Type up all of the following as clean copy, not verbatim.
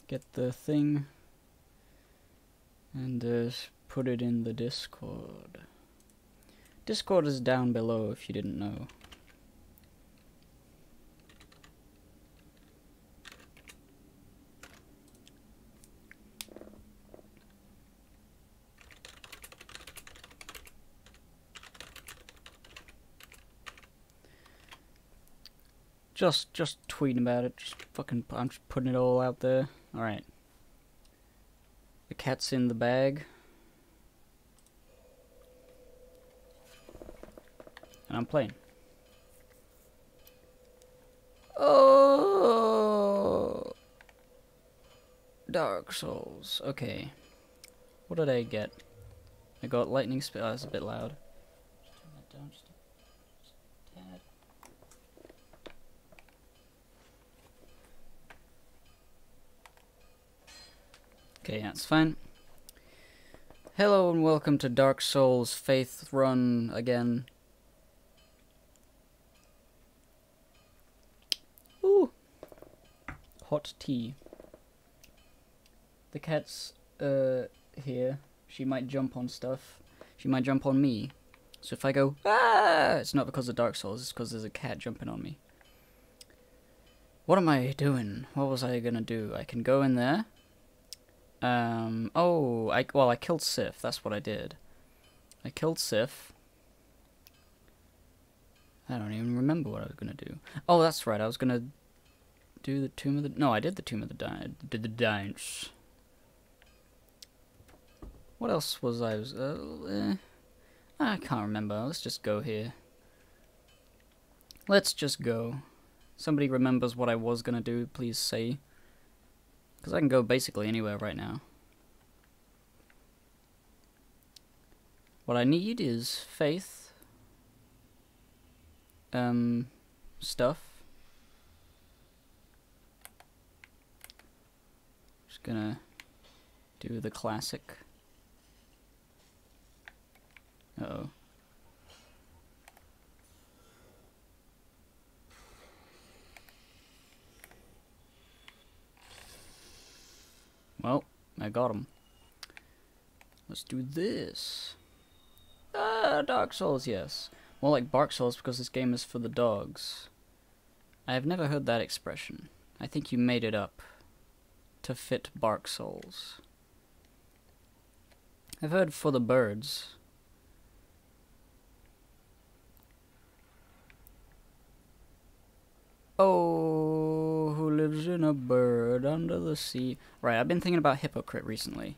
get the thing and put it in the Discord. Discord is down below if you didn't know. Just tweeting about it. I'm just putting it all out there. Alright. The cat's in the bag. And I'm playing. Oh, Dark Souls. Okay. What did I get? I got lightning speed. Oh, that's a bit loud. Just turn that down just a tad. Okay, that's fine. Hello and welcome to Dark Souls Faith Run again. Ooh! Hot tea. The cat's here. She might jump on stuff. She might jump on me. So if I go, ah! It's not because of Dark Souls, it's because there's a cat jumping on me. What am I doing? What was I gonna do? I can go in there. I killed Sif, that's what I did. I killed Sif. I don't even remember what I was gonna do. Oh, that's right, I was gonna do the Tomb of the... No, I did the Tomb of the Giants. What else was I... I can't remember, let's just go here. Let's just go. Somebody remembers what I was gonna do, please say. Because I can go basically anywhere right now. What I need is faith. Stuff. Just gonna do the classic. Uh-oh. Well, I got him. Let's do this. Ah, Dark Souls, yes. More like Bark Souls because this game is for the dogs. I have never heard that expression. I think you made it up to fit Bark Souls. I've heard for the birds. Oh, who lives in a bird under the sea? Right, I've been thinking about Hypocrite recently.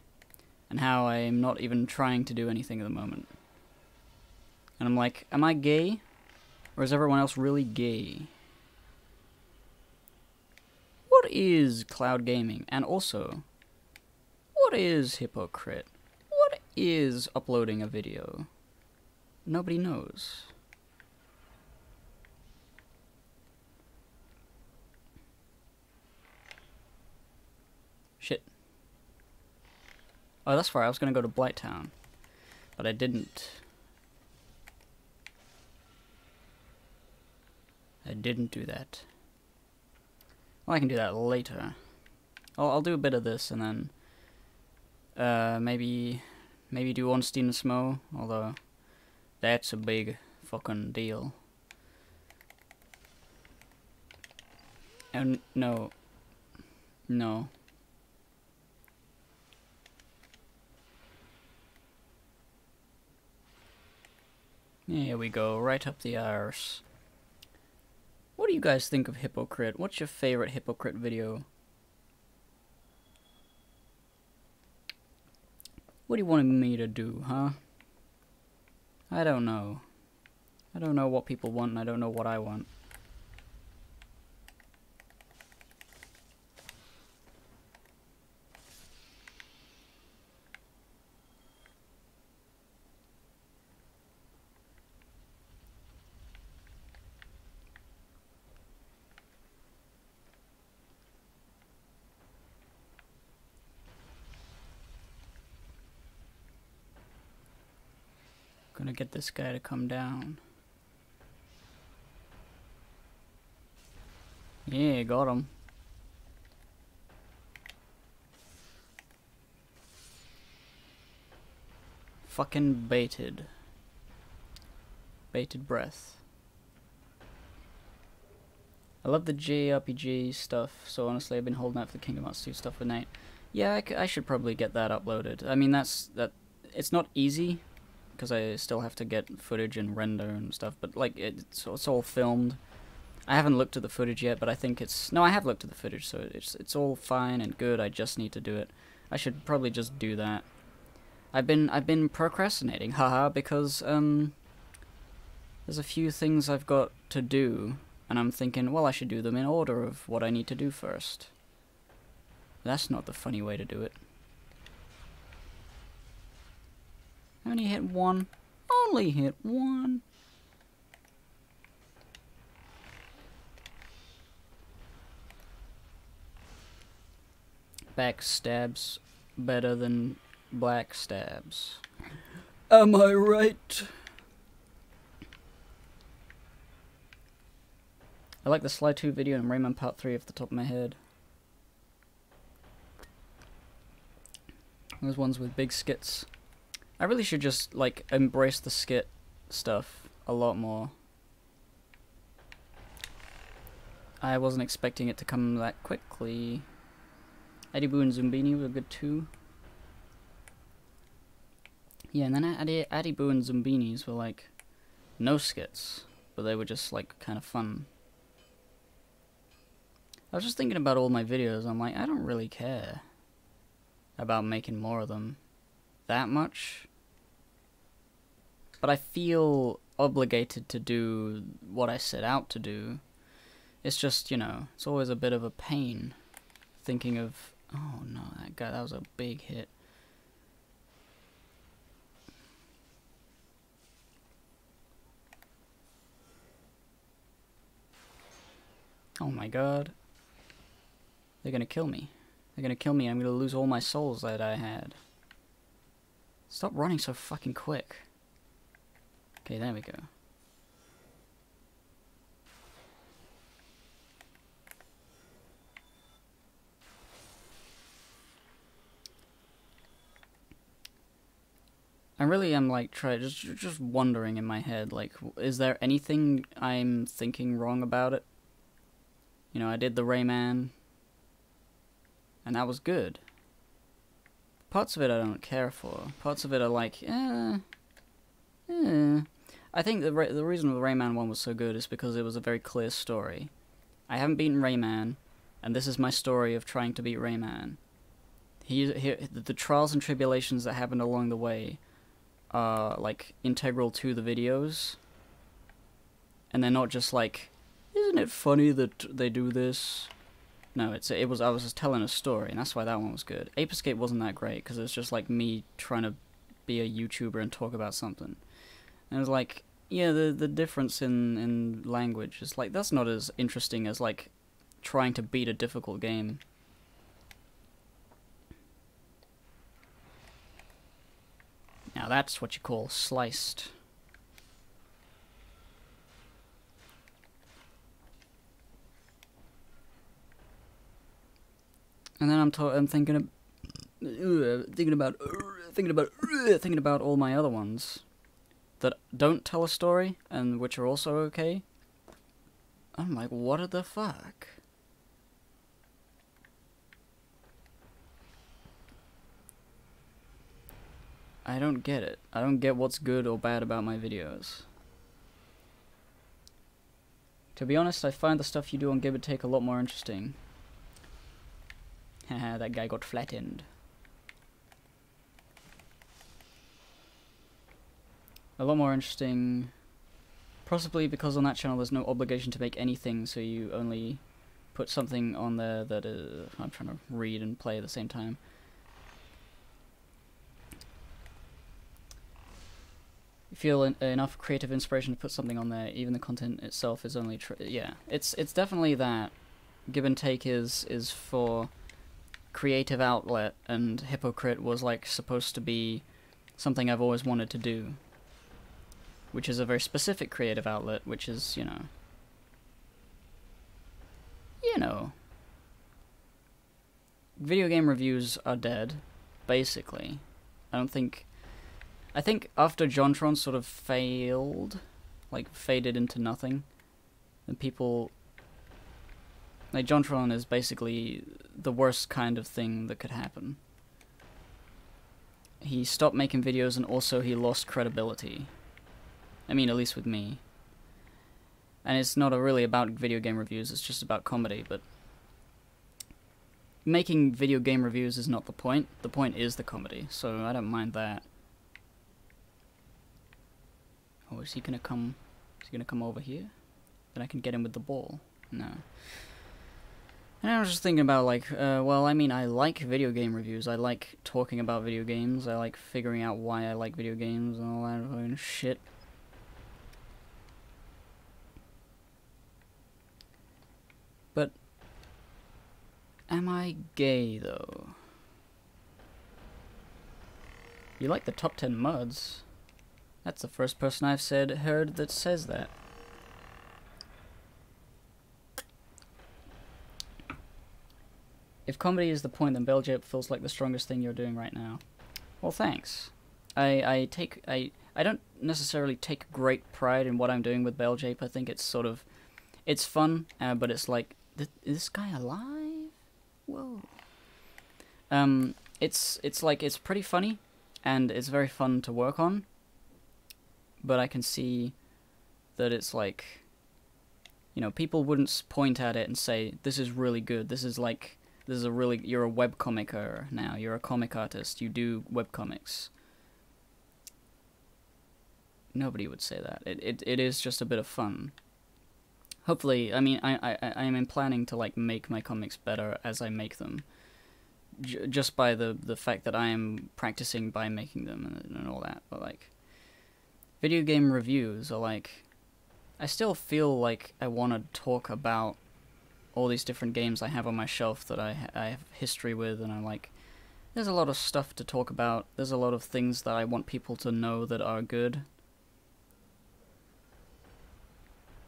And how I'm not even trying to do anything at the moment. And I'm like, am I gay? Or is everyone else really gay? What is cloud gaming? And also, what is Hypocrite? What is uploading a video? Nobody knows. Shit. Oh, that's right, I was gonna go to Blighttown. But I didn't. I didn't do that. Well, I can do that later. I'll do a bit of this and then maybe do Ornstein and Smough, although that's a big fucking deal. And no. Here we go, right up the arse. What do you guys think of Hypocrite? What's your favorite Hypocrite video? What do you want me to do, huh? I don't know. I don't know what people want and I don't know what I want. Gonna get this guy to come down. Yeah, got him. fucking bated. Bated breath. I love the JRPG stuff, so honestly I've been holding out for the Kingdom Hearts 2 stuff with Nate. Yeah, I should probably get that uploaded. I mean, it's not easy, because I still have to get footage and render and stuff, but like, it's all filmed. I haven't looked at the footage yet, but I think no, I have looked at the footage, so it's all fine and good. I just need to do it. I should probably just do that. I've been procrastinating, haha, because there's a few things I've got to do, and I'm thinking, well, I should do them in order of what I need to do first. That's not the funny way to do it. I only hit one. Only hit one. Backstabs better than black stabs. Am I right? I like the Sly 2 video and Rayman Part 3 off the top of my head. Those ones with big skits. I really should just, like, embrace the skit stuff a lot more. I wasn't expecting it to come that quickly. Eddie Boo and Zumbini were good too. Yeah, and then Eddie Boo and Zumbinis were, like, no skits, but they were just, like, kind of fun. I was just thinking about all my videos, I'm like, I don't really care about making more of them that much, but I feel obligated to do what I set out to do. It's just, you know, it's always a bit of a pain thinking of, oh no, that was a big hit. Oh my god. They're gonna kill me. They're gonna kill me and I'm gonna lose all my souls that I had. Stop running so fucking quick. Okay, there we go. I really am like just wondering in my head, like, is there anything I'm thinking wrong about it? You know, I did the Rayman, and that was good. Parts of it I don't care for. Parts of it are like, I think the reason the Rayman one was so good is because it was a very clear story. I haven't beaten Rayman, and this is my story of trying to beat Rayman. The trials and tribulations that happened along the way are, like, integral to the videos. And they're not just like, isn't it funny that they do this? No, I was just telling a story, and that's why that one was good. Ape Escape wasn't that great, because it was just like me trying to be a YouTuber and talk about something. And it was like, yeah, the difference in language is like, that's not as interesting as, like, trying to beat a difficult game. Now that's what you call sliced. And then I'm thinking about all my other ones that don't tell a story and which are also okay. I'm like, what the fuck? I don't get it. I don't get what's good or bad about my videos. To be honest, I find the stuff you do on Give and Take a lot more interesting. Haha, that guy got flattened. A lot more interesting, possibly because on that channel there's no obligation to make anything, so you only put something on there that I'm trying to read and play at the same time. You feel enough creative inspiration to put something on there, even the content itself is only yeah, it's definitely that. Give and Take is for creative outlet, and Hypocrite was like supposed to be something I've always wanted to do, which is a very specific creative outlet, which is, you know, video game reviews are dead, basically. I I think after JonTron sort of failed, like faded into nothing, and people... Like, JonTron is basically the worst kind of thing that could happen. He stopped making videos and also he lost credibility. I mean, at least with me. And it's not really about video game reviews, it's just about comedy, but... Making video game reviews is not the point. The point is the comedy, so I don't mind that. Oh, is he gonna come... Is he gonna come over here? Then I can get him with the ball. No. And I was just thinking about, like, well, I mean, I like video game reviews. I like talking about video games. I like figuring out why I like video games and all that fucking shit. But, am I gay, though? You like the top 10 muds? That's the first person I've heard that says that. If comedy is the point, then Beljape feels like the strongest thing you're doing right now. Well, thanks. I don't necessarily take great pride in what I'm doing with Beljape. I think it's sort of... It's fun, but it's like... Is this guy alive? Whoa. It's like, it's pretty funny, and it's very fun to work on. But I can see that it's like... You know, people wouldn't point at it and say, this is really good, this is like... This is a really... You're a webcomicer now. You're a comic artist. You do webcomics. Nobody would say that. It is just a bit of fun. Hopefully, I mean, I am planning to, like, make my comics better as I make them. Just by the fact that I am practicing by making them and all that. But, like... Video game reviews are, like... I still feel like I want to talk about all these different games I have on my shelf that I have history with, and I'm like, there's a lot of stuff to talk about, there's a lot of things that I want people to know that are good.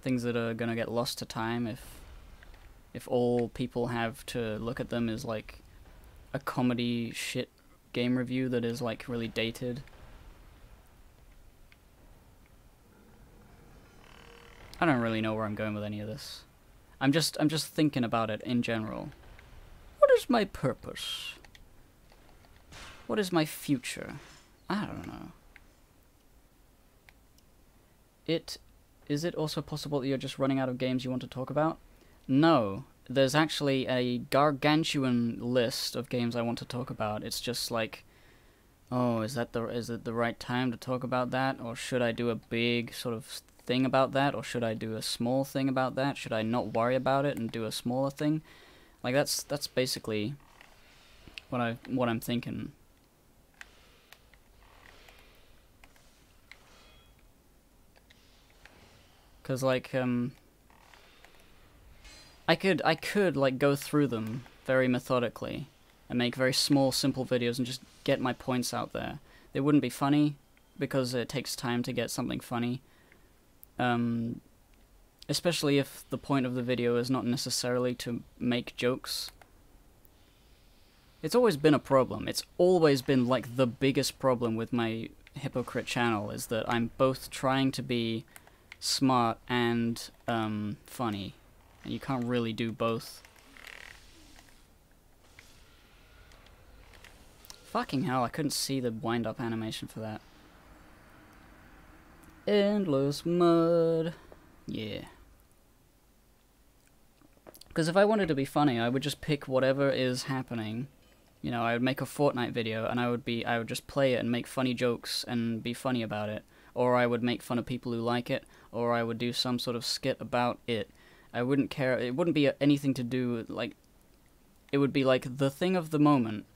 Things that are gonna get lost to time if all people have to look at them is like a comedy shit game review that is like really dated. I don't really know where I'm going with any of this. I'm just thinking about it in general. What is my purpose? What is my future? I don't know. Is it also possible that you're just running out of games you want to talk about? No. There's actually a gargantuan list of games I want to talk about. It's just like, oh, is it the right time to talk about that? Or should I do a big sort of thing about that, or should I do a small thing about that? Should I not worry about it and do a smaller thing? Like that's basically what I'm thinking. Cause like I could like go through them very methodically and make very small simple videos and just get my points out there. They wouldn't be funny because it takes time to get something funny. Especially if the point of the video is not necessarily to make jokes. It's always been a problem. It's always been like the biggest problem with my Hypocrite channel is that I'm both trying to be smart and funny. And you can't really do both. Fucking hell, I couldn't see the wind-up animation for that. Endless mud. Yeah. Because if I wanted to be funny, I would just pick whatever is happening. You know, I would make a Fortnite video, and I would just play it and make funny jokes and be funny about it. Or I would make fun of people who like it, or I would do some sort of skit about it. I wouldn't care, it wouldn't be anything to do with, like... It would be like the thing of the moment,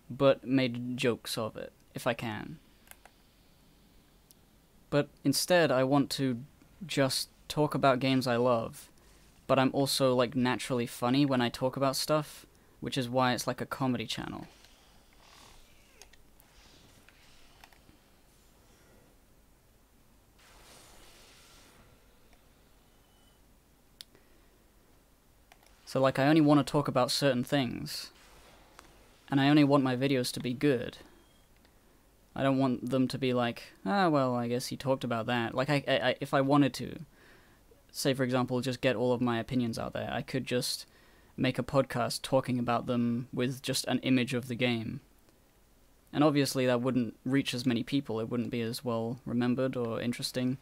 but made jokes of it, if I can. But instead, I want to just talk about games I love. But I'm also, like, naturally funny when I talk about stuff, which is why it's like a comedy channel. So, like, I only want to talk about certain things. And I only want my videos to be good. I don't want them to be like, ah, well, I guess he talked about that. Like, if I wanted to, say, for example, just get all of my opinions out there, I could just make a podcast talking about them with just an image of the game. And obviously that wouldn't reach as many people, it wouldn't be as well remembered or interesting.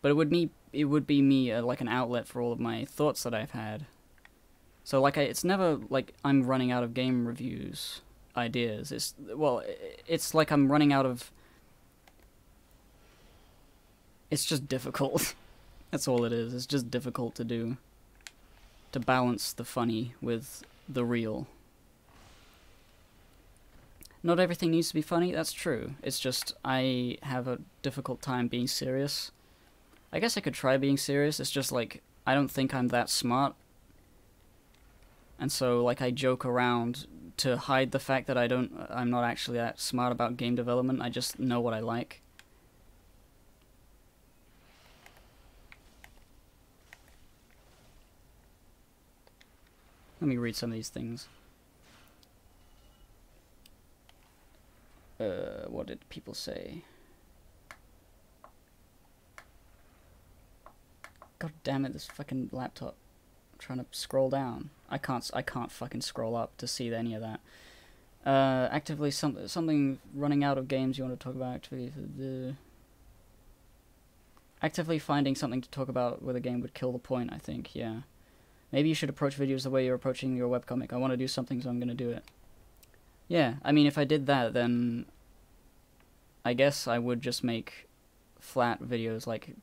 But it would be me like an outlet for all of my thoughts that I've had. So like it's never like I'm running out of game reviews ideas. It's like I'm running out of. It's just difficult. That's all it is. It's just difficult to do. To balance the funny with the real. Not everything needs to be funny. That's true. It's just I have a difficult time being serious. I guess I could try being serious. It's just like I don't think I'm that smart. And so, like, I joke around to hide the fact that I'm not actually that smart about game development. I just know what I like. Let me read some of these things. What did people say? God damn it, this fucking laptop. Trying to scroll down. I can't fucking scroll up to see any of that. Actively something running out of games you want to talk about. Actively finding something to talk about with a game would kill the point, I think, yeah. Maybe you should approach videos the way you're approaching your webcomic. I want to do something, so I'm gonna do it. Yeah, I mean, if I did that, then I guess I would just make flat videos, like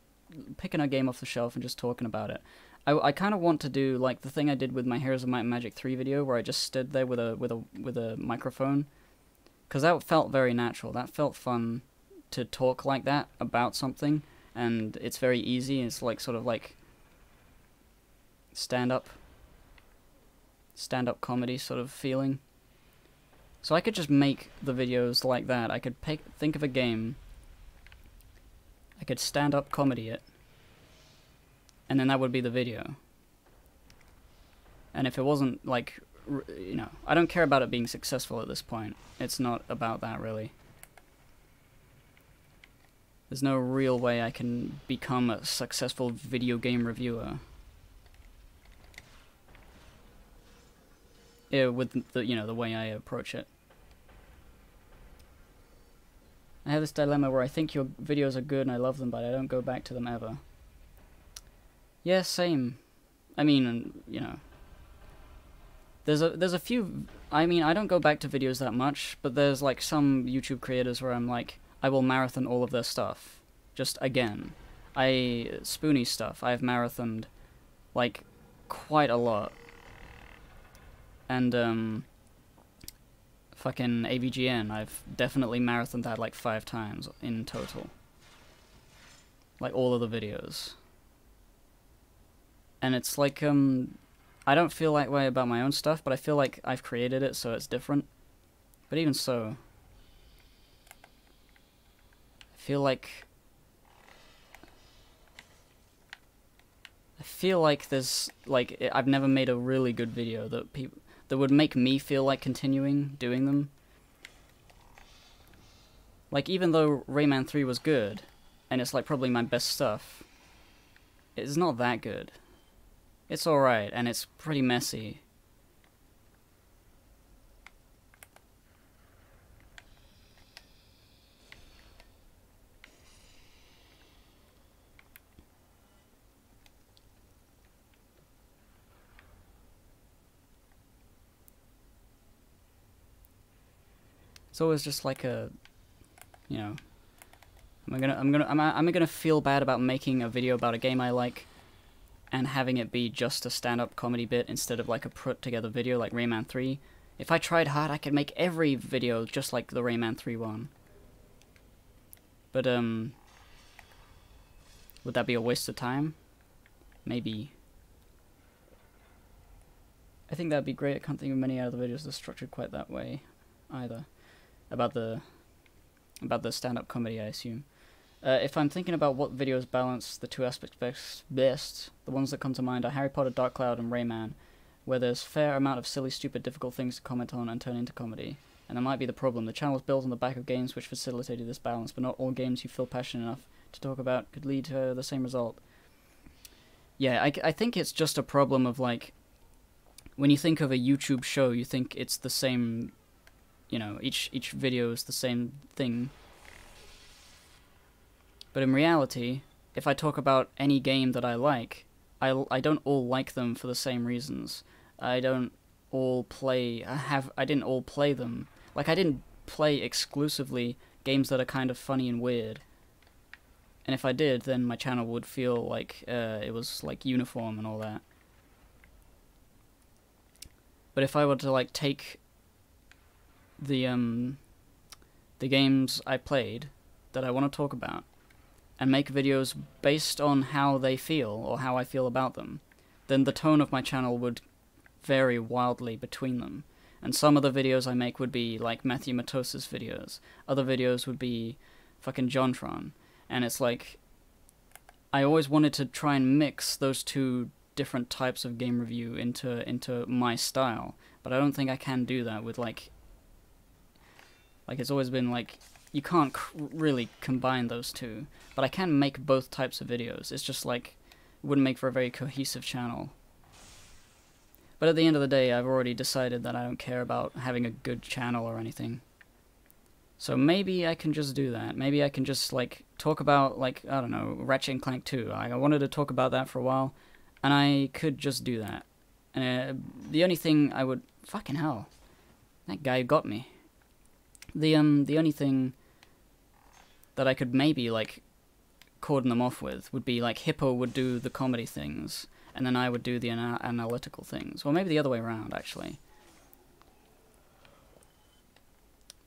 picking a game off the shelf and just talking about it. I kind of want to do like the thing I did with my Heroes of Might and Magic 3 video, where I just stood there with a microphone, because that felt very natural. That felt fun to talk like that about something, and it's very easy. It's like sort of like stand-up comedy sort of feeling. So I could just make the videos like that. I could think of a game. I could stand-up comedy it. And then that would be the video. And if it wasn't, like, you know, I don't care about it being successful at this point. It's not about that, really. There's no real way I can become a successful video game reviewer. Yeah, with the, you know, the way I approach it. I have this dilemma where I think your videos are good and I love them, but I don't go back to them ever. Yeah, same. I mean, you know, there's a few. I mean, I don't go back to videos that much, but there's like some YouTube creators where I'm like, I will marathon all of their stuff, just again. Spoonie stuff, I've marathoned like quite a lot, and fucking AVGN, I've definitely marathoned that like 5 times in total, like all of the videos. And it's like, I don't feel that way about my own stuff, but I feel like I've created it, so it's different. But even so, I feel like there's, like, I've never made a really good video that would make me feel like continuing doing them. Like, even though Rayman 3 was good, and it's like probably my best stuff, it's not that good. It's alright, and it's pretty messy. It's always just like a, you know, I'm gonna feel bad about making a video about a game I like and having it be just a stand-up comedy bit instead of like a put-together video like Rayman 3. If I tried hard, I could make every video just like the Rayman 3 one. But, would that be a waste of time? Maybe. I think that'd be great. I can't think of many other videos that are structured quite that way, either. About the stand-up comedy, I assume. If I'm thinking about what videos balance the two aspects best, the ones that come to mind are Harry Potter, Dark Cloud, and Rayman, where there's fair amount of silly, stupid, difficult things to comment on and turn into comedy. and that might be the problem. The channel is built on the back of games which facilitated this balance, but not all games you feel passionate enough to talk about could lead to the same result. Yeah, I think it's just a problem of, like, when you think of a YouTube show, you think it's the same, you know, each video is the same thing. But in reality, if I talk about any game that I like, I don't all like them for the same reasons. I didn't all play them. Like, I didn't play exclusively games that are kind of funny and weird. And if I did, then my channel would feel like it was, like, uniform and all that. But if I were to, like, take the games I played that I want to talk about and make videos based on how they feel or how I feel about them, then the tone of my channel would vary wildly between them. And some of the videos I make would be like Matthew Matos's videos. Other videos would be fucking JonTron. And it's like, I always wanted to try and mix those two different types of game review into my style, but I don't think I can do that with, like it's always been like, you can't really combine those two, but I can make both types of videos. It's just like, it wouldn't make for a very cohesive channel. But at the end of the day, I've already decided that I don't care about having a good channel or anything. So maybe I can just do that. Maybe I can just, like, talk about, like, I don't know, Ratchet & Clank 2. I wanted to talk about that for a while, and I could just do that. And the only thing I would... Fucking hell. That guy got me. The only thing that I could maybe, like, cordon them off with would be, like, Hippo would do the comedy things, and then I would do the analytical things. Or maybe the other way around, actually.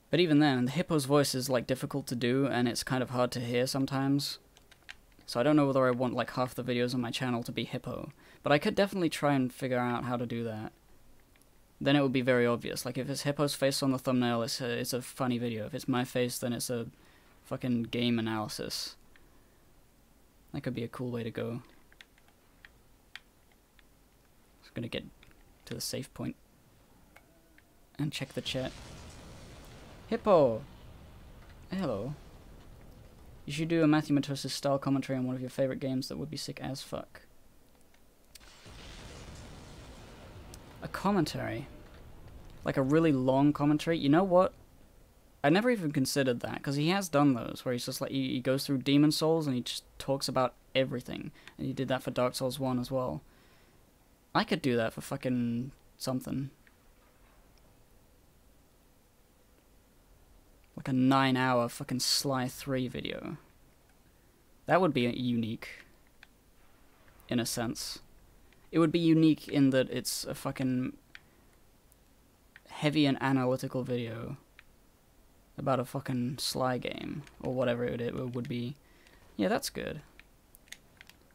But even then, the Hippo's voice is, like, difficult to do, and it's kind of hard to hear sometimes. So I don't know whether I want, like, half the videos on my channel to be Hippo. But I could definitely try and figure out how to do that. Then it would be very obvious. Like, if it's Hippo's face on the thumbnail, it's a funny video. If it's my face, then it's a fucking game analysis. That could be a cool way to go. Just gonna get to the safe point and check the chat. Hippo! Hello. You should do a Matthew Matos's style commentary on one of your favorite games. That would be sick as fuck. A commentary? Like a really long commentary? You know what? I never even considered that, because he has done those, where he's just like, he goes through Demon Souls and he just talks about everything. And he did that for Dark Souls 1 as well. I could do that for fucking something. Like a 9-hour fucking Sly 3 video. That would be unique. In a sense. It would be unique in that it's a fucking heavy and analytical video about a fucking Sly game, or whatever it would be. Yeah, that's good.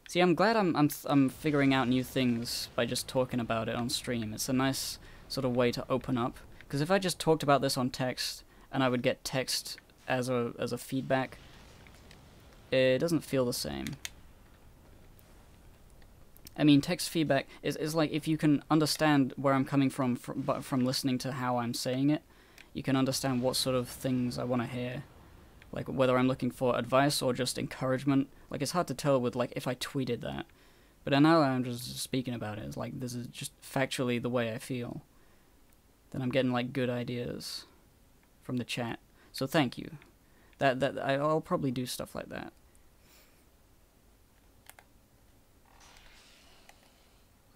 See, I'm glad I'm figuring out new things by just talking about it on stream. It's a nice sort of way to open up. Because if I just talked about this on text, and I would get text as a feedback, it doesn't feel the same. I mean, text feedback is like, if you can understand where I'm coming from listening to how I'm saying it, you can understand what sort of things I want to hear. Like, whether I'm looking for advice or just encouragement. Like, it's hard to tell with, like, if I tweeted that. But now I'm just speaking about it. It's like, this is just factually the way I feel. Then I'm getting, like, good ideas from the chat. So thank you. I'll probably do stuff like that.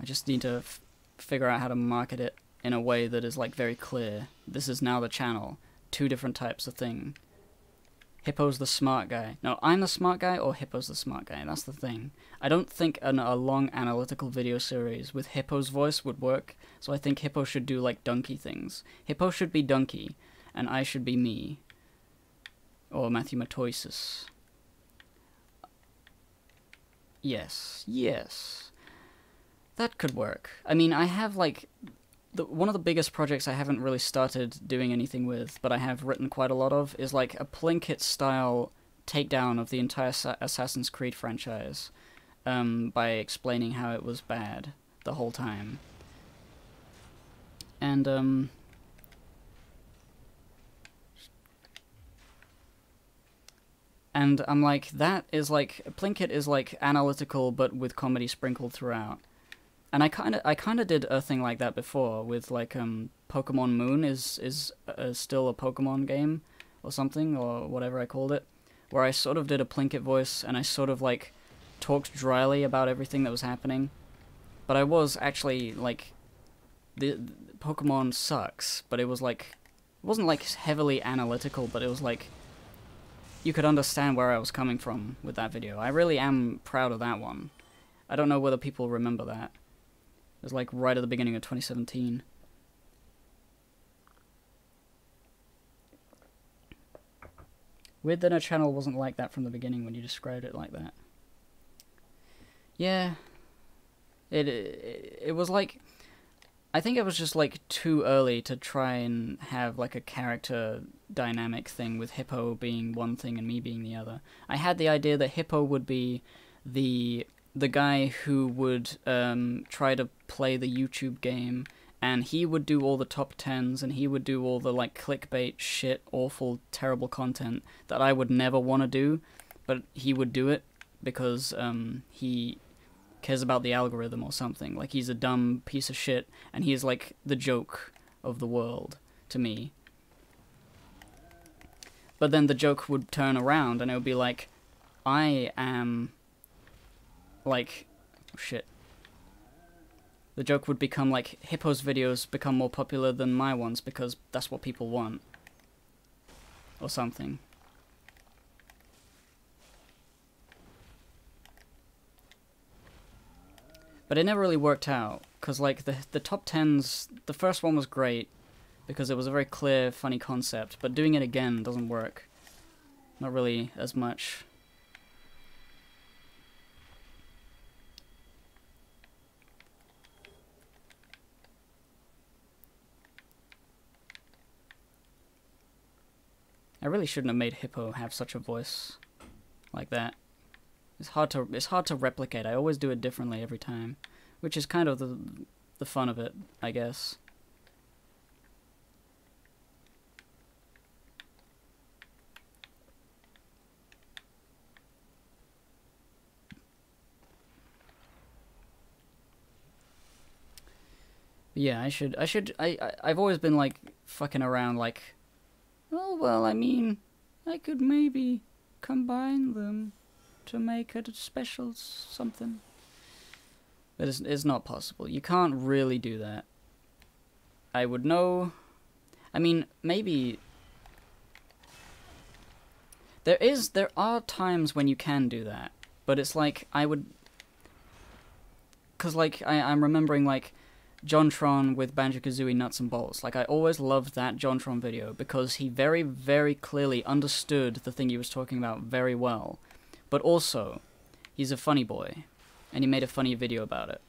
I just need to figure out how to market it in a way that is, like, very clear. This is now the channel. 2 different types of thing. Hippo's the smart guy. No, I'm the smart guy, or Hippo's the smart guy. That's the thing. I don't think a long analytical video series with Hippo's voice would work, so I think Hippo should do, like, donkey things. Hippo should be Donkey, and I should be me. Or Matthew Matoisis. Yes. Yes. That could work. I mean, I have, like... one of the biggest projects I haven't really started doing anything with, but I have written quite a lot of, is like a Plinkett-style takedown of the entire Assassin's Creed franchise, by explaining how it was bad the whole time. And, And I'm like, that is like, Plinkett is like analytical but with comedy sprinkled throughout. And I kind of did a thing like that before with like Pokemon Moon is still a Pokemon game or something or whatever I called it, where I sort of did a Plinkett voice and I sort of like talked dryly about everything that was happening. But I was actually like, the Pokemon sucks, but it was like, it wasn't like heavily analytical, but it was like, you could understand where I was coming from with that video. I really am proud of that one. I don't know whether people remember that. It was like right at the beginning of 2017. Weird that a channel wasn't like that from the beginning when you described it like that. Yeah. It was like, I think it was just like too early to try and have like a character dynamic thing with Hippo being one thing and me being the other. I had the idea that Hippo would be the guy who would try to play the YouTube game, and he would do all the top 10s, and he would do all the like clickbait shit, awful, terrible content that I would never want to do, but he would do it because he cares about the algorithm or something. Like, he's a dumb piece of shit, and he's like the joke of the world to me. But then the joke would turn around, and it would be like, I am like, oh shit. The joke would become like, Hippo's videos become more popular than my ones because that's what people want. Or something. But it never really worked out, because like the top 10s, the first one was great, because it was a very clear, funny concept, but doing it again doesn't work. Not really as much. I really shouldn't have made Hippo have such a voice like that. It's hard to replicate. I always do it differently every time, which is kind of the fun of it, I guess. Yeah, I've always been like fucking around like, oh well, I mean, I could maybe combine them to make it a special something. But it's not possible. You can't really do that. I would know. I mean, maybe there are times when you can do that, but it's like I would, cause like I'm remembering like JonTron with Banjo-Kazooie Nuts and Bolts. Like, I always loved that JonTron video because he very, very clearly understood the thing he was talking about very well. But also, he's a funny boy, and he made a funny video about it.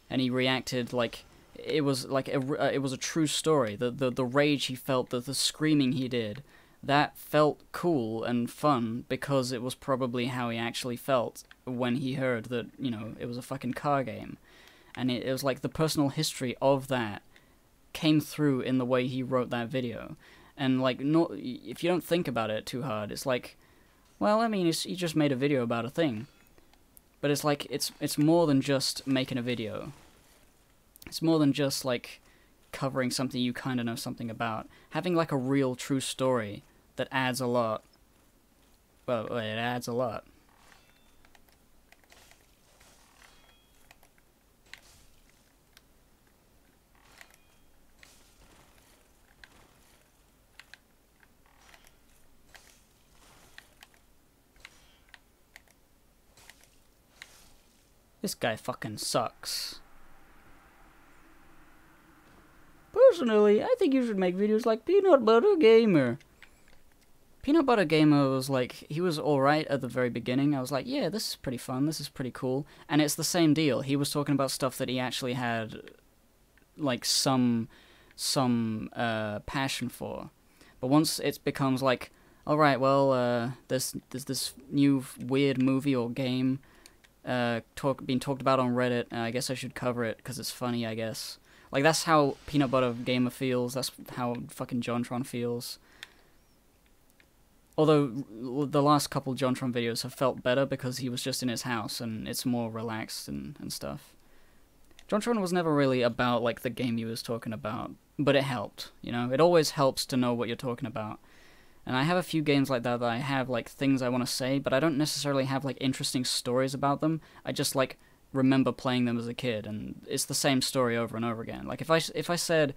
And he reacted like it was a true story. The rage he felt, the screaming he did, that felt cool and fun because it was probably how he actually felt when he heard that, you know, it was a fucking car game. And it was like the personal history of that came through in the way he wrote that video. And like, if you don't think about it too hard, it's like, well, I mean, he just made a video about a thing. But it's like, it's more than just making a video. It's more than just like covering something you kind of know something about. Having like a real true story that adds a lot. Well, it adds a lot. This guy fucking sucks. Personally, I think you should make videos like Peanut Butter Gamer. Peanut Butter Gamer was like, he was alright at the very beginning. I was like, yeah, this is pretty fun, this is pretty cool. And it's the same deal. He was talking about stuff that he actually had, like, some passion for. But once it becomes like, alright, well, there's this new weird movie or game being talked about on Reddit, I guess I should cover it because it's funny, I guess. Like, that's how Peanut Butter Gamer feels, that's how fucking JonTron feels. Although the last couple JonTron videos have felt better because he was just in his house and it's more relaxed and stuff. JonTron was never really about like the game he was talking about, but it helped, you know? It always helps to know what you're talking about. And I have a few games like that I have like things I want to say, but I don't necessarily have like interesting stories about them. I just like remember playing them as a kid, and it's the same story over and over again. Like if I said,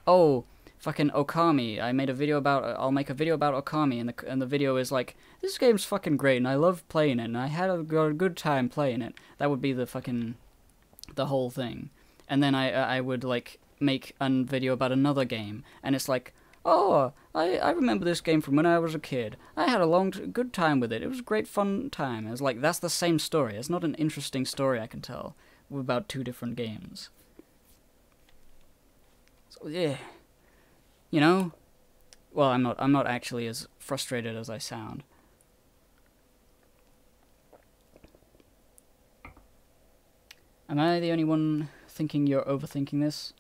"Oh, fucking Okami," I'll make a video about Okami, and the video is like, "This game's fucking great, and I love playing it, and I had a good time playing it." That would be the whole thing. And then I would like make a video about another game, and it's like, "Oh, I remember this game from when I was a kid. I had a good time with it. It was a great fun time." It's like, that's the same story. It's not an interesting story I can tell about two different games. So yeah, you know. Well, I'm not actually as frustrated as I sound. Am I the only one thinking you're overthinking this?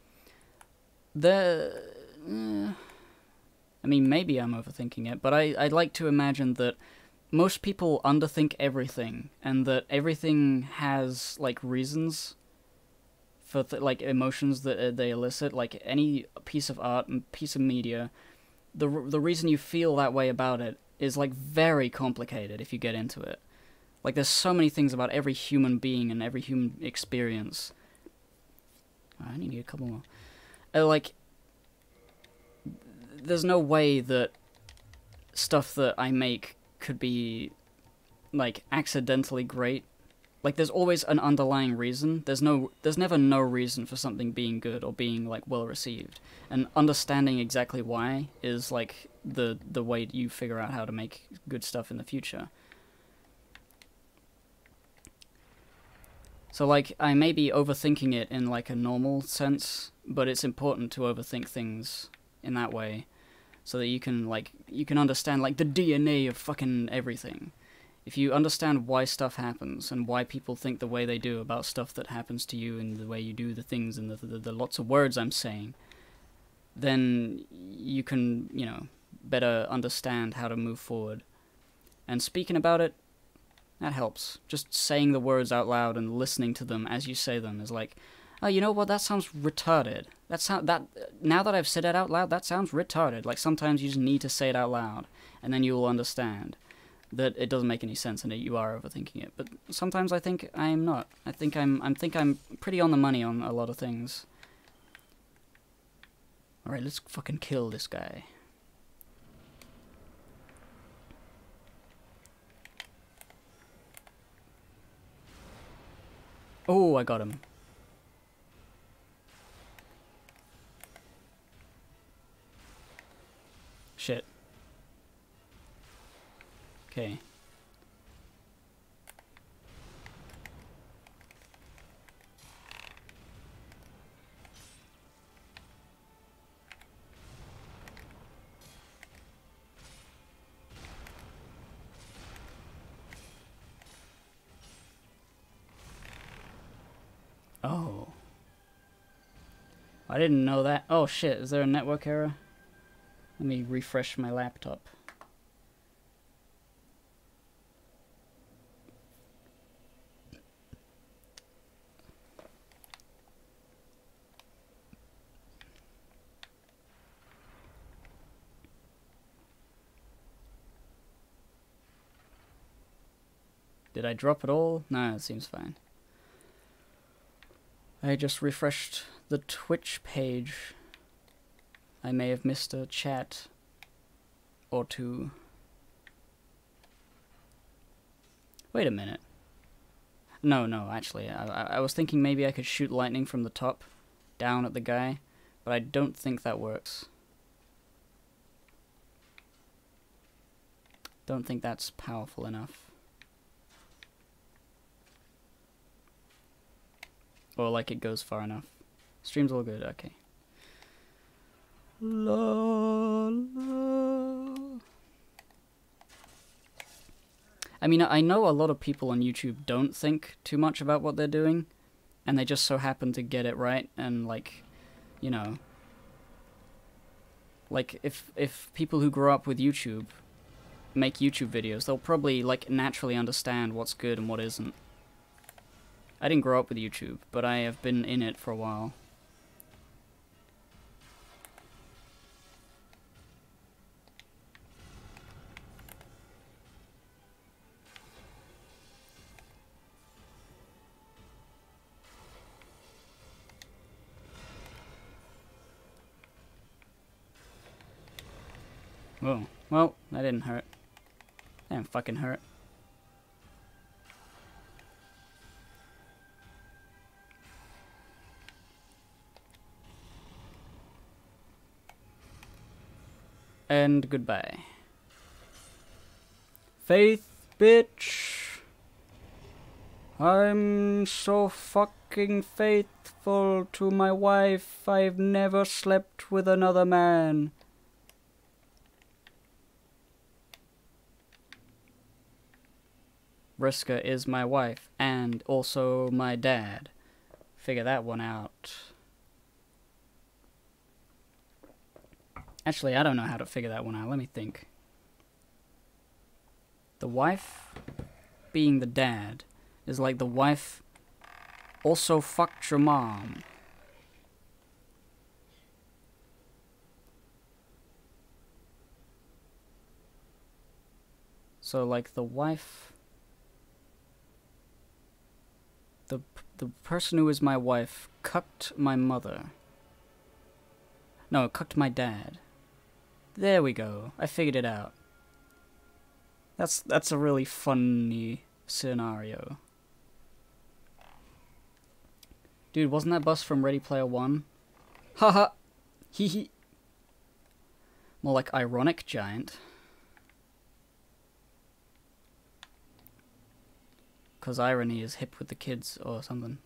I mean, maybe I'm overthinking it, but I'd like to imagine that most people underthink everything, and that everything has, like, reasons for, like, emotions that they elicit. Like, any piece of art and piece of media, the reason you feel that way about it is, like, very complicated if you get into it. Like, there's so many things about every human being and every human experience. I need to get a couple more. Like, there's no way that stuff that I make could be, like, accidentally great. Like, there's always an underlying reason. There's never no reason for something being good or being, like, well received. And understanding exactly why is, like, the way you figure out how to make good stuff in the future. So, like, I may be overthinking it in, like, a normal sense, but it's important to overthink things in that way, so that you can understand, like, the DNA of fucking everything. If you understand why stuff happens, and why people think the way they do about stuff that happens to you, and the way you do the things, and the lots of words I'm saying, then you can, you know, better understand how to move forward. And speaking about it, that helps. Just saying the words out loud and listening to them as you say them is like, oh, you know what, that sounds retarded. Now that I've said it out loud, that sounds retarded. Like, sometimes you just need to say it out loud, and then you will understand that it doesn't make any sense and that you are overthinking it. But sometimes I think I am not. I think I'm pretty on the money on a lot of things. Alright, let's fucking kill this guy. Oh, I got him. Shit. Okay. Oh. I didn't know that. Oh shit, is there a network error? Let me refresh my laptop. Did I drop it all? No, it seems fine. I just refreshed the Twitch page. I may have missed a chat or two. Wait a minute. No, actually, I was thinking maybe I could shoot lightning from the top down at the guy, but I don't think that works. Don't think that's powerful enough. Or like it goes far enough. Stream's all good, okay. La, la. I mean, I know a lot of people on YouTube don't think too much about what they're doing, and they just so happen to get it right, and like, you know, like if people who grow up with YouTube make YouTube videos, they'll probably, like, naturally understand what's good and what isn't. I didn't grow up with YouTube, but I have been in it for a while. Whoa. Well, that didn't hurt. That didn't fucking hurt. And goodbye. Faith, bitch! I'm so fucking faithful to my wife, I've never slept with another man. Vriska is my wife, and also my dad. Figure that one out. Actually, I don't know how to figure that one out. Let me think. The wife being the dad is like the wife also fucked your mom. So like the wife, the person who is my wife cucked my mother. No, cucked my dad. There we go. I figured it out. That's a really funny scenario. Dude, wasn't that bus from Ready Player One? Haha. Hee hee. More like ironic giant. Cause irony is hip with the kids or something.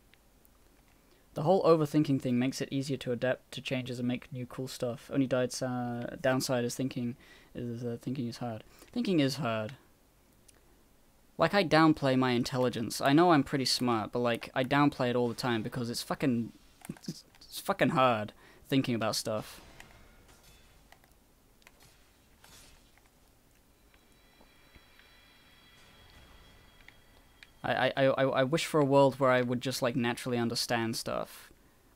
The whole overthinking thing makes it easier to adapt to changes and make new cool stuff. Only downside is thinking is hard. Thinking is hard. Like, I downplay my intelligence. I know I'm pretty smart, but like, I downplay it all the time because it's fucking hard thinking about stuff. I wish for a world where I would just, like, naturally understand stuff.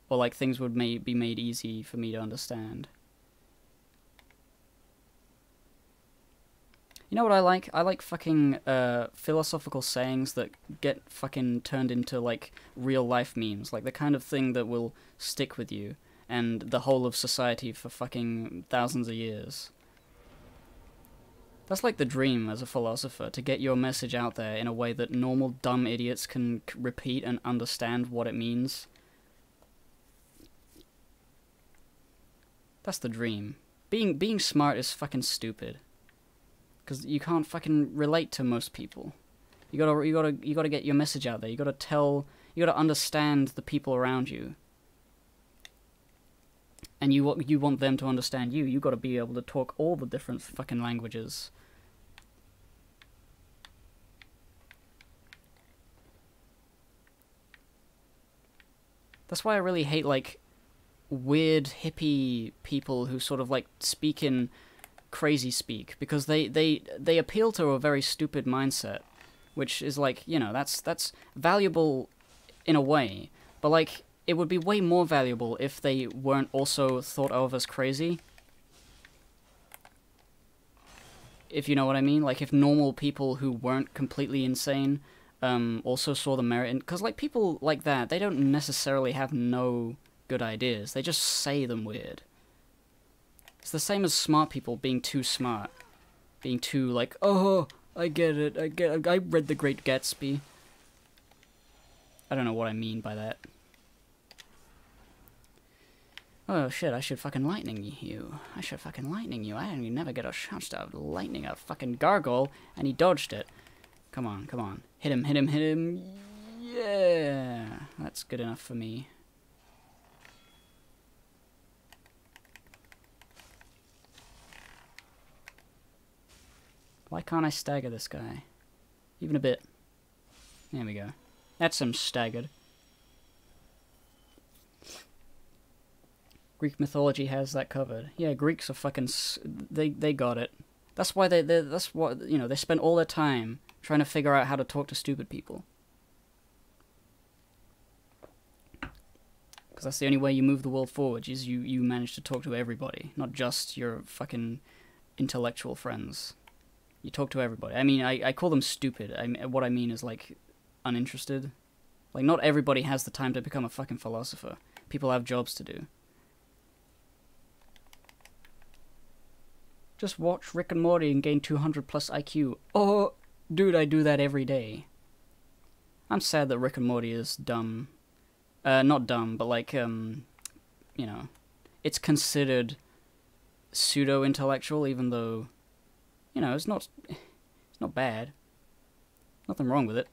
Or, like, things would be made easy for me to understand. You know what I like? I like fucking, philosophical sayings that get fucking turned into, like, real-life memes. Like, the kind of thing that will stick with you and the whole of society for fucking thousands of years. That's like the dream as a philosopher, to get your message out there in a way that normal dumb idiots can repeat and understand what it means. That's the dream. Being smart is fucking stupid. Cause you can't fucking relate to most people. You gotta get your message out there. You gotta understand the people around you. And you want them to understand you. You gotta be able to talk all the different fucking languages. That's why I really hate, like, weird hippie people who sort of, like, speak in crazy speak, because they appeal to a very stupid mindset, which is, like, you know, that's valuable in a way, but, like, it would be way more valuable if they weren't also thought of as crazy. If you know what I mean? Like, if normal people who weren't completely insane also saw the merit in... Because, like, people like that, they don't necessarily have no good ideas. They just say them weird. It's the same as smart people being too smart. Being too, like, oh, I get it, I read The Great Gatsby. I don't know what I mean by that. Oh shit, I should fucking lightning you. I should fucking lightning you. I didn't never get a chance to lightning a fucking gargoyle, and he dodged it. Come on, come on. Hit him, hit him, hit him. Yeah, that's good enough for me. Why can't I stagger this guy? Even a bit. There we go. That's some staggered. Greek mythology has that covered. Yeah, Greeks are fucking... They got it. That's why that's what, you know, they spend all their time trying to figure out how to talk to stupid people. Because that's the only way you move the world forward, is you manage to talk to everybody, not just your fucking intellectual friends. You talk to everybody. I mean, I call them stupid. What I mean is, like, uninterested. Like, not everybody has the time to become a fucking philosopher. People have jobs to do. Just watch Rick and Morty and gain 200 plus IQ. Oh, dude, I do that every day. I'm sad that Rick and Morty is dumb. Not dumb, but like, you know, it's considered pseudo-intellectual, even though, you know, it's not bad. Nothing wrong with it.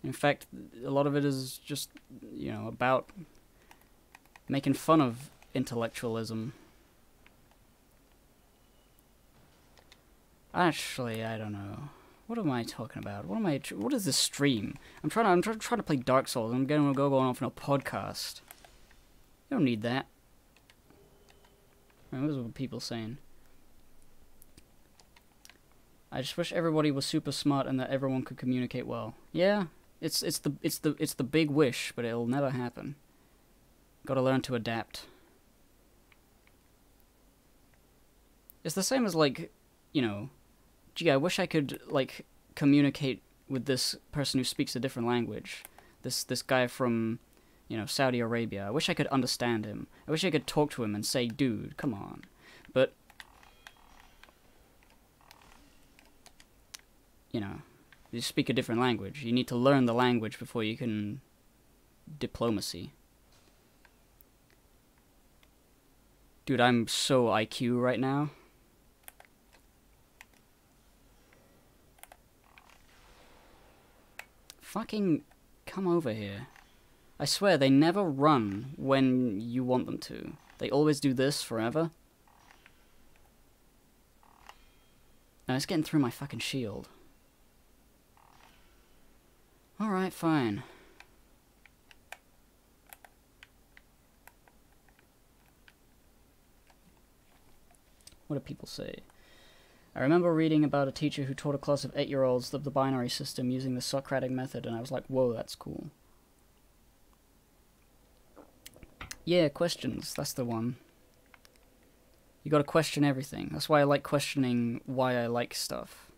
In fact, a lot of it is just, you know, about making fun of intellectualism. Actually, I don't know. What am I talking about? What is this stream? I'm trying to play Dark Souls. I'm going off on a podcast. You don't need that. This is what people are saying. I just wish everybody was super smart and that everyone could communicate well. Yeah, it's the big wish, but it'll never happen. Gotta learn to adapt. It's the same as, like, you know, gee, I wish I could, like, communicate with this person who speaks a different language. This guy from, you know, Saudi Arabia. I wish I could understand him. I wish I could talk to him and say, dude, come on. But, you know, you speak a different language. You need to learn the language before you can diplomacy. Dude, I'm so IQ right now. Fucking come over here. I swear, they never run when you want them to. They always do this forever. No, it's getting through my fucking shield. Alright, fine. What do people say? I remember reading about a teacher who taught a class of 8-year-olds the binary system using the Socratic method, and I was like, whoa, that's cool. Yeah, questions, that's the one. You gotta question everything. That's why I like questioning why I like stuff.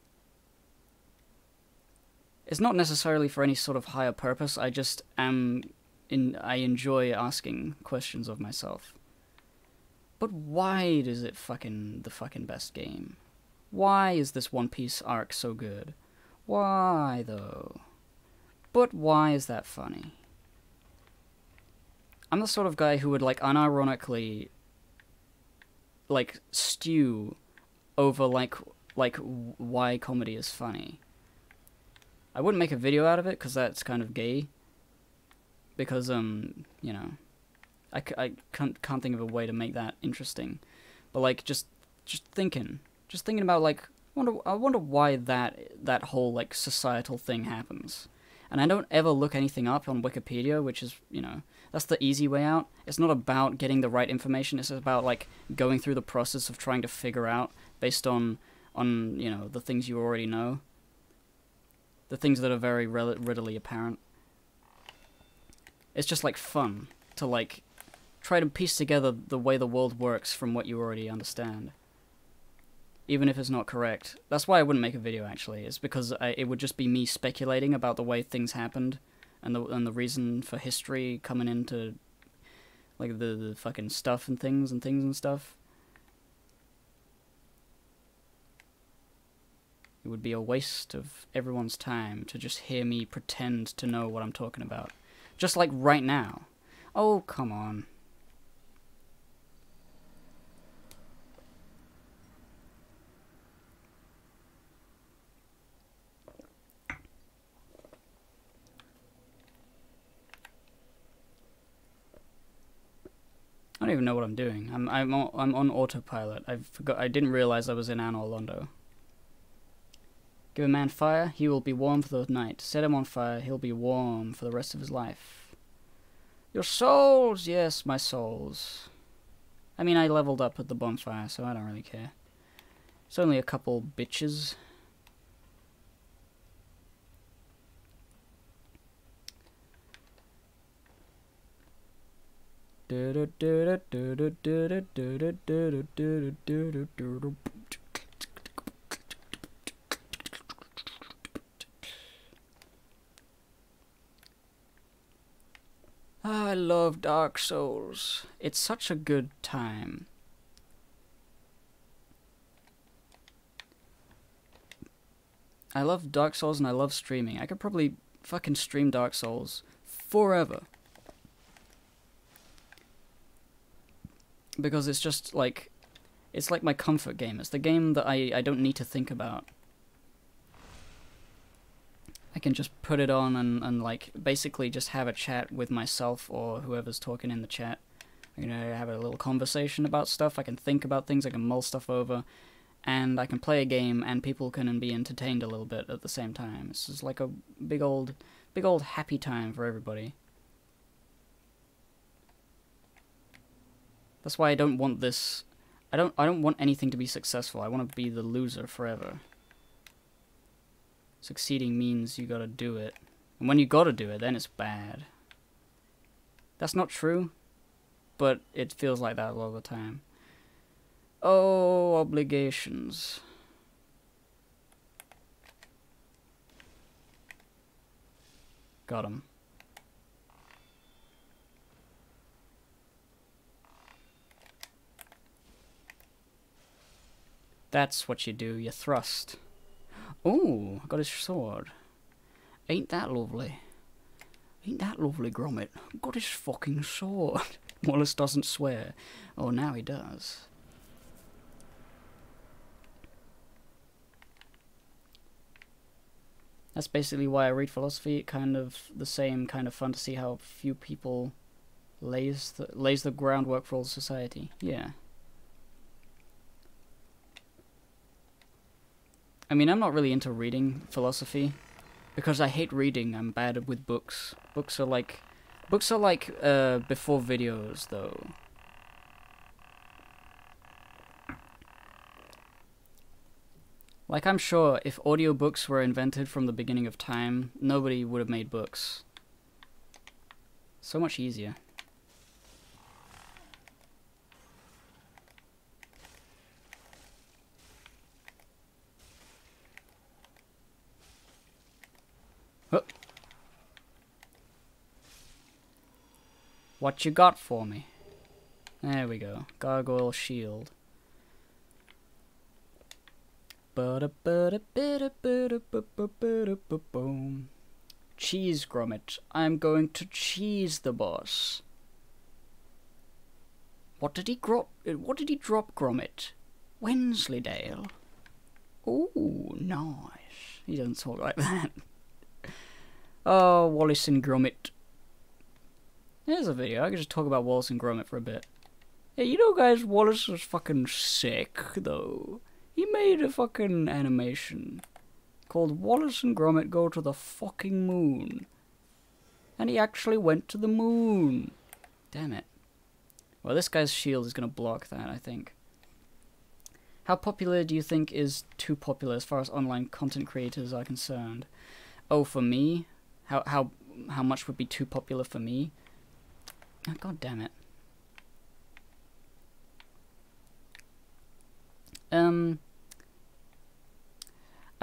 It's not necessarily for any sort of higher purpose, I just I enjoy asking questions of myself. But why is it the fucking best game? Why is this One Piece arc so good? Why, though? But why is that funny? I'm the sort of guy who would, like, unironically, like, stew over, like why comedy is funny. I wouldn't make a video out of it, because that's kind of gay. Because, you know, I can't think of a way to make that interesting. But, like, just thinking about, like, I wonder why that whole, like, societal thing happens. And I don't ever look anything up on Wikipedia, which is, you know, that's the easy way out. It's not about getting the right information, it's about, like, going through the process of trying to figure out, based on you know, the things you already know. The things that are very readily apparent. It's just, like, fun to, like, try to piece together the way the world works from what you already understand. Even if it's not correct. That's why I wouldn't make a video, actually. It's because it would just be me speculating about the way things happened, and the reason for history coming into, like, the fucking stuff and things and stuff. It would be a waste of everyone's time to just hear me pretend to know what I'm talking about. Just like right now. Oh, come on. I don't even know what I'm doing. I'm on autopilot. I didn't realize I was in Anor Londo. Give a man fire, he will be warm for the night. Set him on fire, he'll be warm for the rest of his life. Your souls, yes, my souls. I mean, I leveled up at the bonfire, so I don't really care. It's only a couple bitches. I love Dark Souls. It's such a good time. I love Dark Souls and I love streaming. I could probably fucking stream Dark Souls forever. Because it's just like, it's like my comfort game. It's the game that I don't need to think about. I can just put it on and like basically just have a chat with myself or whoever's talking in the chat. You know, have a little conversation about stuff. I can think about things, I can mull stuff over, and I can play a game and people can be entertained a little bit at the same time. It's just like a big old happy time for everybody. That's why I don't want this. I don't want anything to be successful. I want to be the loser forever. Succeeding means you gotta do it. And when you gotta do it, then it's bad. That's not true, but it feels like that a lot of the time. Oh, obligations. Got him. That's what you do, you thrust. Ooh, I got his sword. Ain't that lovely? Ain't that lovely, Gromit? Got his fucking sword. Wallace doesn't swear. Oh, now he does. That's basically why I read philosophy. Kind of the same kind of fun to see how few people lays the groundwork for all society. Yeah. I mean, I'm not really into reading philosophy, because I hate reading. I'm bad with books. Books are like before videos, though. Like, I'm sure if audiobooks were invented from the beginning of time, nobody would have made books. So much easier. Oh. What you got for me? There we go. Gargoyle shield. Cheese, Gromit. I'm going to cheese the boss. What did he drop, Gromit? Wensleydale. Ooh, nice. He doesn't talk like that. Oh, Wallace and Gromit. There's a video. I could just talk about Wallace and Gromit for a bit. Hey, you know, guys, Wallace was fucking sick, though. He made a fucking animation called Wallace and Gromit Go to the Fucking Moon. And he actually went to the moon. Damn it. Well, this guy's shield is going to block that, I think. How popular do you think is too popular as far as online content creators are concerned? Oh, for me? How much would be too popular for me? Oh, God damn it.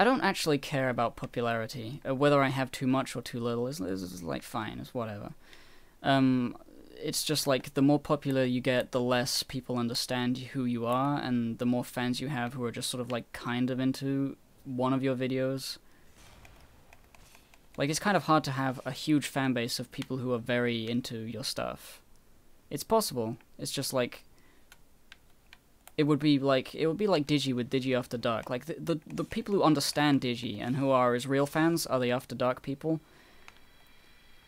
I don't actually care about popularity. Whether I have too much or too little is like fine, it's whatever. It's just like the more popular you get, the less people understand who you are, and the more fans you have who are just sort of like kind of into one of your videos. Like, it's kind of hard to have a huge fan base of people who are very into your stuff. It's possible. It's just like it would be like Digi with Digi After Dark. Like the people who understand Digi and who are his real fans are the After Dark people.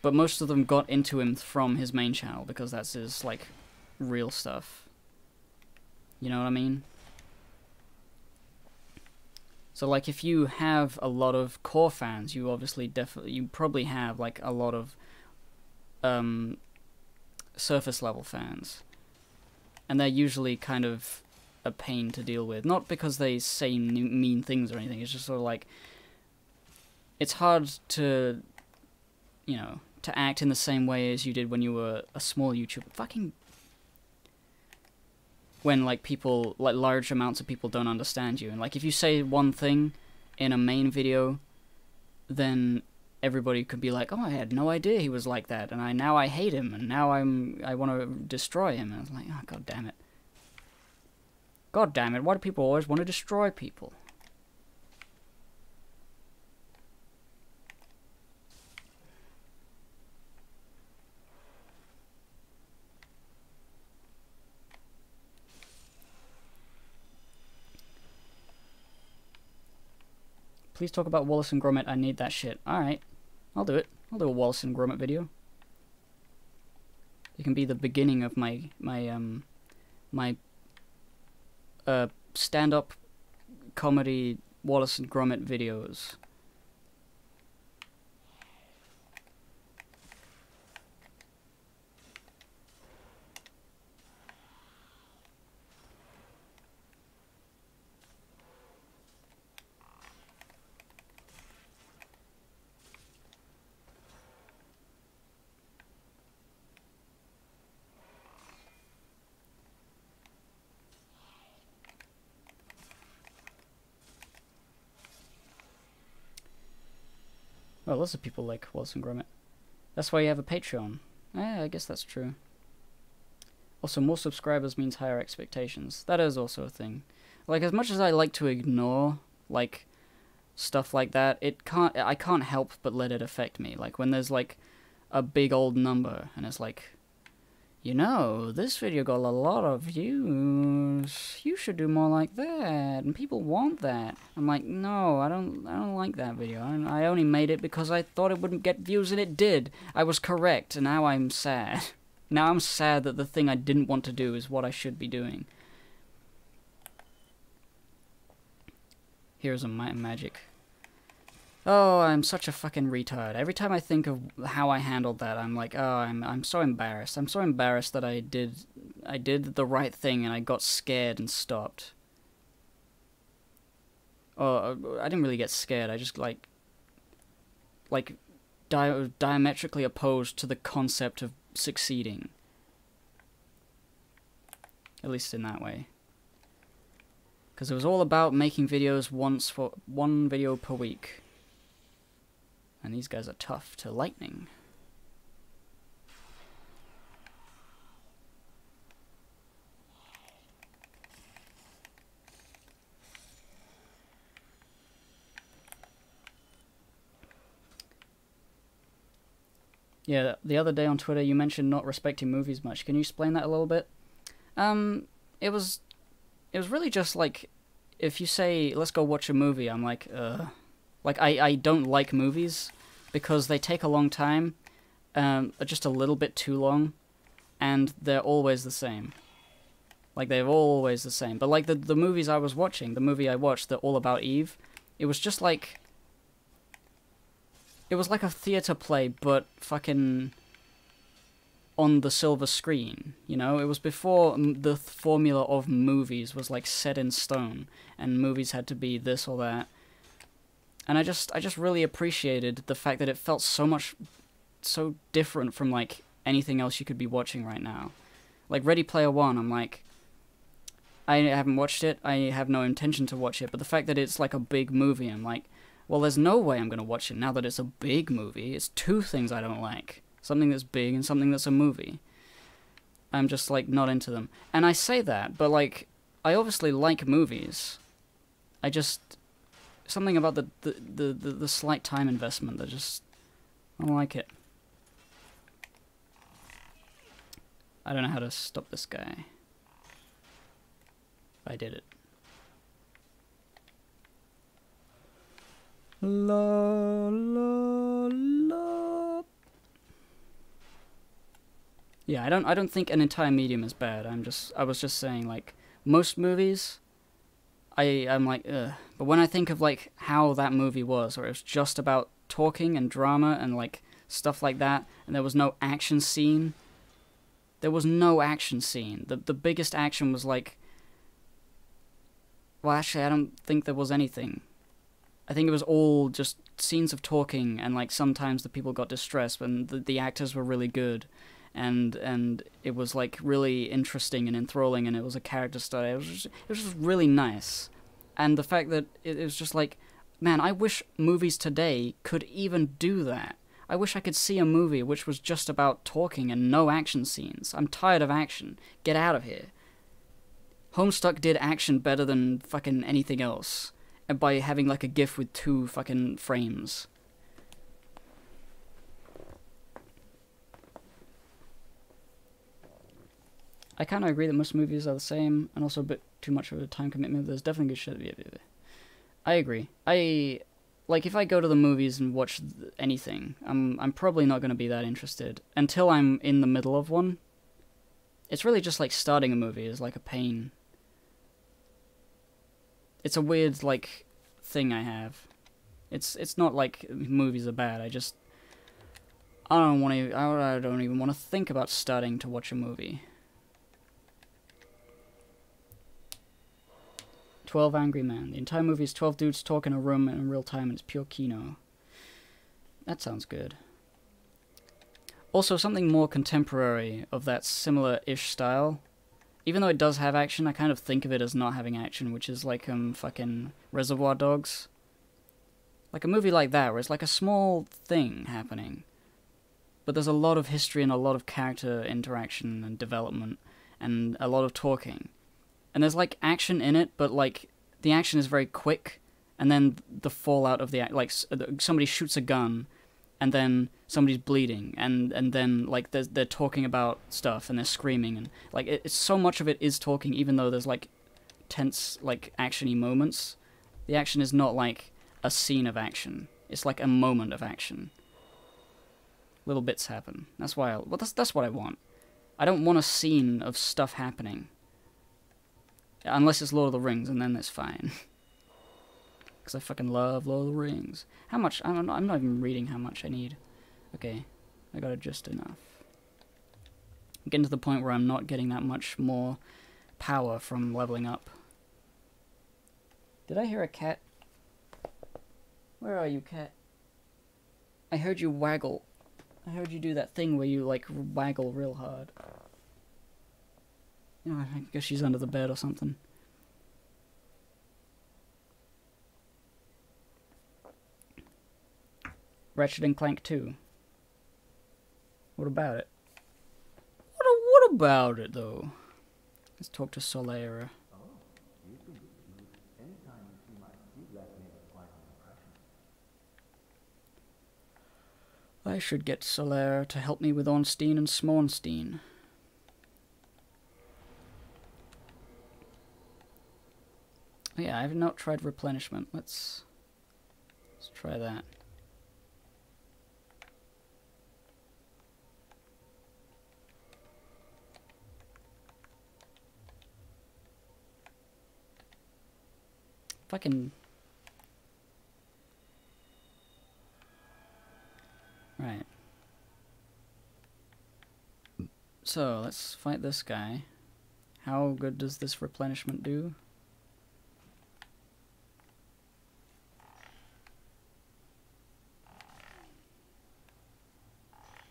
But most of them got into him from his main channel because that's his like real stuff. You know what I mean? So like if you have a lot of core fans, you probably have like a lot of surface level fans. and they're usually kind of a pain to deal with. Not because they say mean things or anything, it's just sort of like, it's hard to, you know, to act in the same way as you did when you were a small YouTuber. Fucking... When, like, people, like, large amounts of people don't understand you. And, like, if you say one thing in a main video, then everybody could be like, oh, I had no idea he was like that, and now I hate him, and now I want to destroy him. And I was like, oh, god damn it. God damn it, why do people always want to destroy people? Please talk about Wallace and Gromit, I need that shit. Alright, I'll do it. I'll do a Wallace and Gromit video. It can be the beginning of my stand-up comedy Wallace and Gromit videos. Well, lots of people like Wallace and Gromit. That's why you have a Patreon. Yeah, I guess that's true. Also, more subscribers means higher expectations. That is also a thing. Like, as much as I like to ignore, like, stuff like that, I can't help but let it affect me. Like, when there's, like, a big old number, and it's like, you know, this video got a lot of views. You should do more like that, and people want that. I'm like, no, I don't like that video. I only made it because I thought it wouldn't get views, and it did. I was correct, and now I'm sad. Now I'm sad that the thing I didn't want to do is what I should be doing. Here's a magic. Oh, I'm such a fucking retard. Every time I think of how I handled that, I'm like, oh, I'm so embarrassed. I'm so embarrassed that I did the right thing and I got scared and stopped. Oh, I didn't really get scared. I just like diametrically opposed to the concept of succeeding. At least in that way. Because it was all about making videos one video per week. And these guys are tough to lightning. Yeah, the other day on Twitter you mentioned not respecting movies much. Can you explain that a little bit? It was really just like, if you say, let's go watch a movie, I'm like, like, I don't like movies because they take a long time, just a little bit too long, and they're always the same. Like, they're always the same. But, like, the movies I was watching, the movie I watched, the All About Eve, it was just like... It was like a theater play, but fucking on the silver screen, you know? It was before the formula of movies was, like, set in stone, and movies had to be this or that. And I just really appreciated the fact that it felt so different from, like, anything else you could be watching right now. Like, Ready Player One, I'm like, I haven't watched it, I have no intention to watch it, but the fact that it's, like, a big movie, I'm like, well, there's no way I'm gonna watch it now that it's a big movie. It's two things I don't like. Something that's big and something that's a movie. I'm just, like, not into them. And I say that, but, like, I obviously like movies. I just... Something about the slight time investment that just... I don't like it. I don't know how to stop this guy. I did it. La la la. Yeah, I don't think an entire medium is bad. I was just saying, like, most movies I'm like, ugh. But when I think of, like, how that movie was, where it was just about talking and drama and, like, stuff like that, and there was no action scene, There was no action scene. The biggest action was like... Well, actually, I don't think there was anything. I think it was all just scenes of talking, and like sometimes the people got distressed, and the actors were really good, and it was like really interesting and enthralling, and it was a character study. It was just really nice, and the fact that it was just like, man, I wish movies today could even do that. I wish I could see a movie which was just about talking and no action scenes. I'm tired of action. Get out of here. Homestuck did action better than fucking anything else, and by having like a GIF with 2 fucking frames. I kind of agree that most movies are the same, and also a bit too much of a time commitment. There's definitely good shit. I agree. Like, if I go to the movies and watch anything, I'm probably not going to be that interested until I'm in the middle of one. It's really just like starting a movie is like a pain. It's a weird, like, thing I have. It's not like movies are bad. I don't even want to think about starting to watch a movie. 12 Angry Men. The entire movie is 12 dudes talk in a room in real time, and it's pure kino. That sounds good. Also, something more contemporary of that similar-ish style. Even though it does have action, I kind of think of it as not having action, which is like, fucking Reservoir Dogs. Like a movie like that, where it's like a small thing happening, but there's a lot of history and a lot of character interaction and development, and a lot of talking. And there's, like, action in it, but, like, the action is very quick, and then the fallout of the... Like, somebody shoots a gun, and then somebody's bleeding, and then, like, they're talking about stuff, and they're screaming, and, like, it's so much of it is talking, even though there's, like, tense, like, action-y moments. The action is not, like, a scene of action. It's, like, a moment of action. Little bits happen. That's why well, that's what I want. I don't want a scene of stuff happening. Unless it's Lord of the Rings, and then it's fine. Because I fucking love Lord of the Rings. How much? I'm not even reading how much I need. Okay, I got it just enough. I'm getting to the point where I'm not getting that much more power from leveling up. Did I hear a cat? Where are you, cat? I heard you waggle. I heard you do that thing where you, like, waggle real hard. You know, I guess she's under the bed or something. Ratchet and Clank 2. What about it? What about it, though? Let's talk to Solera. I should get Solera to help me with Ornstein and Smornstein. Oh yeah, I have not tried replenishment. Let's try that. Fucking... Right. So, let's fight this guy. How good does this replenishment do?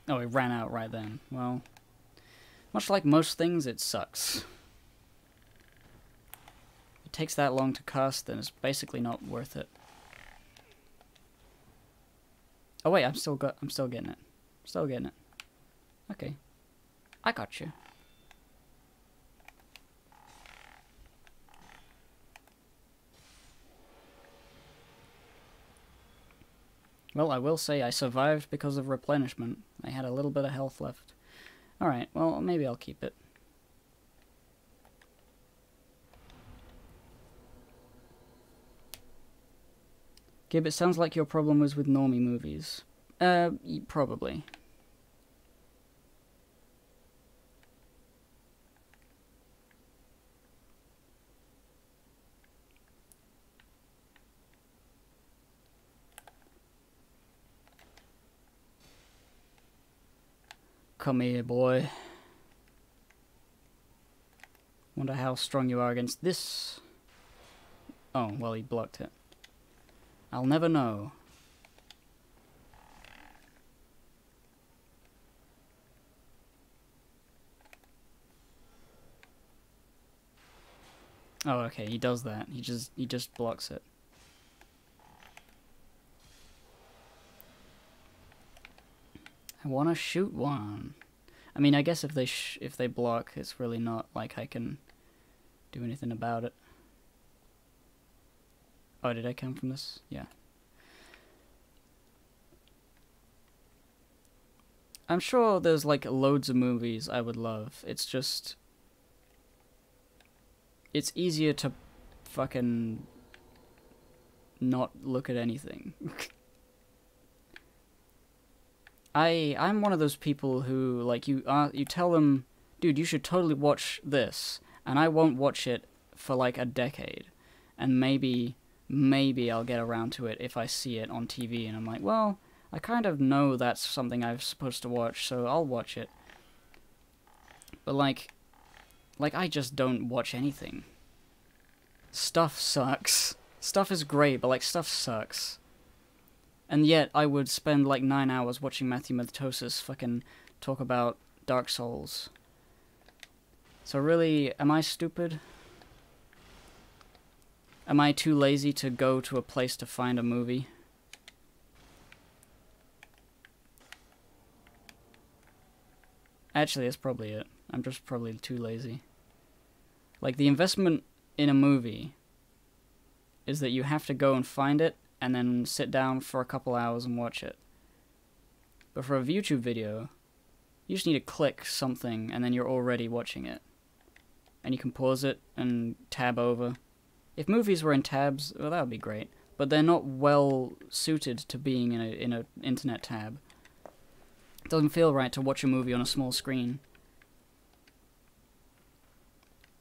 Oh, it ran out right then. Well, much like most things, it sucks. If it takes that long to cast, then it's basically not worth it. Oh wait, I'm still getting it. Still getting it. Okay. I got you. Well, I will say I survived because of replenishment. I had a little bit of health left. Alright, well, maybe I'll keep it. Gib, it sounds like your problem was with normie movies. Probably. Come here, boy. Wonder how strong you are against this. Oh, well, he blocked it. I'll never know. Oh, okay, he does that. He just blocks it. I wanna shoot one. I mean, I guess if they block, it's really not like I can do anything about it. Oh, did I come from this? Yeah. I'm sure there's like loads of movies I would love. It's just... it's easier to fucking not look at anything. I'm one of those people who, like, you tell them, dude, you should totally watch this, and I won't watch it for like a decade, and maybe I'll get around to it if I see it on TV, and I'm like, well, I kind of know that's something I'm supposed to watch, so I'll watch it. But like I just don't watch anything. Stuff sucks. Stuff is great, but like stuff sucks. And yet I would spend like 9 hours watching Matthew Matosis fucking talk about Dark Souls. So really, am I stupid? Am I too lazy to go to a place to find a movie? Actually, that's probably it. I'm just probably too lazy. Like, the investment in a movie is that you have to go and find it, and then sit down for a couple hours and watch it. But for a YouTube video, you just need to click something, and then you're already watching it. And you can pause it and tab over. If movies were in tabs, well, that would be great. But they're not well suited to being in a internet tab. It doesn't feel right to watch a movie on a small screen.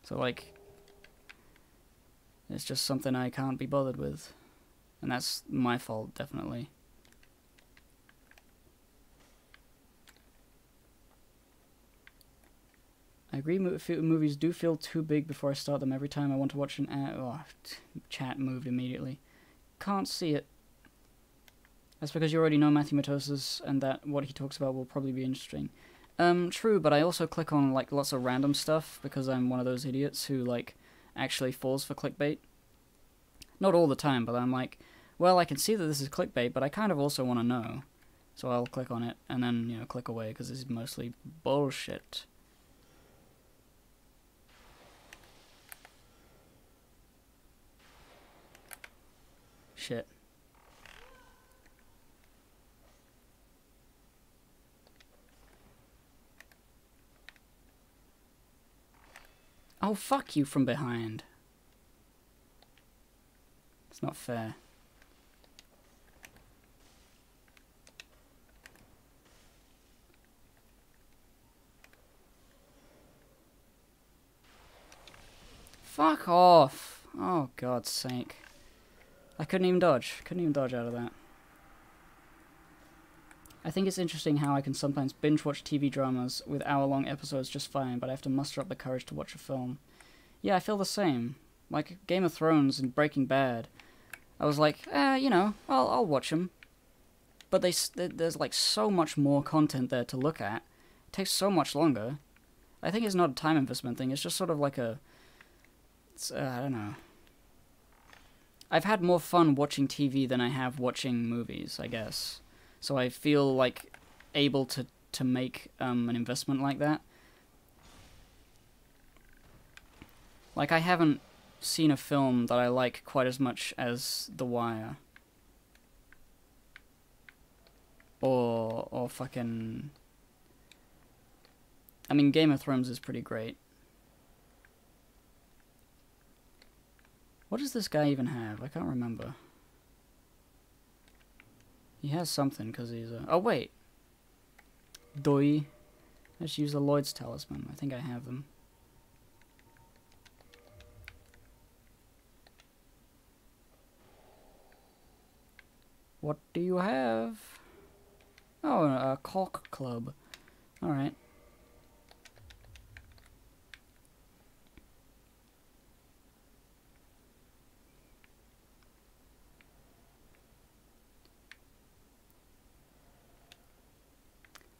So, like, it's just something I can't be bothered with. And that's my fault, definitely. I agree, movies do feel too big before I start them. Every time I want to watch an chat moved immediately. Can't see it. That's because you already know Matthew Matosis, and that what he talks about will probably be interesting. True, but I also click on like lots of random stuff because I'm one of those idiots who like actually falls for clickbait. Not all the time, but I'm like, well, I can see that this is clickbait, but I kind of also want to know. So I'll click on it, and then, you know, click away, because this is mostly bullshit. Shit. Oh, fuck you from behind. It's not fair. Fuck off! Oh, God's sake. I couldn't even dodge. Couldn't even dodge out of that. I think it's interesting how I can sometimes binge-watch TV dramas with hour-long episodes just fine, but I have to muster up the courage to watch a film. Yeah, I feel the same. Like Game of Thrones and Breaking Bad. I was like, you know, I'll watch them. But there's like so much more content there to look at. It takes so much longer. I think it's not a time investment thing. It's just sort of like a... I don't know. I've had more fun watching TV than I have watching movies, I guess. So I feel like able to make an investment like that. Like, I haven't seen a film that I like quite as much as The Wire. Or fucking... I mean, Game of Thrones is pretty great. What does this guy even have? I can't remember. He has something, because he's a... Oh, wait! Doi. Let's use the Lloyd's Talisman. I think I have them. What do you have? Oh, a caulk club. Alright.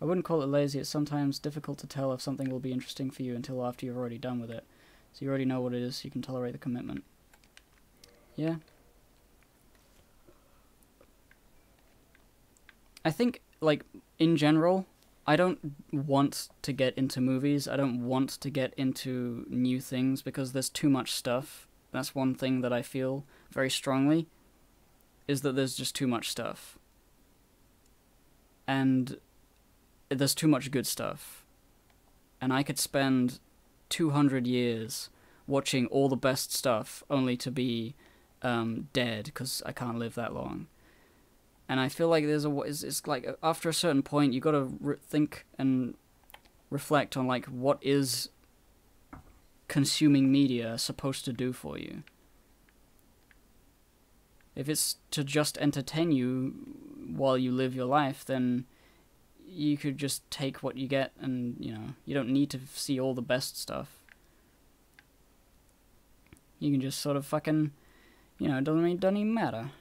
I wouldn't call it lazy. It's sometimes difficult to tell if something will be interesting for you until after you've already done with it. So you already know what it is, so you can tolerate the commitment. Yeah. I think, like, in general, I don't want to get into movies. I don't want to get into new things because there's too much stuff. That's one thing that I feel very strongly, is that there's just too much stuff. And there's too much good stuff. And I could spend 200 years watching all the best stuff only to be dead because I can't live that long. And I feel like it's like after a certain point you gotta think and reflect on like what is consuming media supposed to do for you. If it's to just entertain you while you live your life, then you could just take what you get, and you know, you don't need to see all the best stuff. You can just sort of fucking, you know, it doesn't even matter.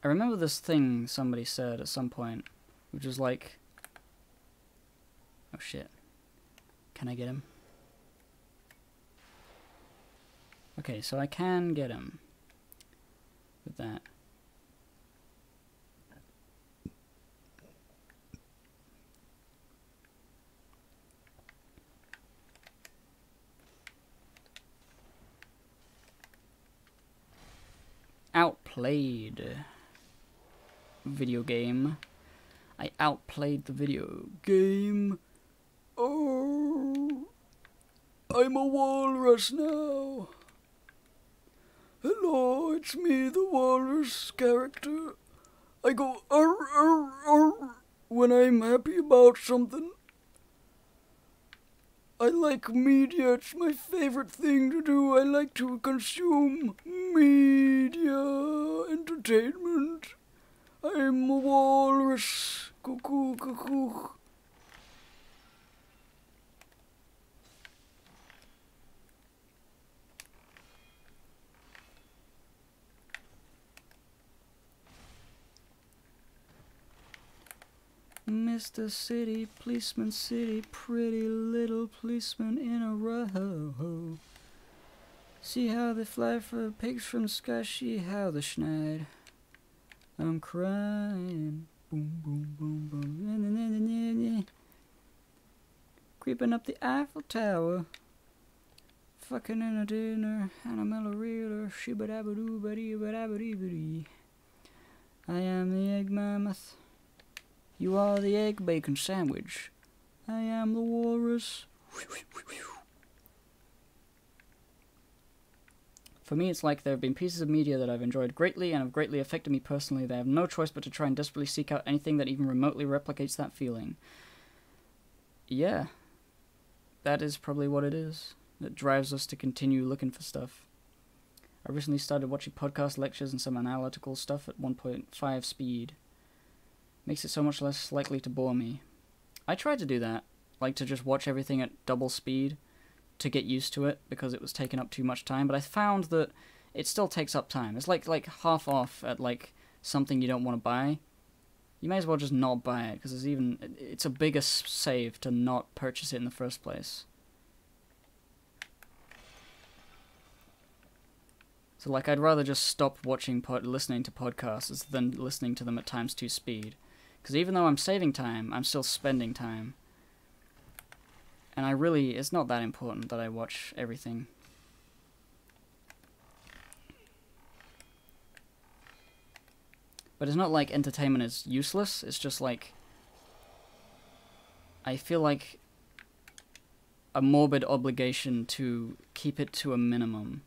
I remember this thing somebody said at some point, which was like, oh shit, can I get him? Okay, so I can get him with that. Outplayed. Video game. I outplayed the video game. Oh, I'm a walrus now. Hello, it's me, the walrus character. I go arr, arr, arr when I'm happy about something. I like media, it's my favorite thing to do. I like to consume media, entertainment. I'm a walrus. Cuckoo, cuckoo. Mr. City, policeman city, pretty little policeman in a row. See how they fly for pigs from the sky, see how they schneid. I'm crying. Boom, boom, boom, boom. Creeping up the Eiffel Tower. Fucking in a dinner, and a mellow reeler. Shibba-dabba-doo-ba-dee-ba-dabba-dee-ba-dee. I am the egg mammoth. You are the egg bacon sandwich. I am the walrus. For me, it's like there have been pieces of media that I've enjoyed greatly and have greatly affected me personally. They have no choice but to try and desperately seek out anything that even remotely replicates that feeling. Yeah. That is probably what it is. That drives us to continue looking for stuff. I recently started watching podcast lectures and some analytical stuff at 1.5 speed. Makes it so much less likely to bore me. I tried to do that, like to just watch everything at double speed to get used to it because it was taking up too much time, but I found that it still takes up time. It's like half off at like something you don't want to buy. You may as well just not buy it because it's a bigger save to not purchase it in the first place. So like I'd rather just stop listening to podcasts than listening to them at times 2 speed. Because even though I'm saving time, I'm still spending time. And it's not that important that I watch everything. But it's not like entertainment is useless, it's just like, I feel like a morbid obligation to keep it to a minimum.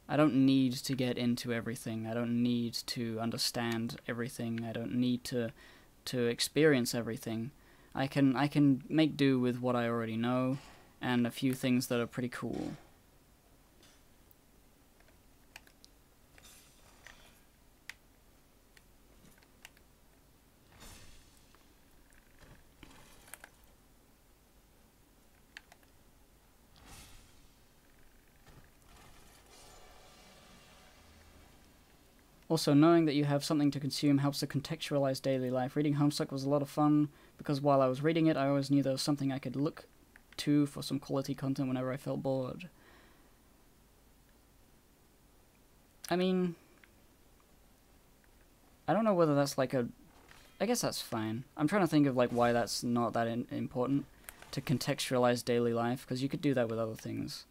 I don't need to get into everything. I don't need to understand everything. I don't need to experience everything. I can make do with what I already know and a few things that are pretty cool. Also, knowing that you have something to consume helps to contextualize daily life. Reading Homestuck was a lot of fun, because while I was reading it, I always knew there was something I could look to for some quality content whenever I felt bored. I mean, I don't know whether that's like a... I guess that's fine. I'm trying to think of like why that's not that important to contextualize daily life, because you could do that with other things.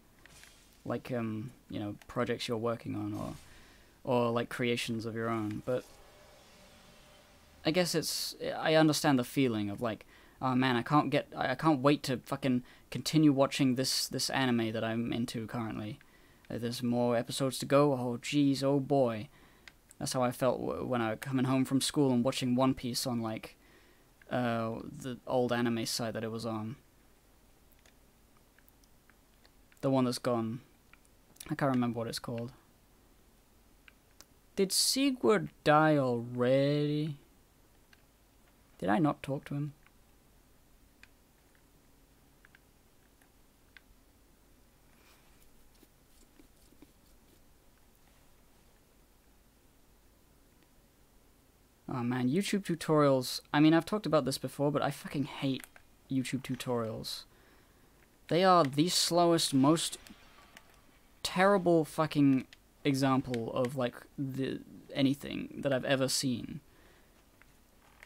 Like, you know, projects you're working on, or like creations of your own, but I guess it's... I understand the feeling of like, oh man, I can't wait to fucking continue watching this anime that I'm into currently. There's more episodes to go. Oh jeez, oh boy. That's how I felt when I was coming home from school and watching One Piece on like the old anime site that it was on. The one that's gone. I can't remember what it's called. Did Sigurd die already? Did I not talk to him? Oh man, YouTube tutorials. I mean, I've talked about this before, but I fucking hate YouTube tutorials. They are the slowest, most terrible fucking example of like anything that I've ever seen.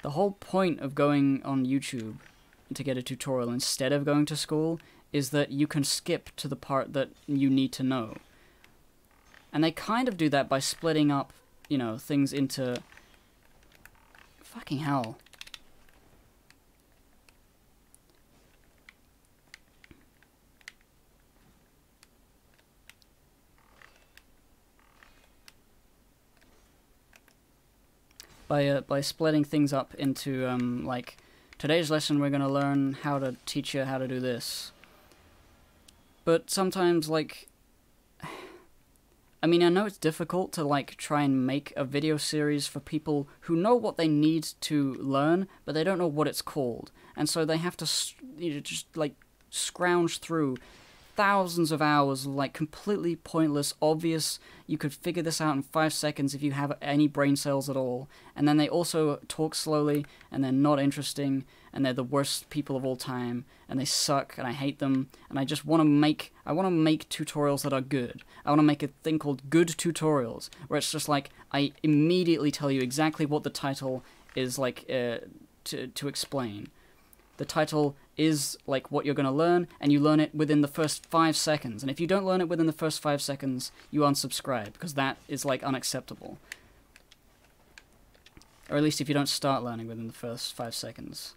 The whole point of going on YouTube to get a tutorial instead of going to school is that you can skip to the part that you need to know. And they kind of do that by splitting up, you know, things into... Fucking hell. By splitting things up into, like, today's lesson we're gonna learn how to teach you how to do this. But sometimes, like... I mean, I know it's difficult to, like, try and make a video series for people who know what they need to learn, but they don't know what it's called. And so they have to just, like, scrounge through thousands of hours of, like, completely pointless, obvious, you could figure this out in 5 seconds if you have any brain cells at all. And then they also talk slowly, and they're not interesting, and they're the worst people of all time, and they suck, and I hate them, and I just want to make... I want to make tutorials that are good. I want to make a thing called Good Tutorials, where it's just like, I immediately tell you exactly what the title is, like, to explain. The title is, like, what you're going to learn, and you learn it within the first 5 seconds. And if you don't learn it within the first 5 seconds, you unsubscribe, because that is, like, unacceptable. Or at least if you don't start learning within the first 5 seconds.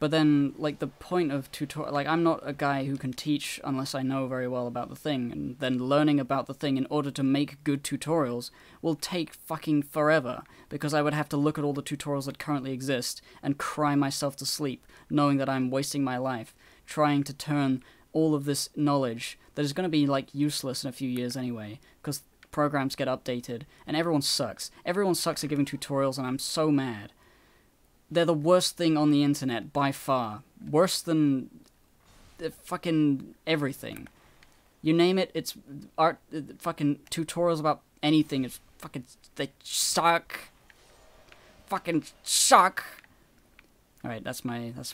But then, like, the point of tutorial... Like, I'm not a guy who can teach unless I know very well about the thing, and then learning about the thing in order to make good tutorials will take fucking forever, because I would have to look at all the tutorials that currently exist and cry myself to sleep, knowing that I'm wasting my life, trying to turn all of this knowledge that is going to be, like, useless in a few years anyway, because programs get updated, and everyone sucks. Everyone sucks at giving tutorials, and I'm so mad. They're the worst thing on the internet, by far. Worse than fucking everything. You name it, it's art, fucking tutorials about anything, it's fucking, they suck. Fucking suck. Alright, that's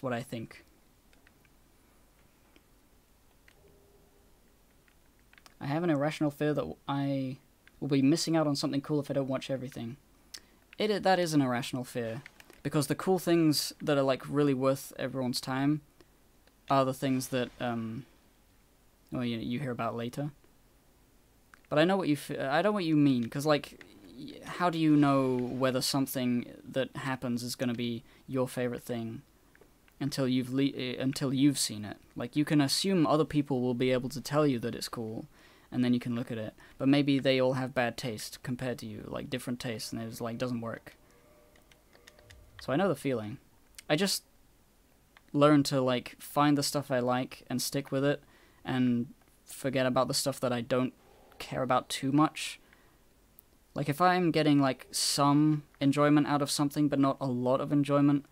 what I think. I have an irrational fear that I will be missing out on something cool if I don't watch everything. That is an irrational fear. Because the cool things that are, like, really worth everyone's time are the things that, well, you hear about later. But I know what you mean, because, like, how do you know whether something that happens is going to be your favorite thing until you've seen it? Like, you can assume other people will be able to tell you that it's cool, and then you can look at it. But maybe they all have bad taste compared to you, like, different tastes, and it's, like, doesn't work. So I know the feeling. I just learn to, like, find the stuff I like and stick with it, and forget about the stuff that I don't care about too much. Like, if I'm getting, like, some enjoyment out of something, but not a lot of enjoyment,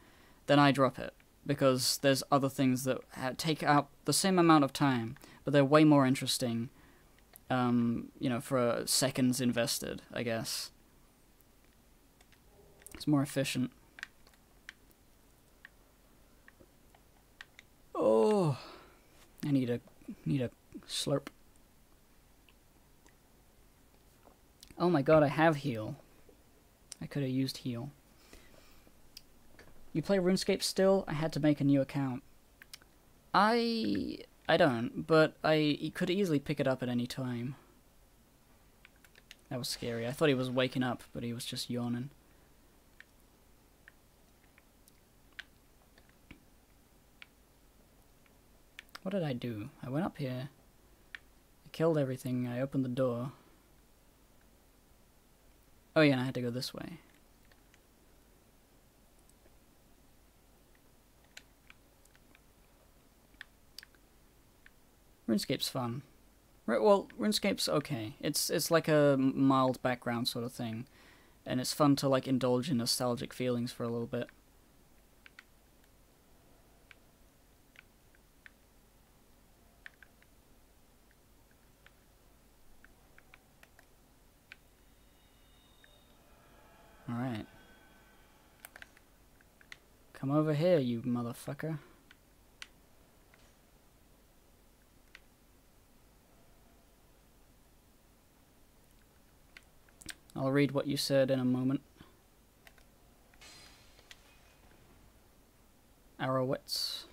then I drop it. Because there's other things that take out the same amount of time, but they're way more interesting, you know, for seconds invested, I guess. It's more efficient. Oh, I need a slurp. Oh my god, I have heal. I could have used heal. You play RuneScape still? I had to make a new account. I don't, but I could easily pick it up at any time. That was scary. I thought he was waking up, but he was just yawning. What did I do? I went up here. I killed everything. I opened the door. Oh yeah, and I had to go this way. RuneScape's fun. Well, RuneScape's okay. It's like a mild background sort of thing. And it's fun to like indulge in nostalgic feelings for a little bit. Alright. Come over here, you motherfucker. I'll read what you said in a moment. Arrowitz.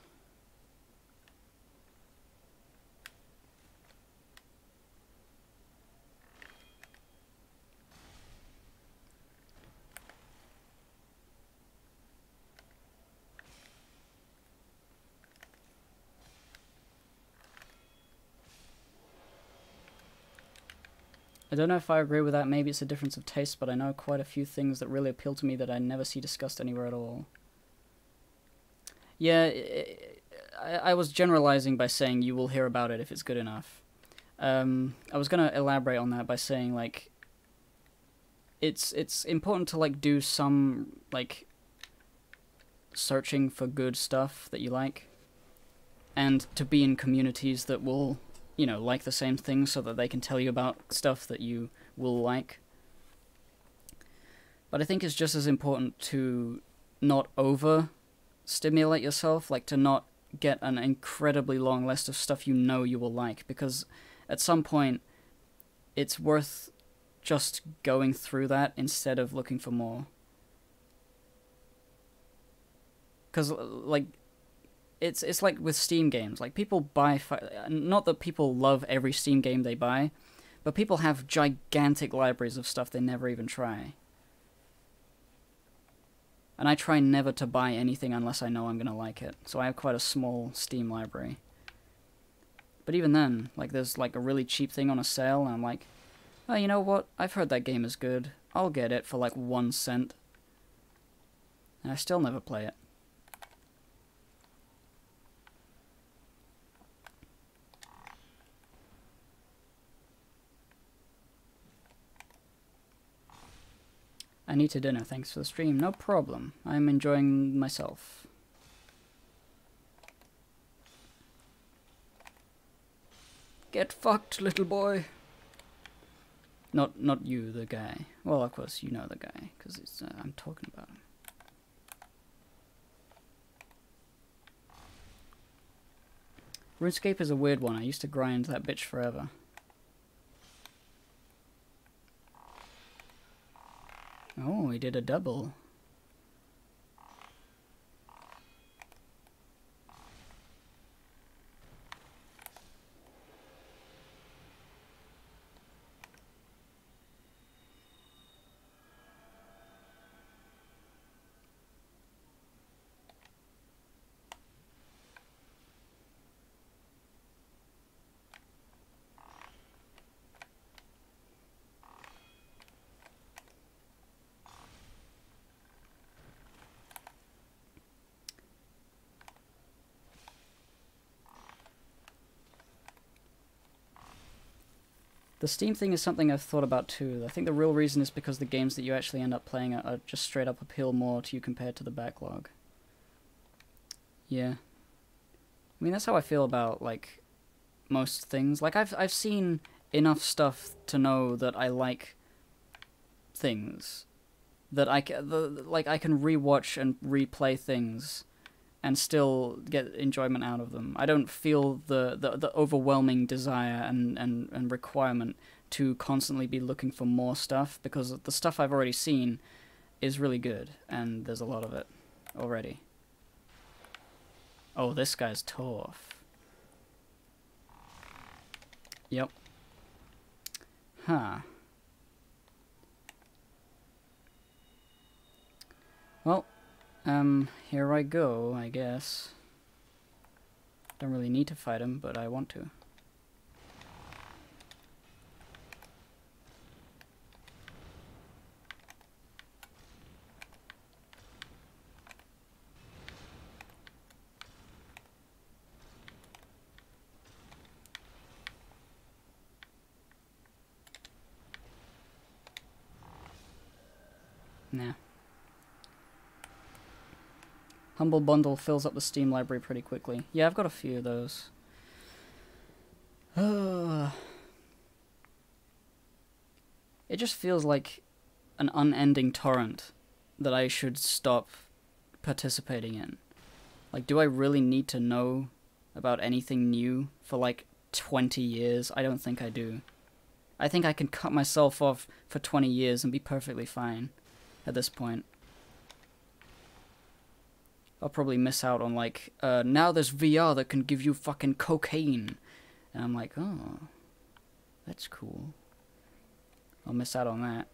I don't know if I agree with that. Maybe it's a difference of taste, but I know quite a few things that really appeal to me that I never see discussed anywhere at all. Yeah, I was generalizing by saying you will hear about it if it's good enough. I was gonna elaborate on that by saying, like, it's important to, like, do some, like, searching for good stuff that you like, and to be in communities that will, you know, like the same things so that they can tell you about stuff that you will like. But I think it's just as important to not over-stimulate yourself, like to not get an incredibly long list of stuff you know you will like, because at some point it's worth just going through that instead of looking for more. Because, like, it's like with Steam games. Like, people buy... not that people love every Steam game they buy, but people have gigantic libraries of stuff they never even try. And I try never to buy anything unless I know I'm going to like it. So I have quite a small Steam library. But even then, like, there's like a really cheap thing on a sale, and I'm like, oh, you know what? I've heard that game is good. I'll get it for like 1 cent. And I still never play it. I need to dinner, thanks for the stream. No problem. I'm enjoying myself. Get fucked, little boy. Not you, the guy. Well, of course, you know the guy, because it's I'm talking about him. RuneScape is a weird one. I used to grind that bitch forever. Oh, he did a double. The Steam thing is something I've thought about too. I think the real reason is because the games that you actually end up playing are just straight up appeal more to you compared to the backlog. Yeah. I mean, that's how I feel about, like, most things. Like I've seen enough stuff to know that I like things, that I can rewatch and replay things and still get enjoyment out of them. I don't feel the overwhelming desire and requirement to constantly be looking for more stuff, because the stuff I've already seen is really good, and there's a lot of it already. Oh, this guy's tough. Yep. Huh. Well, here I go, I guess. Don't really need to fight him, but I want to. Nah. Humble Bundle fills up the Steam library pretty quickly. Yeah, I've got a few of those. It just feels like an unending torrent that I should stop participating in. Like, do I really need to know about anything new for like 20 years? I don't think I do. I think I can cut myself off for 20 years and be perfectly fine at this point. I'll probably miss out on like, now there's VR that can give you fucking cocaine. And I'm like, oh, that's cool. I'll miss out on that.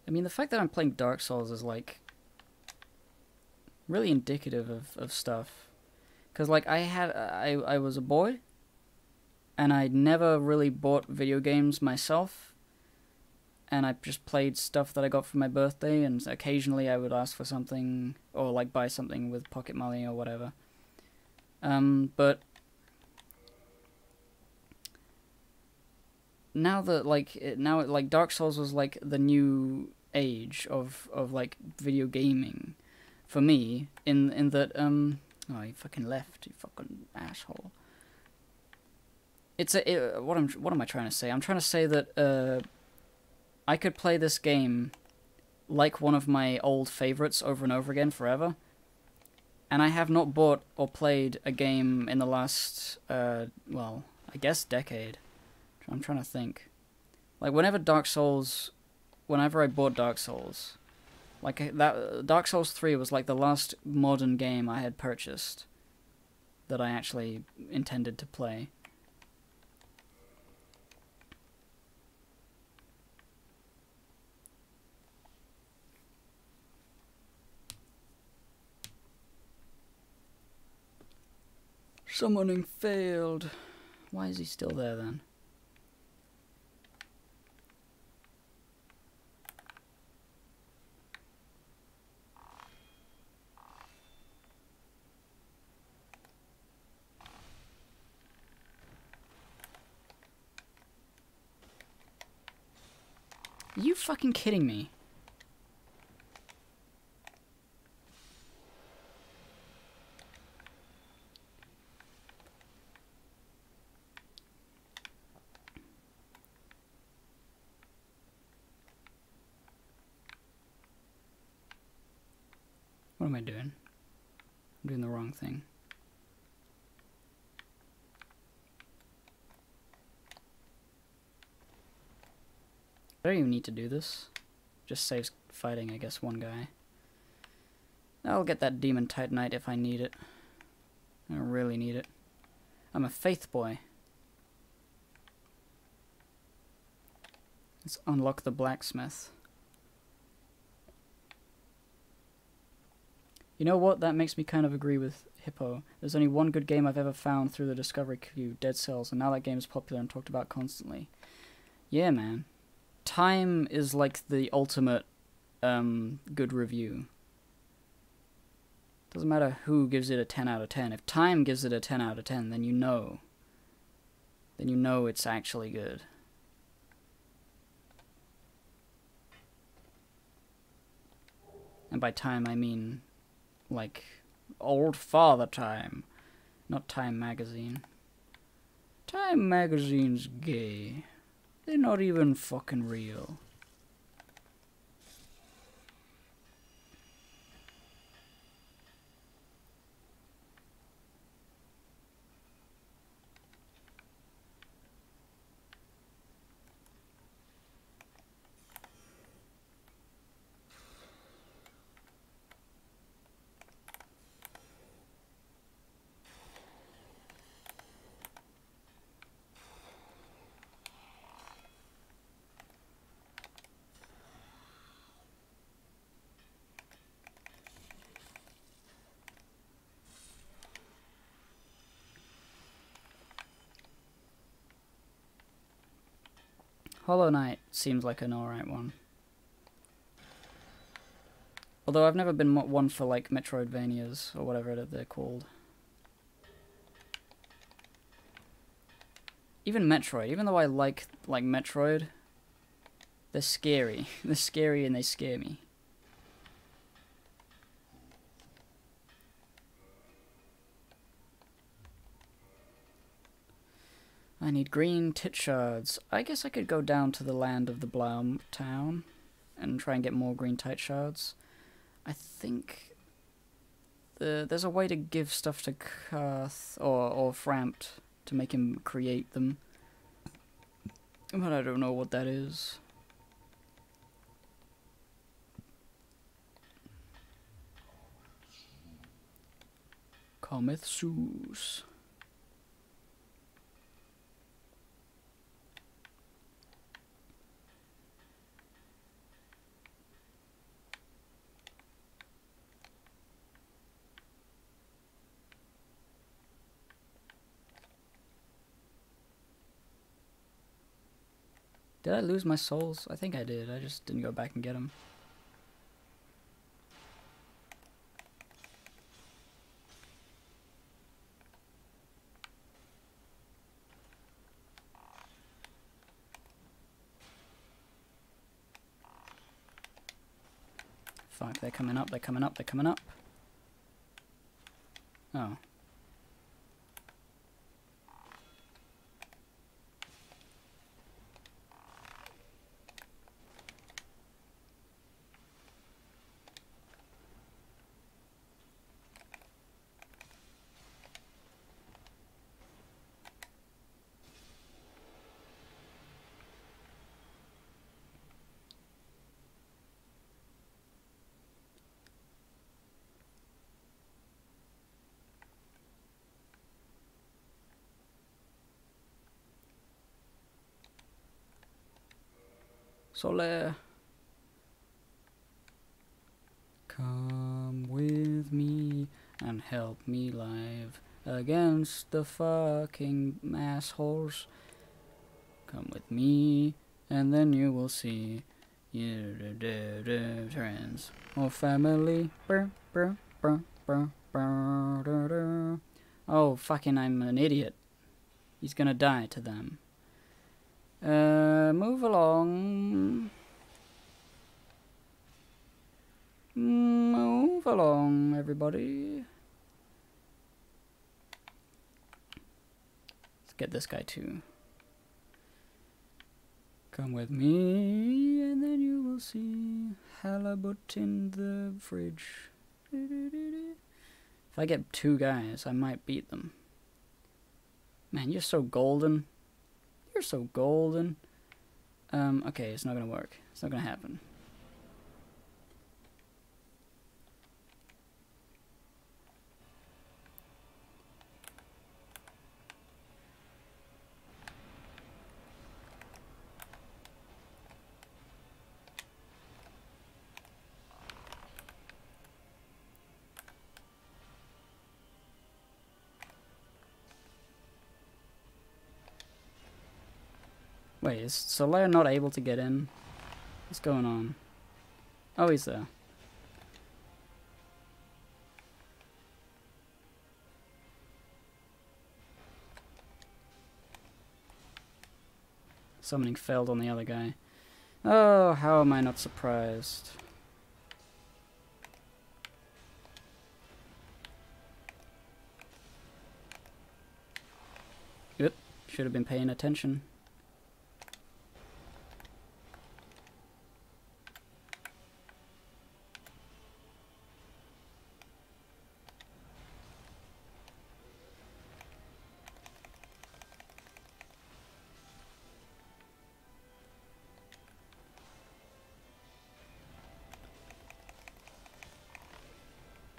I mean, the fact that I'm playing Dark Souls is, like, really indicative of stuff. Because, like, I was a boy, and I never really bought video games myself, and I just played stuff that I got for my birthday, and occasionally I would ask for something, or, like, buy something with pocket money or whatever. But now that, like, Dark Souls was, like, the new age of like video gaming for me, in that oh, he fucking left, you fucking asshole. What am I trying to say? I'm trying to say that I could play this game like one of my old favorites over and over again forever, and I have not bought or played a game in the last well, I guess decade. I'm trying to think. Like, whenever I bought Dark Souls, like, that Dark Souls 3 was like the last modern game I had purchased that I actually intended to play. Summoning failed. Why is he still there then? Are you fucking kidding me? What am I doing? I'm doing the wrong thing. I don't even need to do this. Just saves fighting, I guess, one guy. I'll get that Demon Titanite if I need it. I don't really need it. I'm a faith boy. Let's unlock the blacksmith. You know what? That makes me kind of agree with Hippo. There's only one good game I've ever found through the Discovery queue, Dead Cells, and now that game is popular and talked about constantly. Yeah, man. Time is like the ultimate good review. Doesn't matter who gives it a 10 out of 10. If Time gives it a 10 out of 10, then you know. Then you know it's actually good. And by time, I mean, like, old father Time. Not Time Magazine. Time Magazine's gay. They're not even fucking real. Hollow Knight seems like an alright one. Although I've never been one for, like, Metroidvanias, or whatever they're called. Even Metroid, even though I like Metroid, they're scary. They're scary and they scare me. I need green tit shards. I guess I could go down to the land of the Blaum town and try and get more green tit shards. I think there's a way to give stuff to Karth or Frampt to make him create them. But I don't know what that is. Cometh Zeus. Did I lose my souls? I think I did. I just didn't go back and get them. Fuck, they're coming up, they're coming up, they're coming up. Oh. Solaire. Come with me and help me live against the fucking assholes. Come with me and then you will see friends or family. Oh, fucking, I'm an idiot. He's gonna die to them. Move along. Move along, everybody. Let's get this guy too. Come with me, and then you will see halibut in the fridge. If I get two guys, I might beat them. Man, you're so golden. You're so golden. Okay, it's not gonna work. It's not gonna happen. Wait, is Solaire not able to get in? What's going on? Oh, he's there. Summoning failed on the other guy. Oh, how am I not surprised? Yep, should have been paying attention.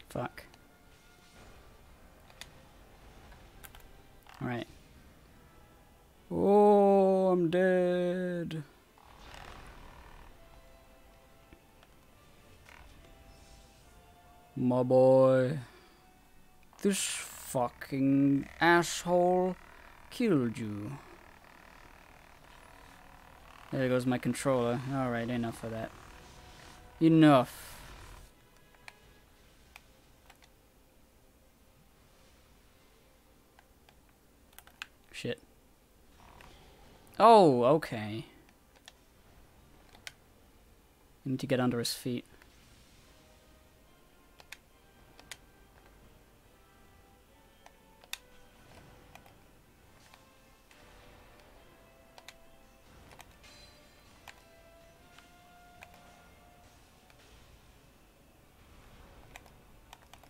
Fuck. Alright. Oh, I'm dead. My boy. This fucking asshole killed you. There goes my controller. Alright, enough of that. Enough. Shit. Oh, okay. I need to get under his feet.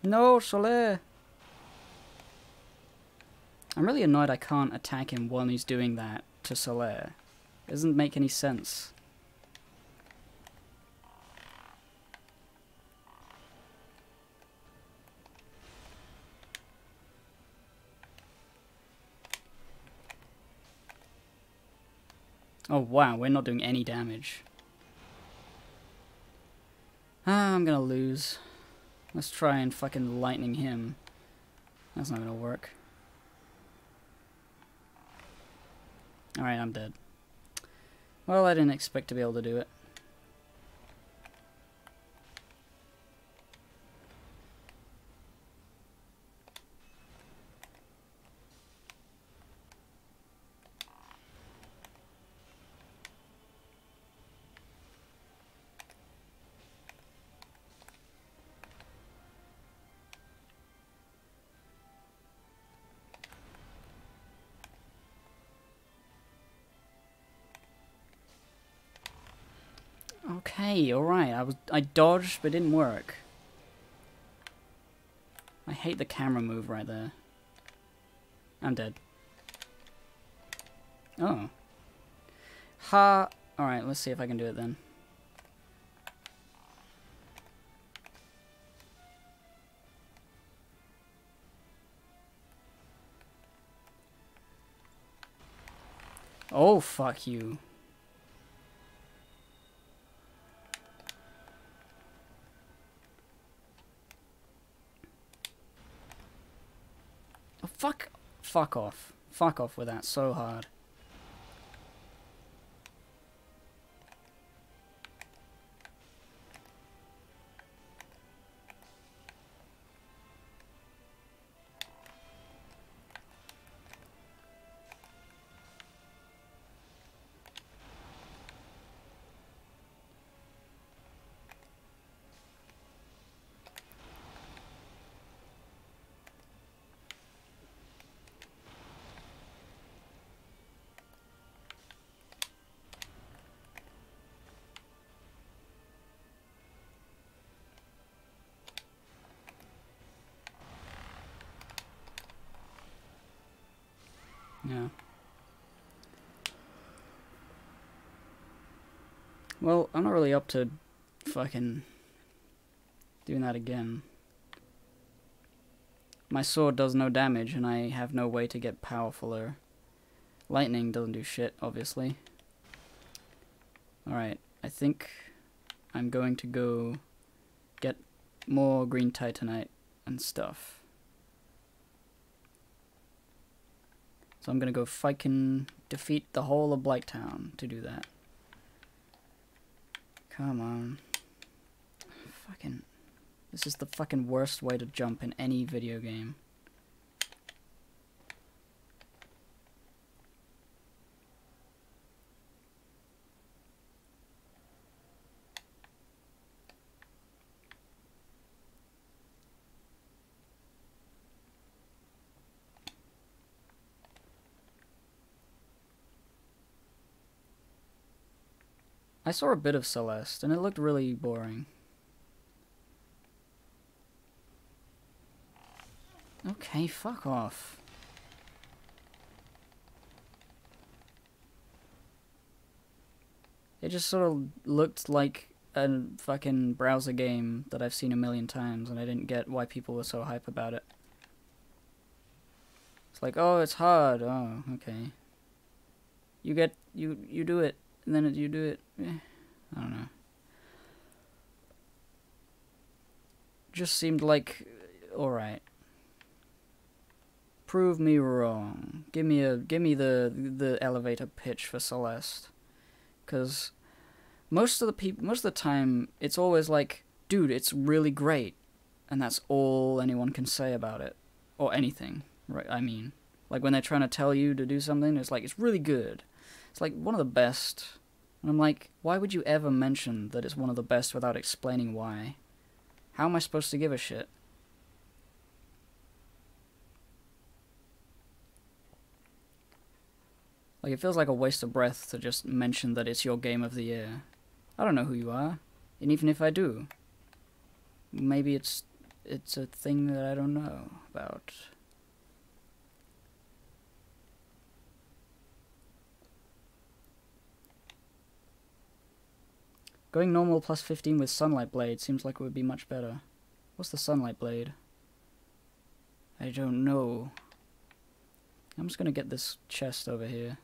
No, Solaire! I'm really annoyed I can't attack him while he's doing that to Solaire. It doesn't make any sense. Oh wow, we're not doing any damage. Ah, I'm gonna lose. Let's try and fucking lightning him. That's not gonna work. Alright, I'm dead. Well, I didn't expect to be able to do it. Okay, alright. I dodged, but it didn't work. I hate the camera move right there. I'm dead. Oh. Ha! Alright, let's see if I can do it then. Oh, fuck you. Oh, fuck off. Fuck off with that so hard. Yeah. Well, I'm not really up to fucking doing that again. My sword does no damage, and I have no way to get powerfuler. Lightning doesn't do shit, obviously. Alright, I think I'm going to go get more green titanite and stuff. So So I'm gonna go fucking defeat the whole of Blighttown to do that. Come on. Fucking... This is the fucking worst way to jump in any video game. I saw a bit of Celeste, and it looked really boring. Okay, fuck off. It just sort of looked like a fucking browser game that I've seen a million times, and I didn't get why people were so hype about it. It's like, oh, it's hard. Oh, okay. You do it, and then you do it. I don't know. Just seemed like, alright. Prove me wrong. Give me the elevator pitch for Celeste. Cause most of the time it's always like, dude, it's really great, and that's all anyone can say about it. Or anything. Right, I mean. Like when they're trying to tell you to do something, it's like, it's really good. It's like one of the best. And I'm like, why would you ever mention that it's one of the best without explaining why? How am I supposed to give a shit? Like, it feels like a waste of breath to just mention that it's your game of the year. I don't know who you are. And even if I do, maybe it's a thing that I don't know about. Going normal plus 15 with Sunlight Blade seems like it would be much better. What's the Sunlight Blade? I don't know. I'm just gonna get this chest over here.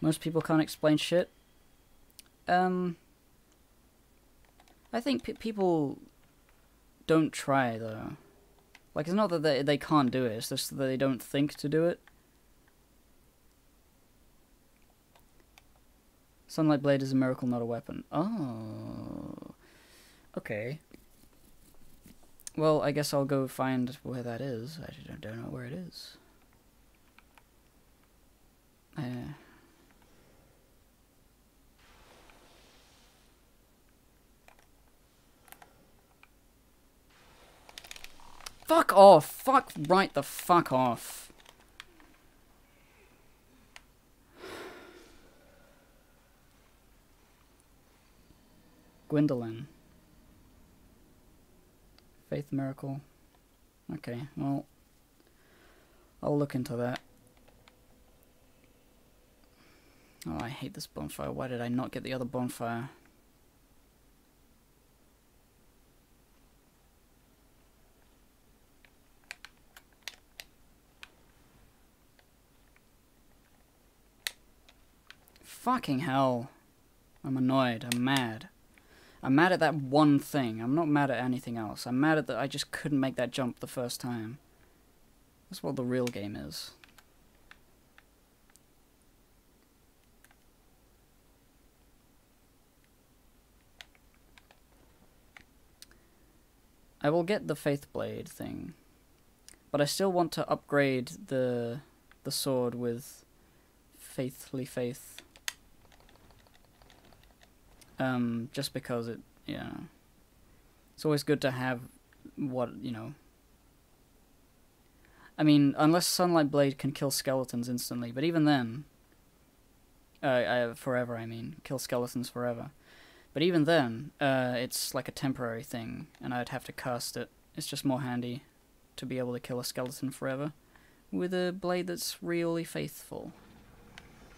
Most people can't explain shit. I think people don't try, though. Like, it's not that they can't do it, it's just that they don't think to do it. Sunlight Blade is a miracle, not a weapon. Oh. Okay. Well, I guess I'll go find where that is. I don't know where it is. Fuck off! Fuck right the fuck off. Gwendolyn. Faith Miracle. Okay, well, I'll look into that. Oh, I hate this bonfire. Why did I not get the other bonfire? Fucking hell. I'm annoyed. I'm mad. I'm mad at that one thing. I'm not mad at anything else. I'm mad at that I just couldn't make that jump the first time. That's what the real game is. I will get the Faith Blade thing. But I still want to upgrade the sword with Faithfully Faith. Just because it, yeah. It's always good to have what, you know. I mean, unless Sunlight Blade can kill skeletons instantly, but even then... forever, I mean. Kill skeletons forever. But even then, it's like a temporary thing, and I'd have to cast it. It's just more handy to be able to kill a skeleton forever with a blade that's really faithful.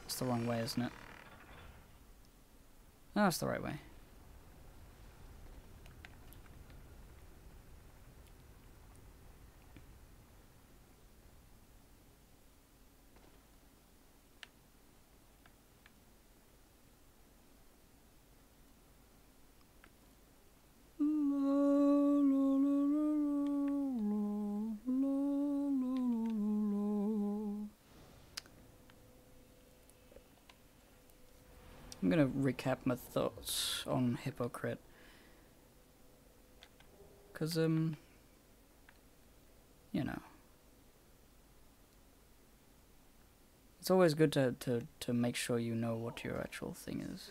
It's the wrong way, isn't it? No, it's the right way. I'm gonna recap my thoughts on Hypocrite. Cause, you know. It's always good to make sure you know what your actual thing is.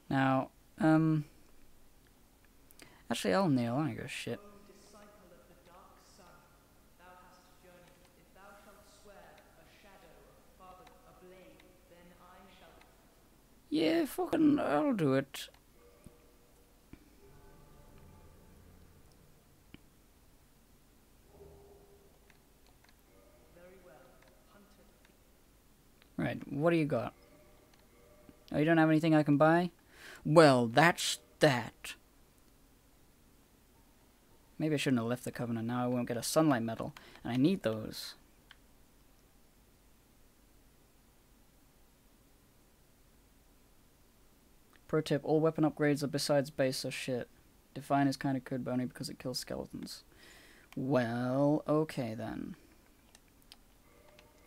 Now, actually I'll kneel, I don't give a shit. Yeah, fucking, I'll do it. Right, what do you got? Oh, you don't have anything I can buy? Well, that's that. Maybe I shouldn't have left the Covenant. Now I won't get a Sunlight Medal, and I need those. Pro tip, all weapon upgrades are besides base are shit. Define is kinda good, but only because it kills skeletons. Well, okay then.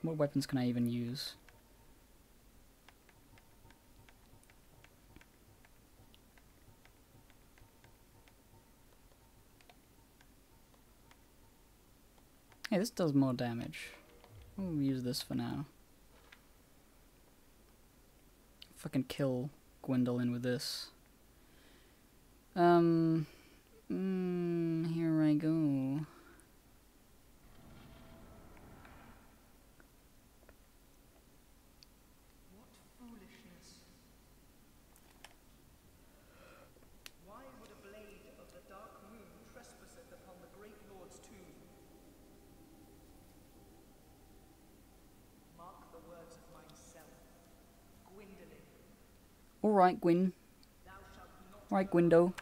What weapons can I even use? Hey, this does more damage. We'll use this for now. Fucking kill Gwendolyn with this. Here I go. What foolishness. Why would a blade of the dark moon trespasseth upon the great lord's tomb? Mark the words of myself. Gwendolyn. Alright, Gwyn. Alright, Gwindo.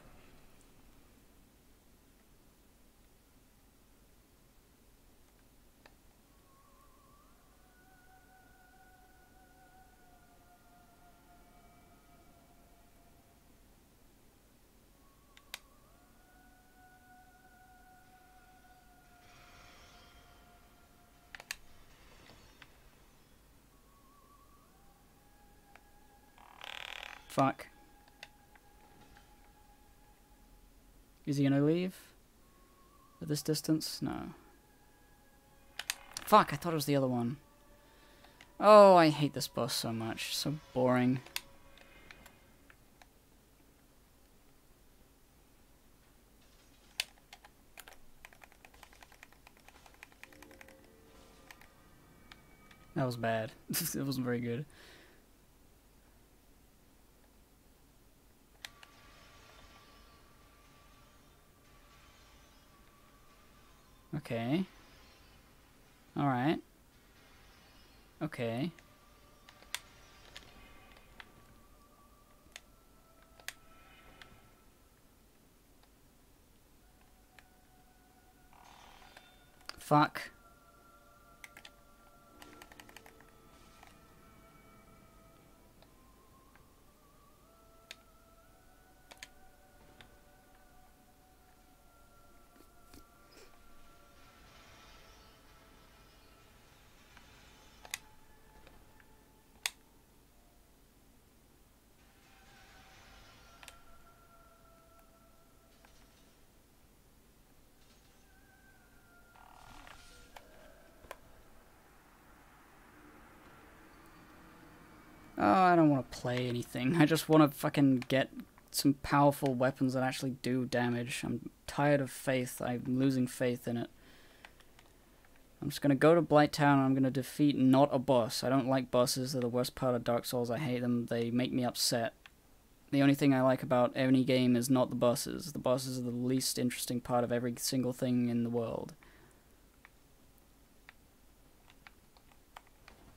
Fuck. Is he gonna leave? At this distance? No. Fuck, I thought it was the other one. Oh, I hate this boss so much. So boring. That was bad. It wasn't very good. Okay. Alright. Okay. Fuck. Oh, I don't want to play anything. I just want to fucking get some powerful weapons that actually do damage. I'm tired of faith. I'm losing faith in it. I'm just gonna go to Blighttown and I'm gonna defeat not a boss. I don't like bosses. They're the worst part of Dark Souls. I hate them. They make me upset. The only thing I like about any game is not the bosses. The bosses are the least interesting part of every single thing in the world.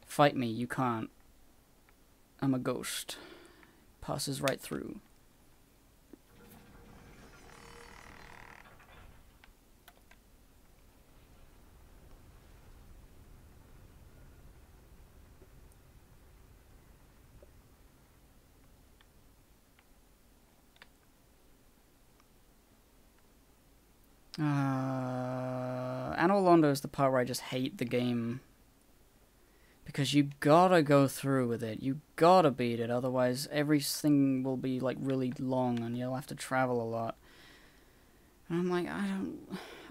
Fight me, you can't. I'm a ghost. Passes right through. Anor Londo is the part where I just hate the game. Because you gotta go through with it. You gotta beat it. Otherwise, everything will be, like, really long and you'll have to travel a lot. And I'm like, I'm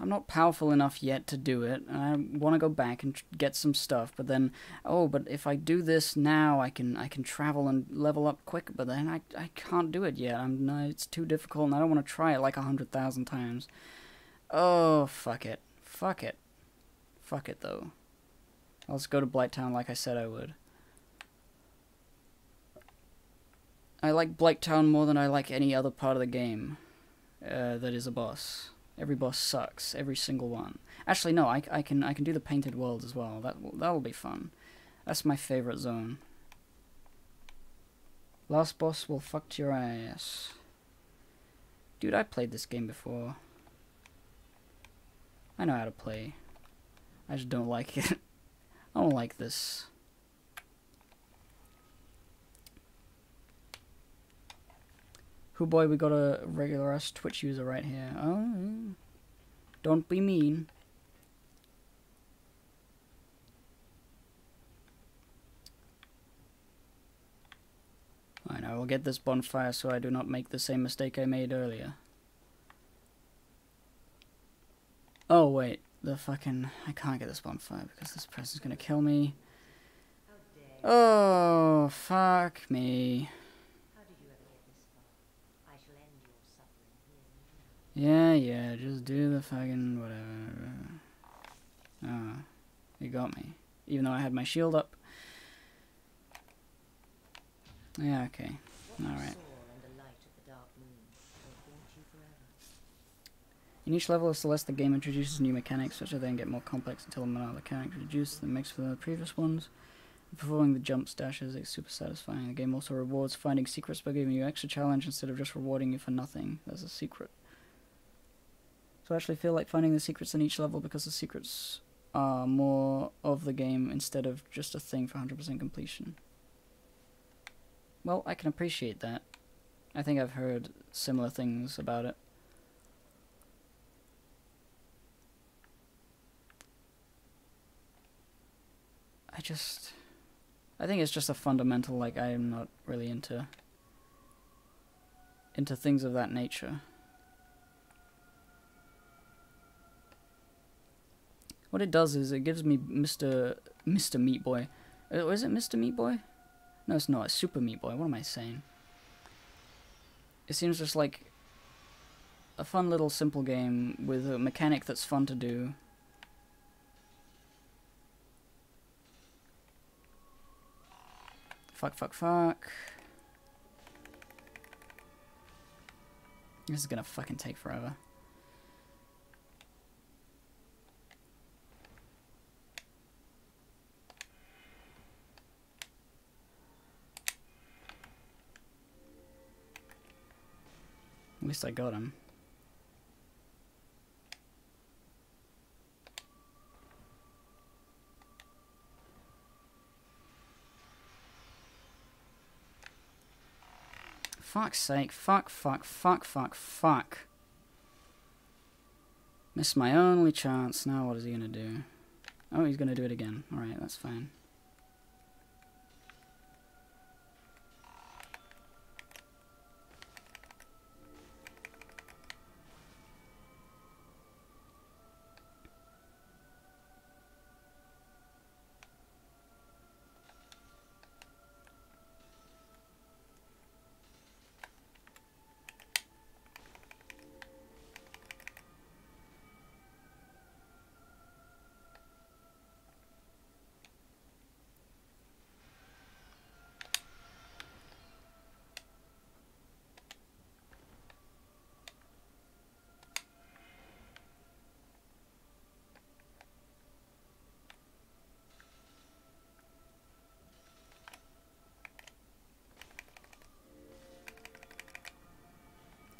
not powerful enough yet to do it. And I want to go back and get some stuff. But then, but if I do this now, I can travel and level up quick. But then I can't do it yet. It's too difficult and I don't want to try it like 100,000 times. Oh, fuck it. Fuck it. Fuck it, though. I'll just go to Blighttown like I said I would. I like Blighttown more than I like any other part of the game that is a boss. Every boss sucks. Every single one. Actually, no, I can do the Painted World as well. That'll be fun. That's my favorite zone. Last boss will fuck your ass. Dude, I played this game before. I know how to play. I just don't like it. I don't like this. Hoo boy, we got a regular ass Twitch user right here. Oh, don't be mean. Fine, I will get this bonfire so I do not make the same mistake I made earlier. Oh wait, I can't get this bonfire because this person's gonna kill me. Oh, fuck me. Yeah, just do the fucking whatever. Oh, you got me. Even though I had my shield up. Yeah, okay. Alright. In each level of Celeste, the game introduces new mechanics, which then get more complex until another mechanic introduced that makes for the previous ones. Performing the jumps, dashes is super satisfying. The game also rewards finding secrets by giving you extra challenge instead of just rewarding you for nothing. That's a secret. So I actually feel like finding the secrets in each level because the secrets are more of the game instead of just a thing for 100% completion. Well, I can appreciate that. I think I've heard similar things about it. I think it's just a fundamental, like, I am not really into things of that nature. What it does is it gives me Mr. Meat Boy. Is it Mr. Meat Boy? No, it's not. It's Super Meat Boy. What am I saying? It seems just like a fun little simple game with a mechanic that's fun to do. Fuck. This is gonna fucking take forever. At least I got him. Fuck's sake. Fuck. Missed my only chance. Now what is he gonna do? Oh, he's gonna do it again. Alright, that's fine.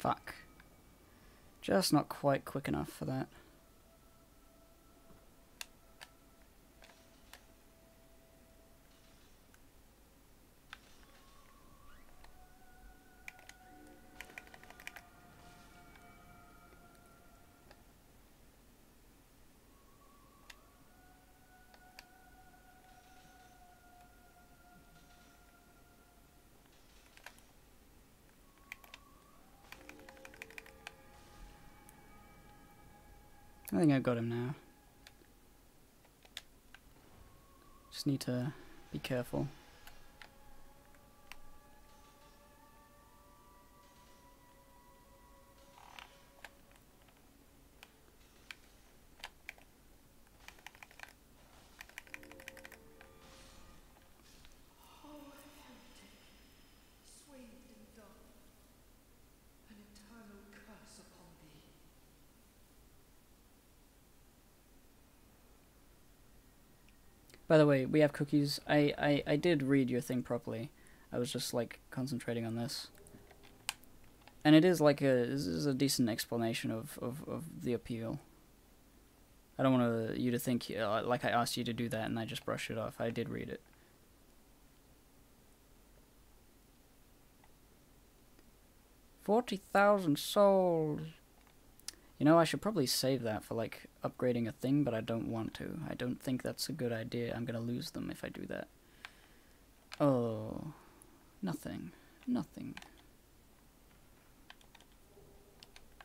Fuck. Just not quite quick enough for that. I think I've got him now. Just need to be careful. Swathed in dark, an eternal curse upon thee. By the way, we have cookies. I did read your thing properly. I was just like concentrating on this. And it is like this is a decent explanation of the appeal. I don't want you to think like I asked you to do that and I just brushed it off. I did read it. $40,000 souls. You know, I should probably save that for, like, upgrading a thing, but I don't want to. I don't think that's a good idea. I'm gonna lose them if I do that. Oh. Nothing. Nothing.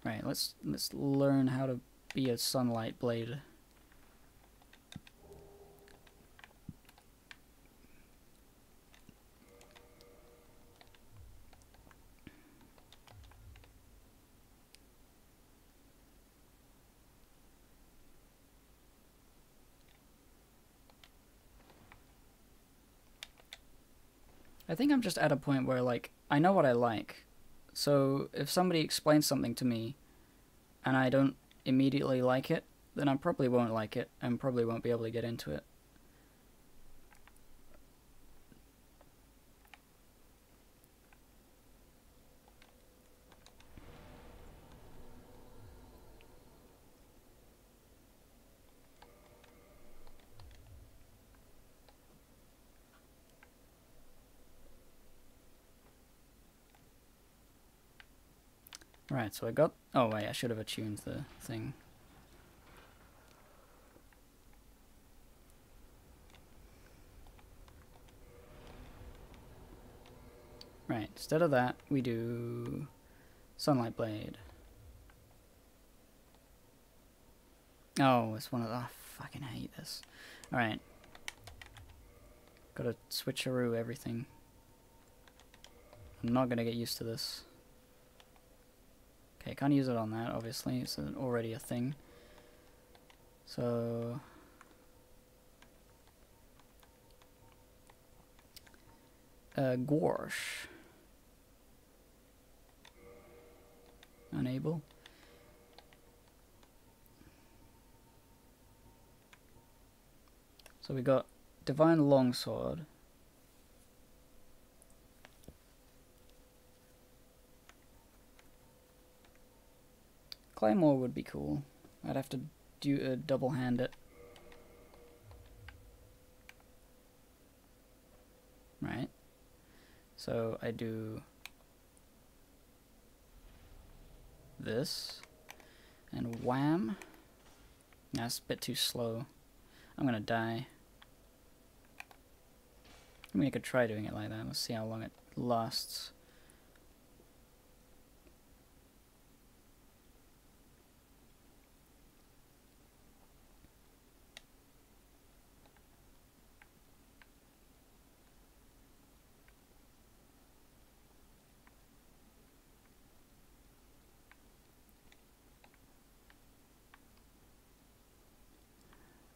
Right, let's learn how to be a sunlight blade. I think I'm just at a point where, like, I know what I like. So if somebody explains something to me and I don't immediately like it, then I probably won't like it and probably won't be able to get into it. Right, so I got... Oh, wait, I should have attuned the thing. Right, instead of that, we do... Sunlight Blade. Oh, it's one of the... I fucking hate this. Alright. Gotta switcheroo everything. I'm not gonna get used to this. Okay, can't use it on that, obviously. It's already a thing. So... Gouache. Unable. So we got Divine Longsword. Claymore would be cool. I'd have to do double hand it. Right. So I do this and wham. That's a bit too slow. I'm gonna die. I mean, I could try doing it like that. Let's see how long it lasts.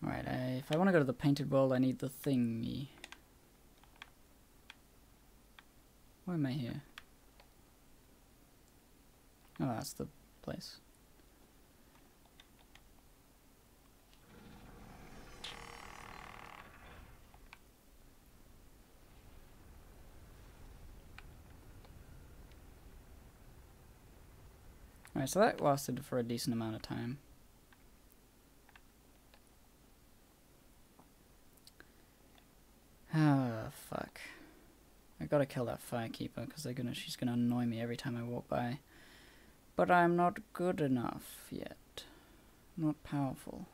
Alright, if I want to go to the painted world, I need the thingy. Why am I here? Oh, that's the place. Alright, so that lasted for a decent amount of time. Ah, fuck. I gotta kill that firekeeper, because she's gonna annoy me every time I walk by. But I'm not good enough yet. Not powerful.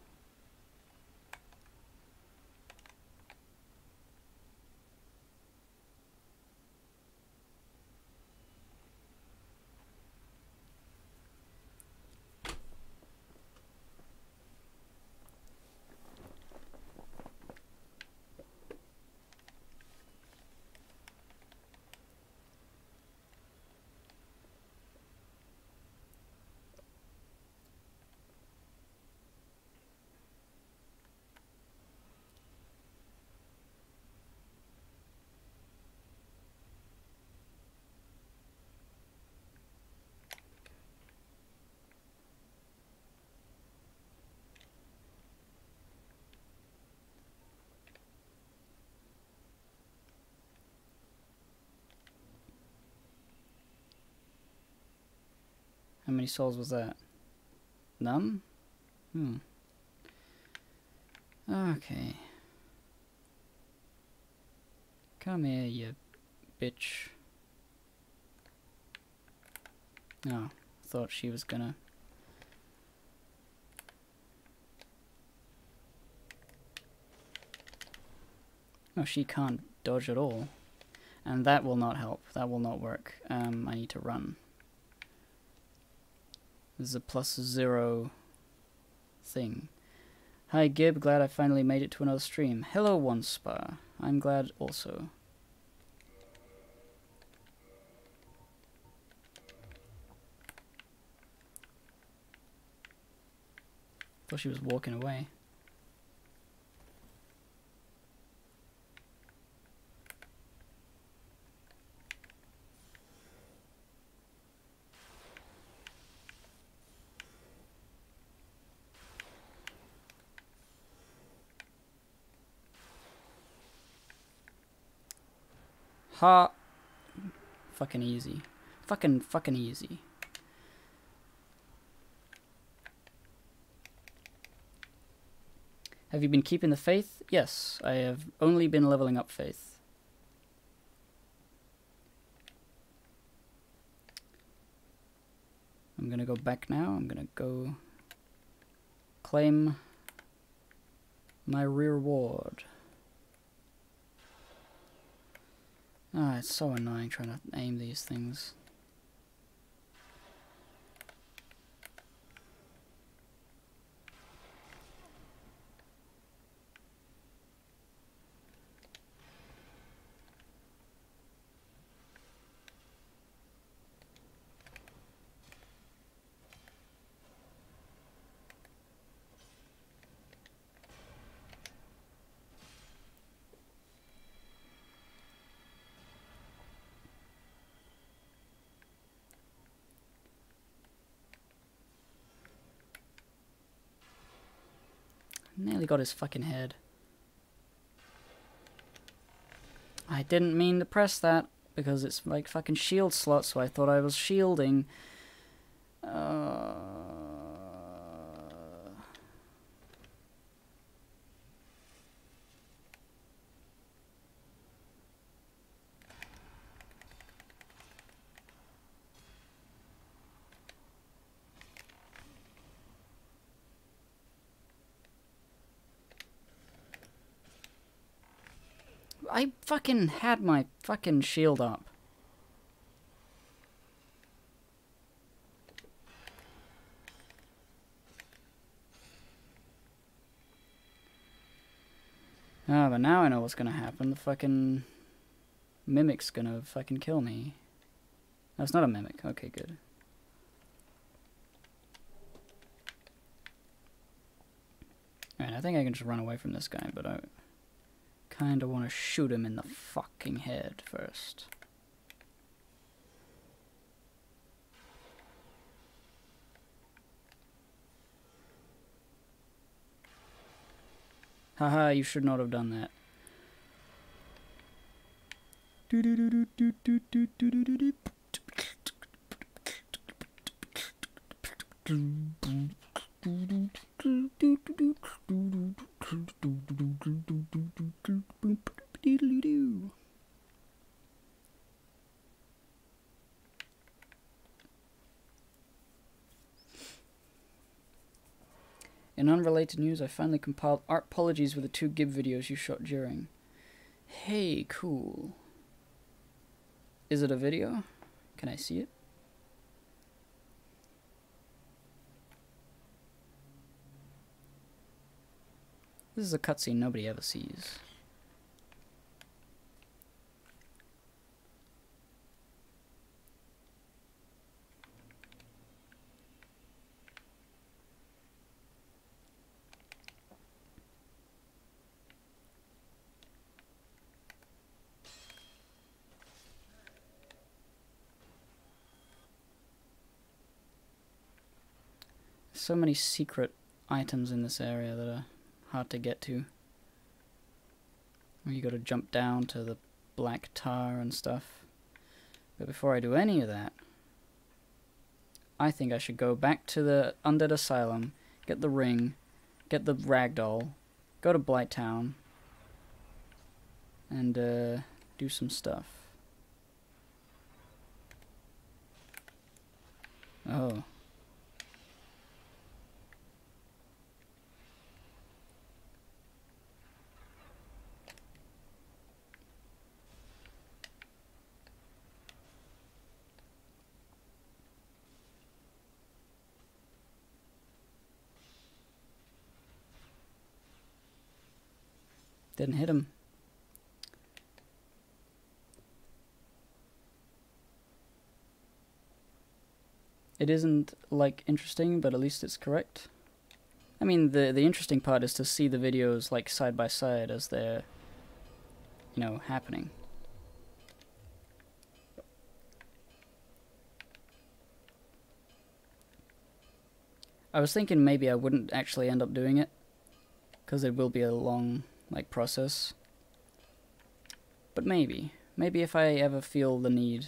How many souls was that? None? Okay. Come here, you bitch. Oh, thought she was gonna... Oh, she can't dodge at all. And that will not help. That will not work. I need to run. This is a +0 thing. Hi Gib, glad I finally made it to another stream. Hello OneSpa. I'm glad also. Thought she was walking away. Ha! Fucking easy. Fucking easy. Have you been keeping the faith? Yes, I have only been leveling up faith. I'm gonna go back now. I'm gonna go claim my reward. Ah, it's so annoying trying to aim these things. Nearly got his fucking head. I didn't mean to press that, because it's like fucking shield slot, so I thought I was shielding. I fucking had my fucking shield up. Ah, but now I know what's gonna happen. The fucking mimic's gonna fucking kill me. No, it's not a mimic. Okay, good. Alright, I think I can just run away from this guy, but I kinda wanna shoot him in the fucking head first. Haha, you should not have done that. In unrelated news, I finally compiled Artpologies with the 2 GIB videos you shot during. Hey, cool. Is it a video? Can I see it? This is a cutscene nobody ever sees. So many secret items in this area that are hard to get to. You gotta jump down to the black tar and stuff. But before I do any of that, I think I should go back to the Undead Asylum, get the ring, get the ragdoll, go to Blighttown, and do some stuff. Oh. Didn't hit him. It isn't, like, interesting, but at least it's correct. I mean, the interesting part is to see the videos, like, side by side as they're, you know, happening. I was thinking maybe I wouldn't actually end up doing it, because it will be a long, like, process. But maybe if I ever feel the need.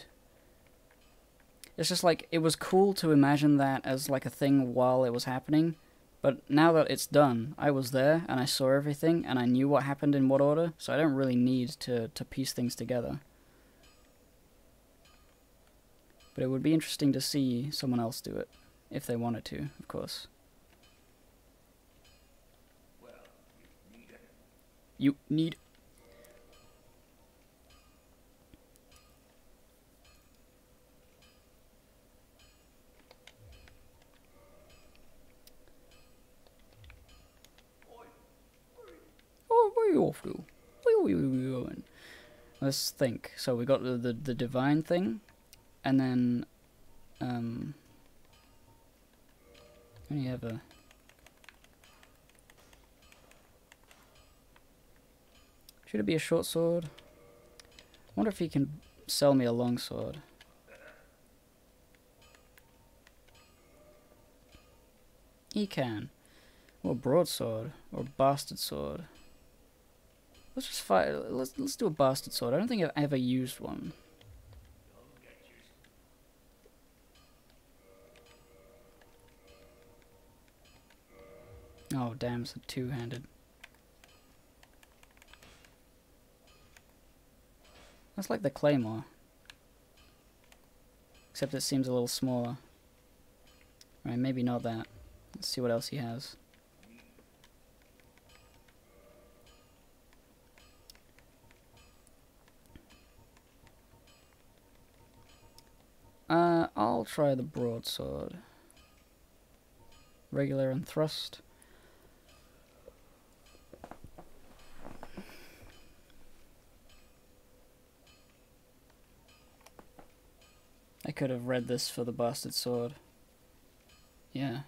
It's just like, it was cool to imagine that as like a thing while it was happening, but now that it's done, I was there and I saw everything and I knew what happened in what order, so I don't really need to piece things together. But it would be interesting to see someone else do it, if they wanted to, of course. You need... Oh, where are you off to? Where are you going? Let's think. So we got the divine thing, and then only have a... Should it be a short sword? I wonder if he can sell me a long sword. He can. Or broadsword. Or bastard sword. Let's just fight. Let's do a bastard sword. I don't think I've ever used one. Oh damn, it's a two-handed. That's like the claymore. Except it seems a little smaller. Right, maybe not that. Let's see what else he has. I'll try the broadsword. Regular and thrust. I could have read this for the bastard sword. Yeah.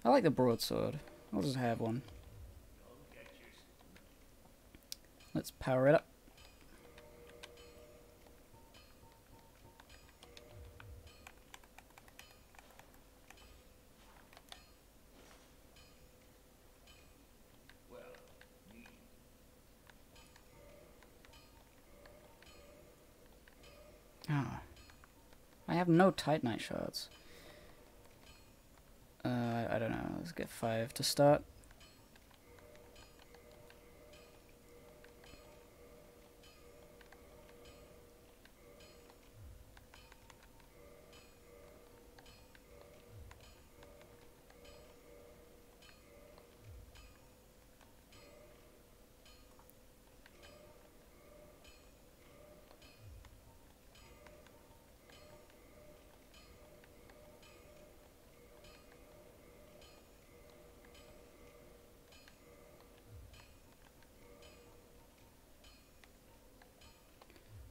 I like the broadsword. I'll just have one. Let's power it up. I have no Titanite shards. I don't know. Let's get 5 to start.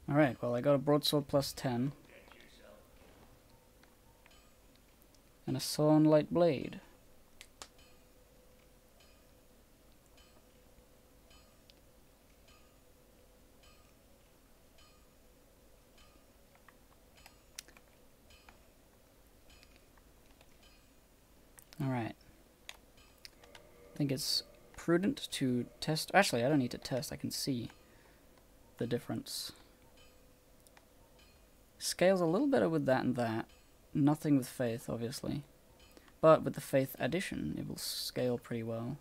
Alright, well I got a broadsword plus 10. And a sawn light blade. Alright. I think it's prudent to test. Actually, I don't need to test, I can see the difference. Scales a little better with that and that. Nothing with faith, obviously. But with the faith addition, it will scale pretty well.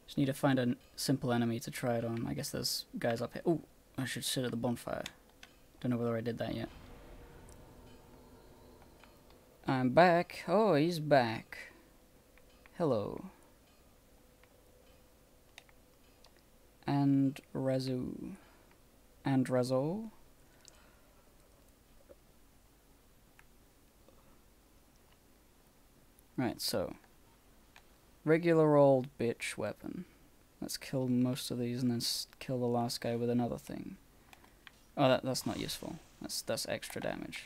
Just need to find a simple enemy to try it on. I guess there's guys up here. Oh, I should sit at the bonfire. Don't know whether I did that yet. I'm back. Oh, he's back. Hello. And Razu. And Razo. Right, so. Regular old bitch weapon. Let's kill most of these and then kill the last guy with another thing. Oh, that's not useful. That's extra damage.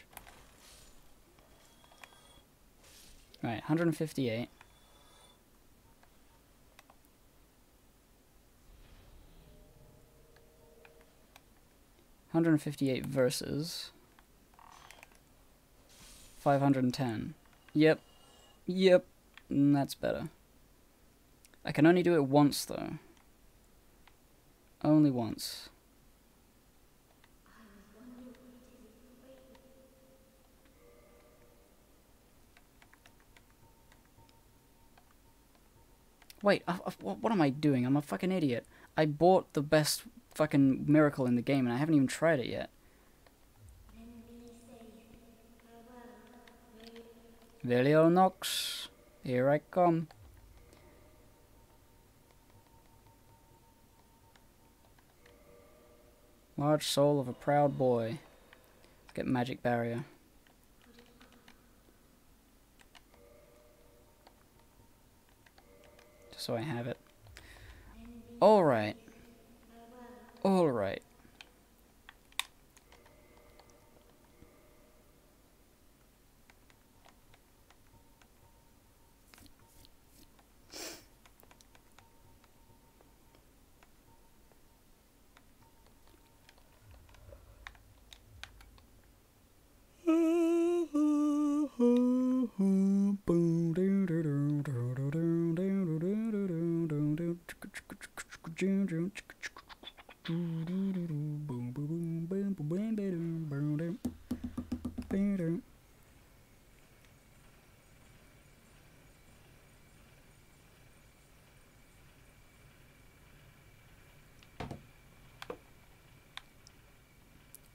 Right, 158. Versus 510. Yep. That's better. I can only do it once though. Only once. Wait, what am I doing? I'm a fucking idiot. I bought the best fucking miracle in the game and I haven't even tried it yet. Velionox, here I come. Large soul of a proud boy. Get magic barrier. Just so I have it. Alright. Alright.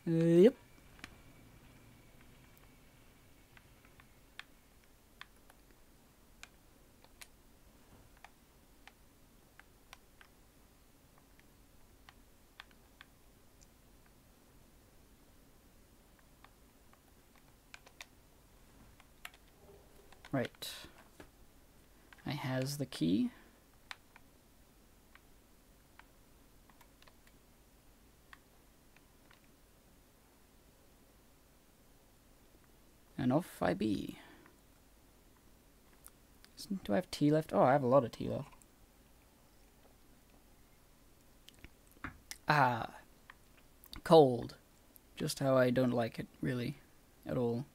Yep. Right. I has the key. And off I be. Do I have tea left? Oh, I have a lot of tea left. Ah. Cold. Just how I don't like it, really. At all.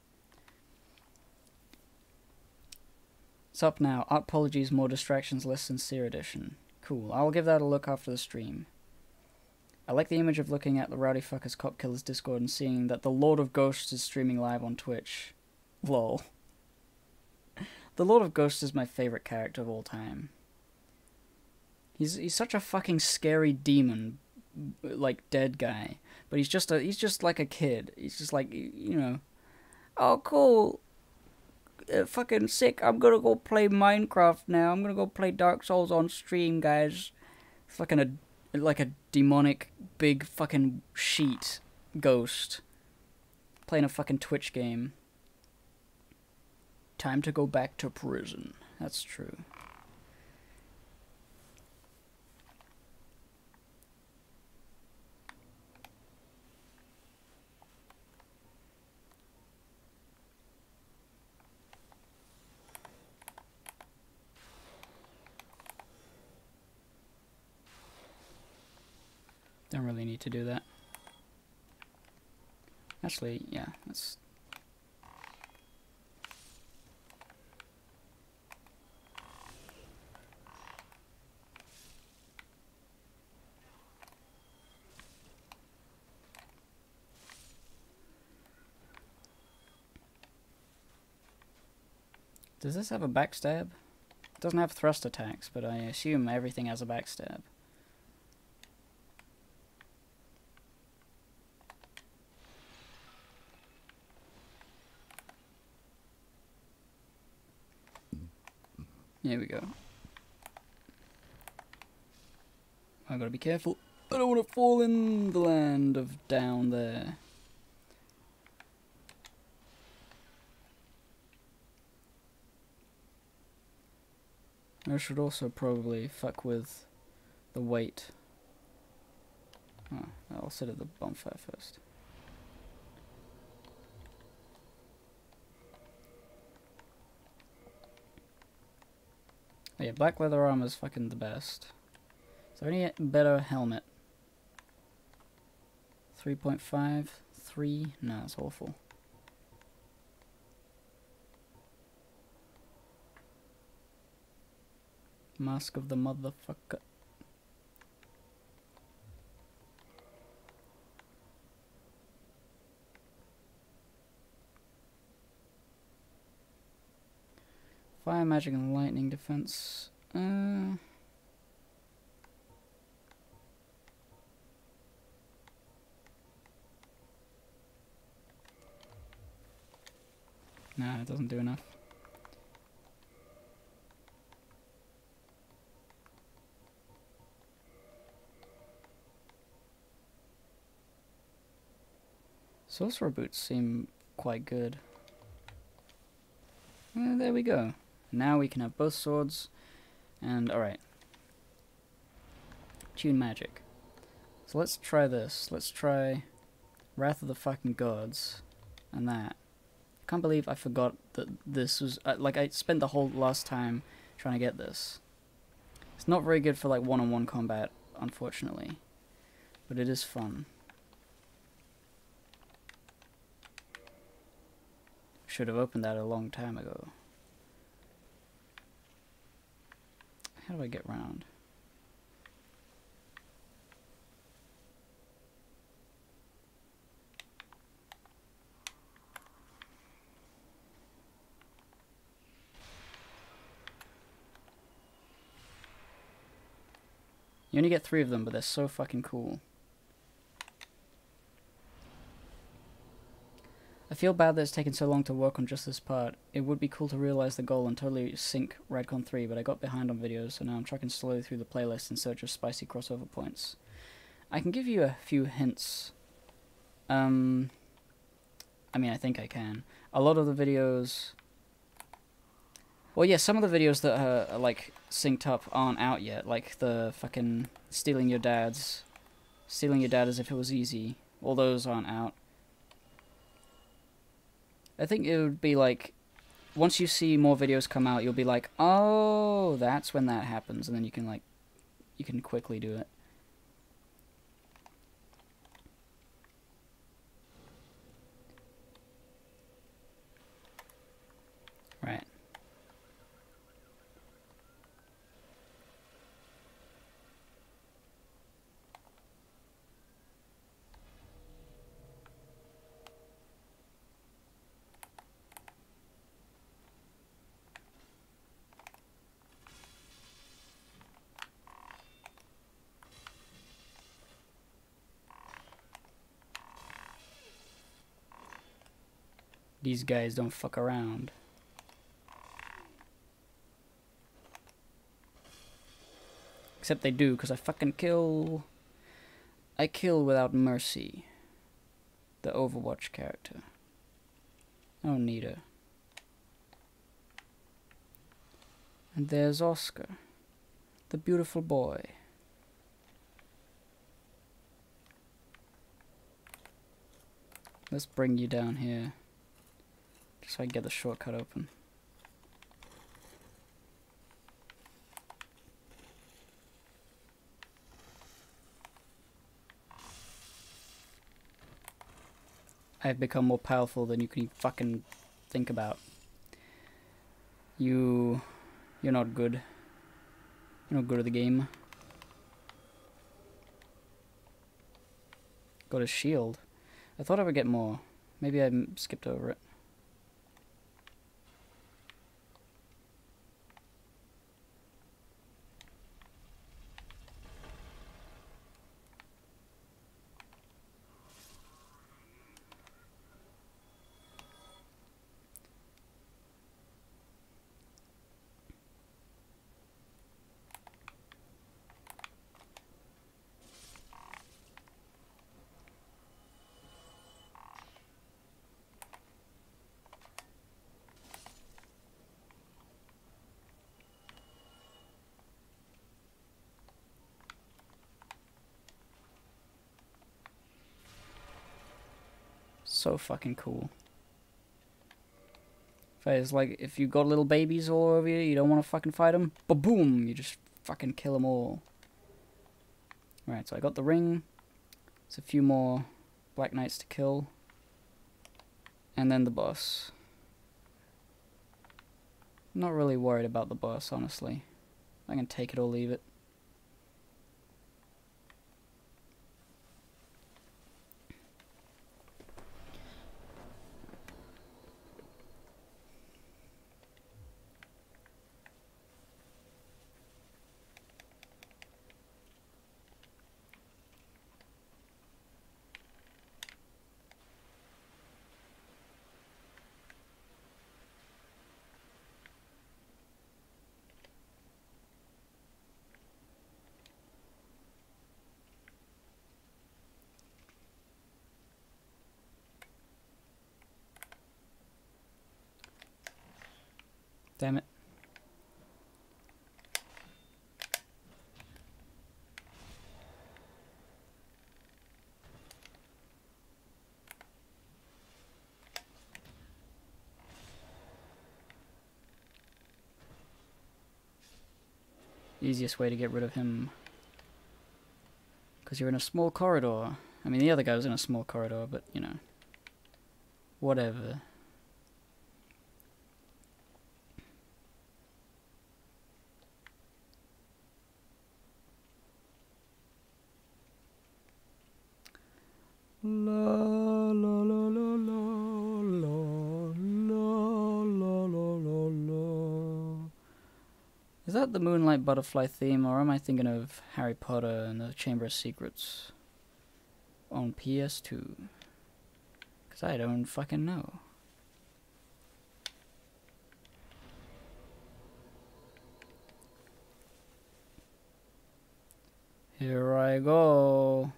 It's up now. Artpologies, More Distractions, Less Sincere Edition. Cool. I'll give that a look after the stream. I like the image of looking at the Rowdy Fuckers Cop Killers Discord and seeing that the Lord of Ghosts is streaming live on Twitch. Lol. The Lord of Ghosts is my favorite character of all time. He's such a fucking scary demon, like dead guy, but he's just like a kid. He's just like, you know, oh cool, fucking sick. I'm gonna go play Minecraft now. I'm gonna go play Dark Souls on stream, guys. Fucking like a demonic big fucking sheet ghost playing a fucking Twitch game. Time to go back to prison. That's true. Don't really need to do that. Actually, yeah, that's... Does this have a backstab? It doesn't have thrust attacks, but I assume everything has a backstab. Here we go. I gotta be careful. I don't want to fall in the land of down there. I should also probably fuck with the weight. Oh, I'll sit at the bonfire first. Oh yeah, black leather armor is fucking the best. Is there any better helmet? 3.5? 3? No, that's awful. Mask of the motherfucker. Fire, magic, and lightning defense. Nah, it doesn't do enough. Sorcerer boots seem quite good. There we go. Now we can have both swords. And alright. Tune magic. So let's try this. Let's try Wrath of the fucking Gods. And that. I can't believe I forgot that this was... like, I spent the whole last time trying to get this. It's not very good for, like, one-on-one combat, unfortunately. But it is fun. Should have opened that a long time ago. How do I get round? You only get 3 of them, but they're so fucking cool. I feel bad that it's taken so long to work on just this part. It would be cool to realize the goal and totally sync Redcon 3, but I got behind on videos, so now I'm tracking slowly through the playlist in search of spicy crossover points. I can give you a few hints. I mean, I think I can. A lot of the videos... Well, yeah, some of the videos that are like, synced up aren't out yet, like the fucking stealing your dad as if it was easy. All those aren't out. I think it would be like, once you see more videos come out, you'll be like, oh, that's when that happens, and then you can like, you can quickly do it. Right. These guys don't fuck around. Except they do, because I fucking kill... I kill without mercy. The Overwatch character. I don't need her. And there's Oscar. The beautiful boy. Let's bring you down here. Just so I can get the shortcut open. I've become more powerful than you can fucking think about. You're not good. You're not good at the game. Got a shield. I thought I would get more. Maybe I skipped over it. So fucking cool. It's like, if you got little babies all over you, you don't want to fucking fight them, ba-boom, you just fucking kill them all. Right, so I got the ring. There's a few more Black Knights to kill. And then the boss. I'm not really worried about the boss, honestly. I can take it or leave it. Damn it. Easiest way to get rid of him. Because you're in a small corridor. I mean, the other guy was in a small corridor, but, you know. Whatever. La la la la la la la la la la. Is that the Moonlight Butterfly theme, or am I thinking of Harry Potter and the Chamber of Secrets on PS2? Because I don't fucking know. Here I go.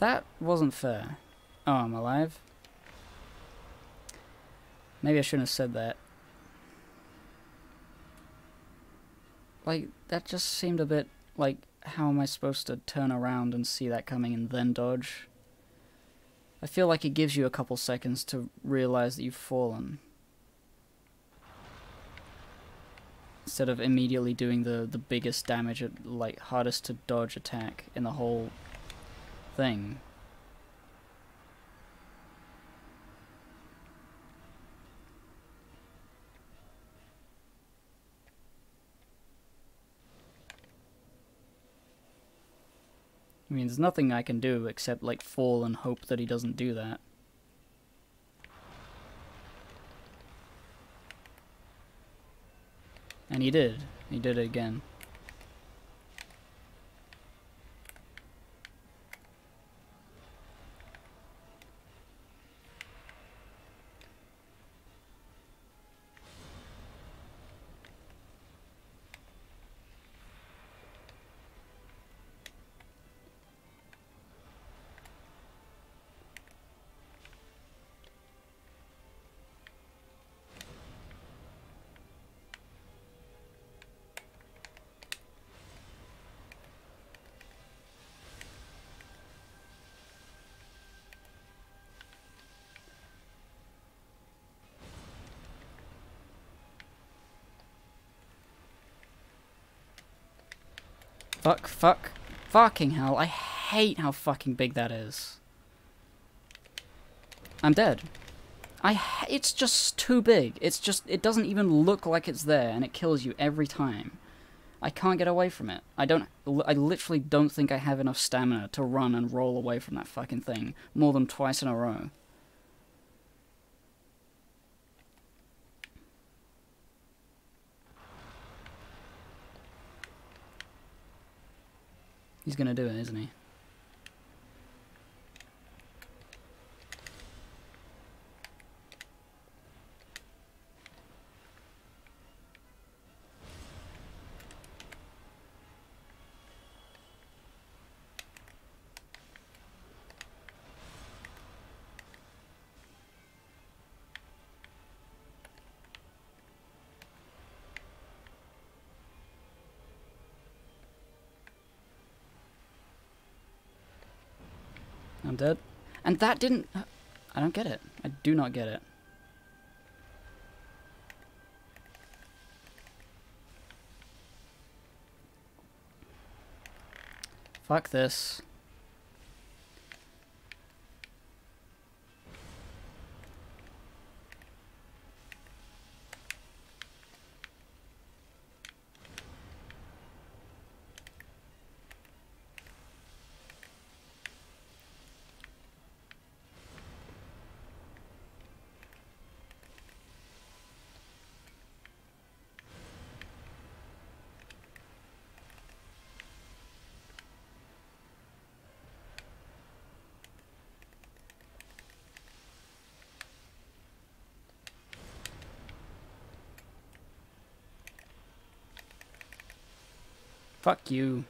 That wasn't fair. Oh, I'm alive? Maybe I shouldn't have said that. Like, that just seemed a bit like, how am I supposed to turn around and see that coming and then dodge? I feel like it gives you a couple seconds to realize that you've fallen. Instead of immediately doing the biggest damage, like, hardest to dodge attack in the whole thing. I mean, there's nothing I can do except, like, fall and hope that he doesn't do that. And he did. He did it again. Fucking hell. I hate how fucking big that is. I'm dead. It's just too big. It doesn't even look like it's there, and it kills you every time. I can't get away from it. I literally don't think I have enough stamina to run and roll away from that fucking thing more than twice in a row. He's gonna do it, isn't he? I'm dead. And that didn't... I don't get it. I do not get it. Fuck this. Fuck you.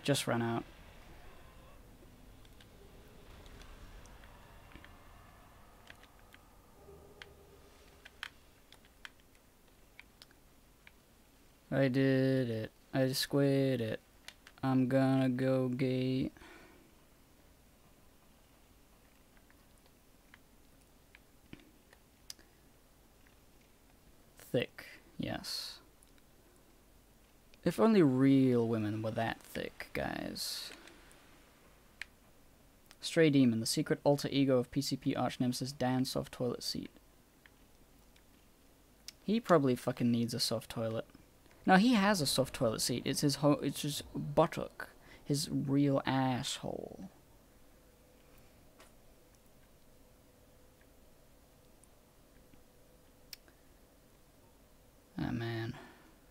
Just ran out. I did it. I squid it. I'm gonna go gay. Thick, yes. If only real women were that thick, guys. Stray Demon, the secret alter ego of PCP arch-nemesis Dan Soft Toilet Seat. He probably fucking needs a soft toilet. No, he has a soft toilet seat. It's his it's his buttock. His real asshole. Ah, man.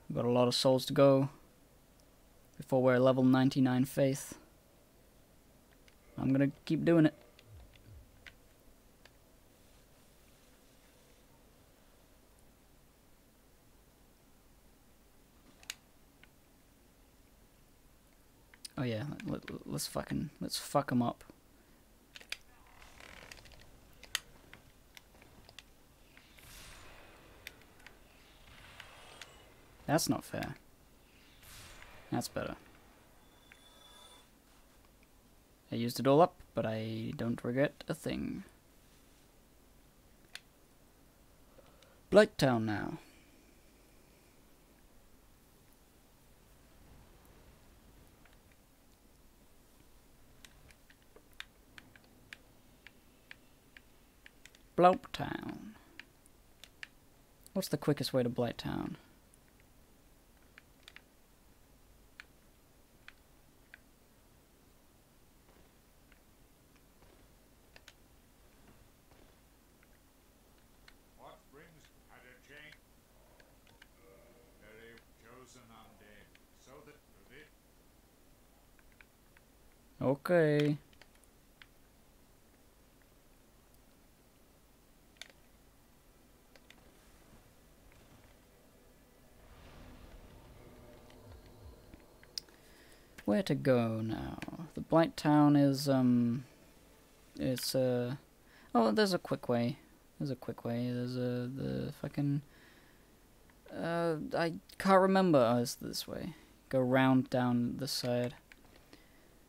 We've got a lot of souls to go before we're level 99 faith. I'm gonna keep doing it. Oh yeah, let's fuck him up. That's not fair. That's better. I used it all up, but I don't regret a thing. Blighttown now. Blighttown. What's the quickest way to Blighttown? Okay. Where to go now? The Blighttown is, it's, oh, there's a quick way. There's a quick way. There's the fucking, I can't remember. Oh, it's this way. Go round down this side.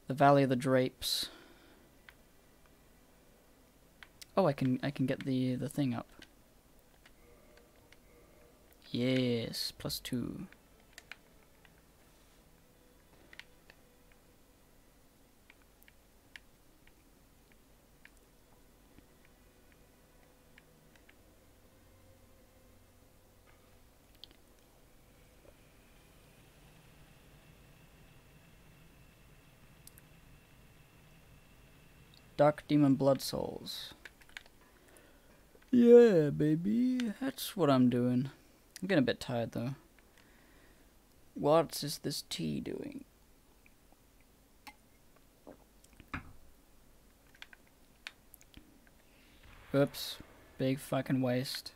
The Valley of the Drapes. Oh, I can get the thing up. Yes, +2. Dark Demon Blood Souls. Yeah, baby. That's what I'm doing. I'm getting a bit tired, though. What is this tea doing? Oops. Big fucking waste.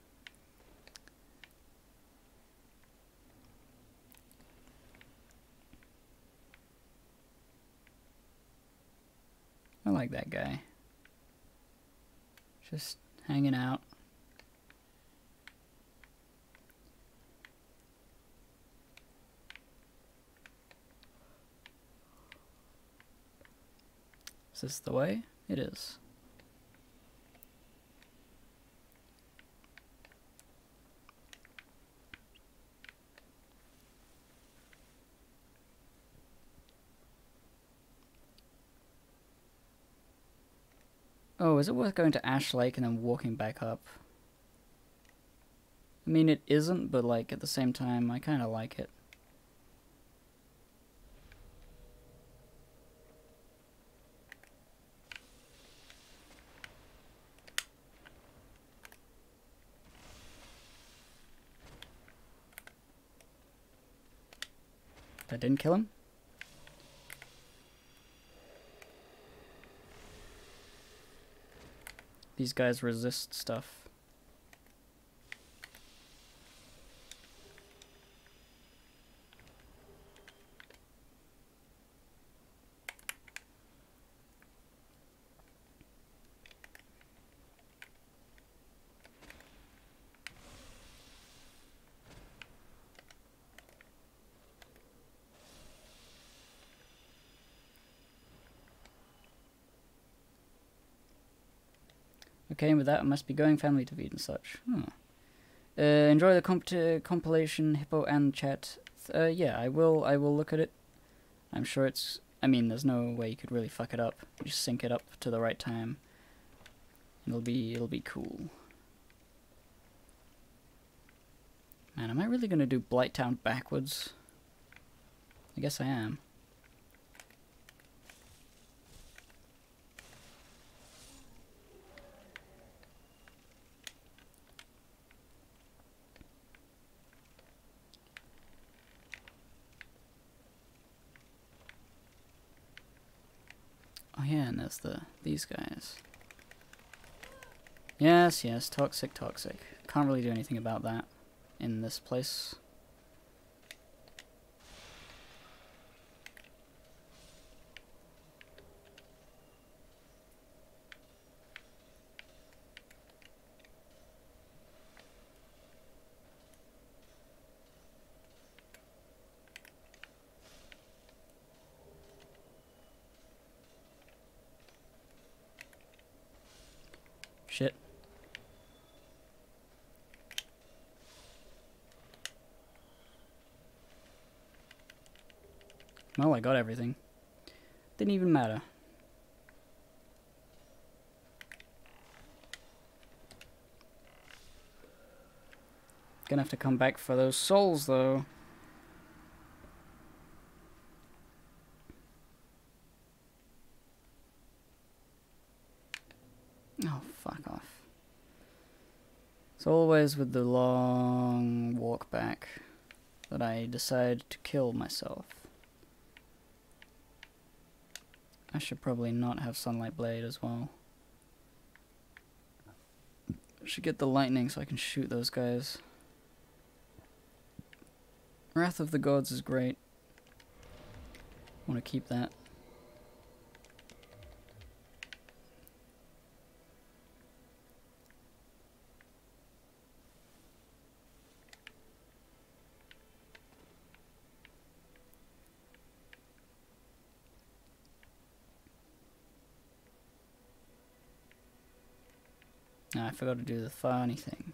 I like that guy. Just hanging out. Is this the way? It is. Oh, is it worth going to Ash Lake and then walking back up? I mean, it isn't, but like at the same time, I kind of like it. That didn't kill him? These guys resist stuff. Okay, and with that, I must be going. Family to feed and such. Enjoy the compilation, Hippo and chat. Yeah, I will look at it. I'm sure it's... I mean, there's no way you could really fuck it up. You just sync it up to the right time. It'll be cool. Man, am I really gonna do Blighttown backwards? I guess I am. Oh yeah, and there's these guys. Yes, toxic. Can't really do anything about that in this place. Shit. Well, I got everything. Didn't even matter. Gonna have to come back for those souls, though. Oh, fuck off. It's always with the long walk back that I decide to kill myself. I should probably not have Sunlight Blade as well. I should get the lightning so I can shoot those guys. Wrath of the Gods is great. I want to keep that. I forgot to do the funny thing.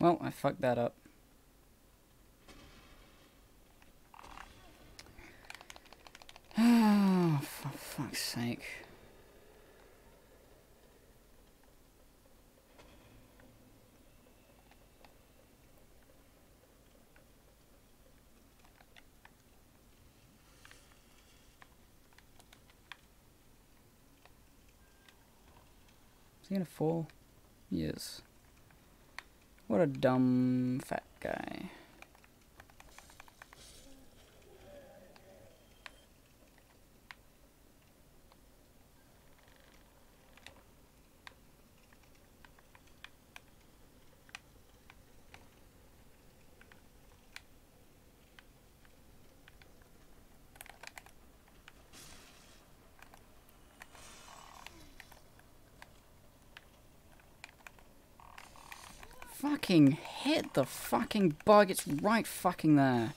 Well, I fucked that up. Oh, for fuck's sake. Is he gonna fall? He is. What a dumb fat guy. Fucking hit the fucking bug. It's right fucking there.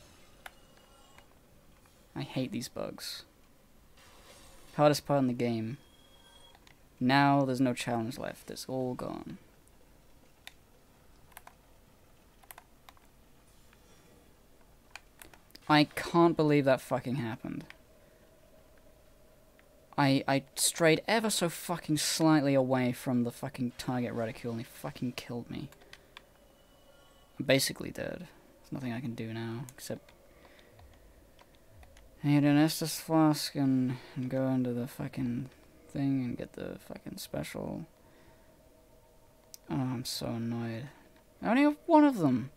I hate these bugs. Hardest part in the game. Now there's no challenge left. It's all gone. I can't believe that fucking happened. I strayed ever so fucking slightly away from the fucking target reticule and he fucking killed me. I'm basically dead. There's nothing I can do now, except... I need an Estus flask and go into the fucking thing and get the fucking special. Oh, I'm so annoyed. I only have one of them.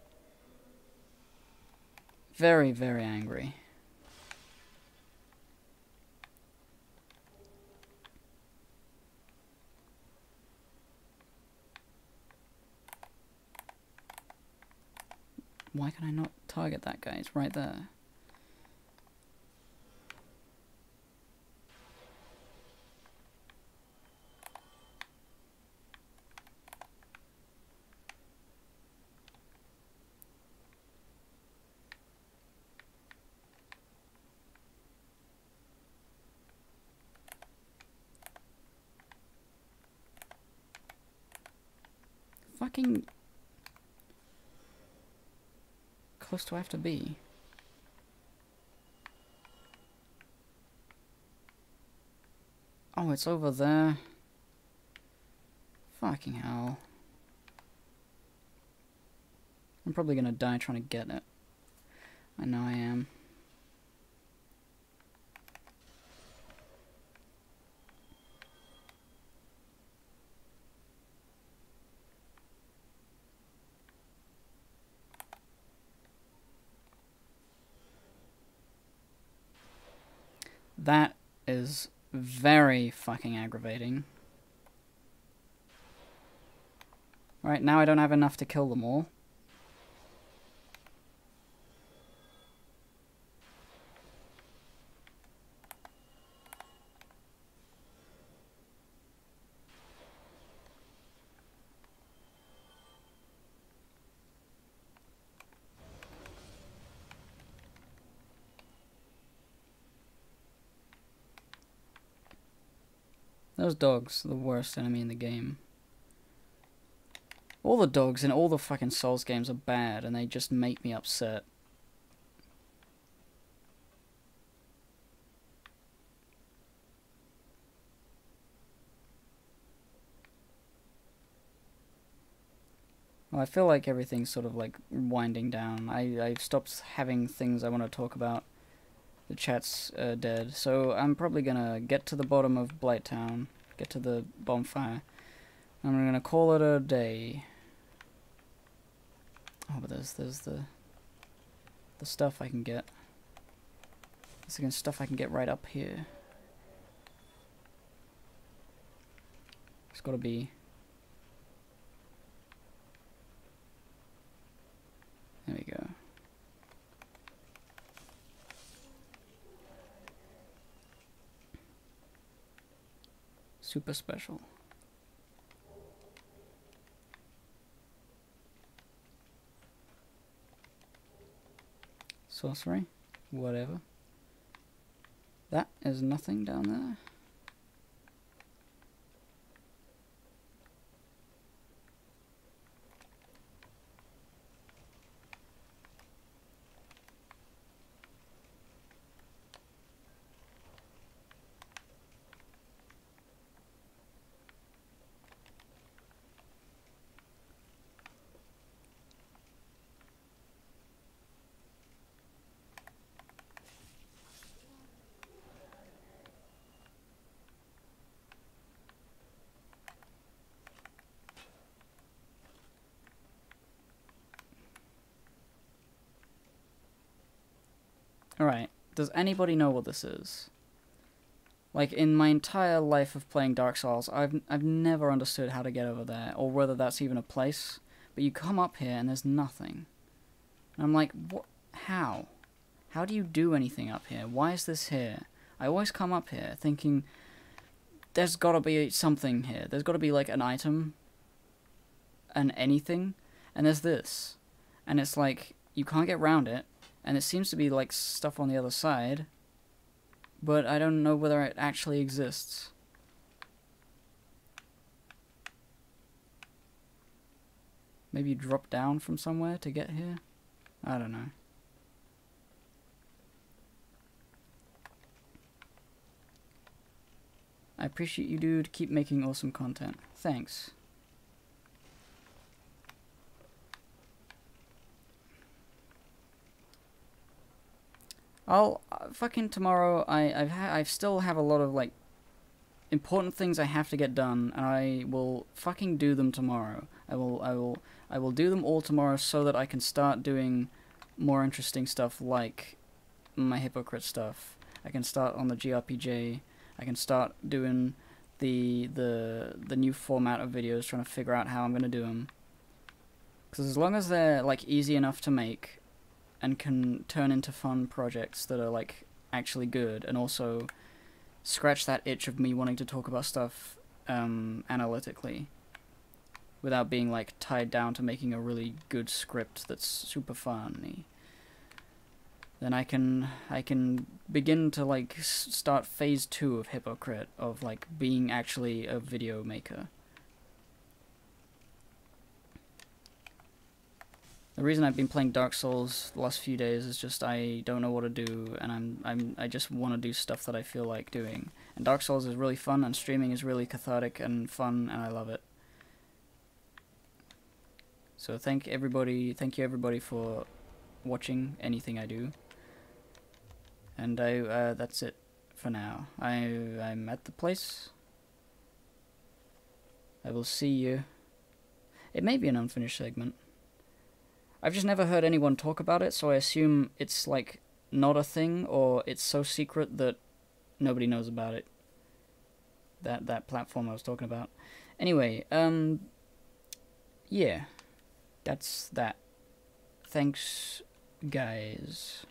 Very, very angry. Why can I not target that guy? It's right there. Fucking... close do I have to be? Oh, it's over there. Fucking hell. I'm probably gonna die trying to get it. I know I am. That is very fucking aggravating. Right, now I don't have enough to kill them all. Those dogs are the worst enemy in the game. All the dogs in all the fucking Souls games are bad, and they just make me upset. Well, I feel like everything's sort of like winding down. I've stopped having things I want to talk about. The chat's dead, so I'm probably gonna get to the bottom of Blighttown, get to the bonfire. I'm gonna call it a day. Oh, but there's the stuff I can get. There's again stuff I can get right up here. It's gotta be. There we go. Super special. Sorcery, whatever. That is nothing down there. Alright, does anybody know what this is? Like, in my entire life of playing Dark Souls, I've never understood how to get over there, or whether that's even a place. But you come up here and there's nothing. And I'm like, what? How? How do you do anything up here? Why is this here? I always come up here thinking, there's gotta be something here. There's gotta be, like, an item. And anything. And there's this. And it's like, you can't get around it. And it seems to be, like, stuff on the other side. But I don't know whether it actually exists. Maybe you drop down from somewhere to get here? I don't know. I appreciate you, dude. Keep making awesome content. Thanks. I'll fucking tomorrow. I still have a lot of like important things I have to get done, and I will fucking do them tomorrow. I will do them all tomorrow so that I can start doing more interesting stuff like my Hypocrite stuff. I can start on the GRPJ. I can start doing the new format of videos, trying to figure out how I'm gonna do them. Because as long as they're like easy enough to make and can turn into fun projects that are like actually good, and also scratch that itch of me wanting to talk about stuff analytically without being like tied down to making a really good script that's super funny, then I can begin to like start phase 2 of Hypocrite, of like being actually a video maker. The reason I've been playing Dark Souls the last few days is just I don't know what to do, and I just want to do stuff that I feel like doing. And Dark Souls is really fun, and streaming is really cathartic and fun, and I love it. So thank you everybody for watching anything I do. And that's it for now. I'm at the place. I will see you. It may be an unfinished segment. I've just never heard anyone talk about it, so I assume it's like not a thing, or it's so secret that nobody knows about it. That platform I was talking about. Anyway, yeah. That's that. Thanks, guys.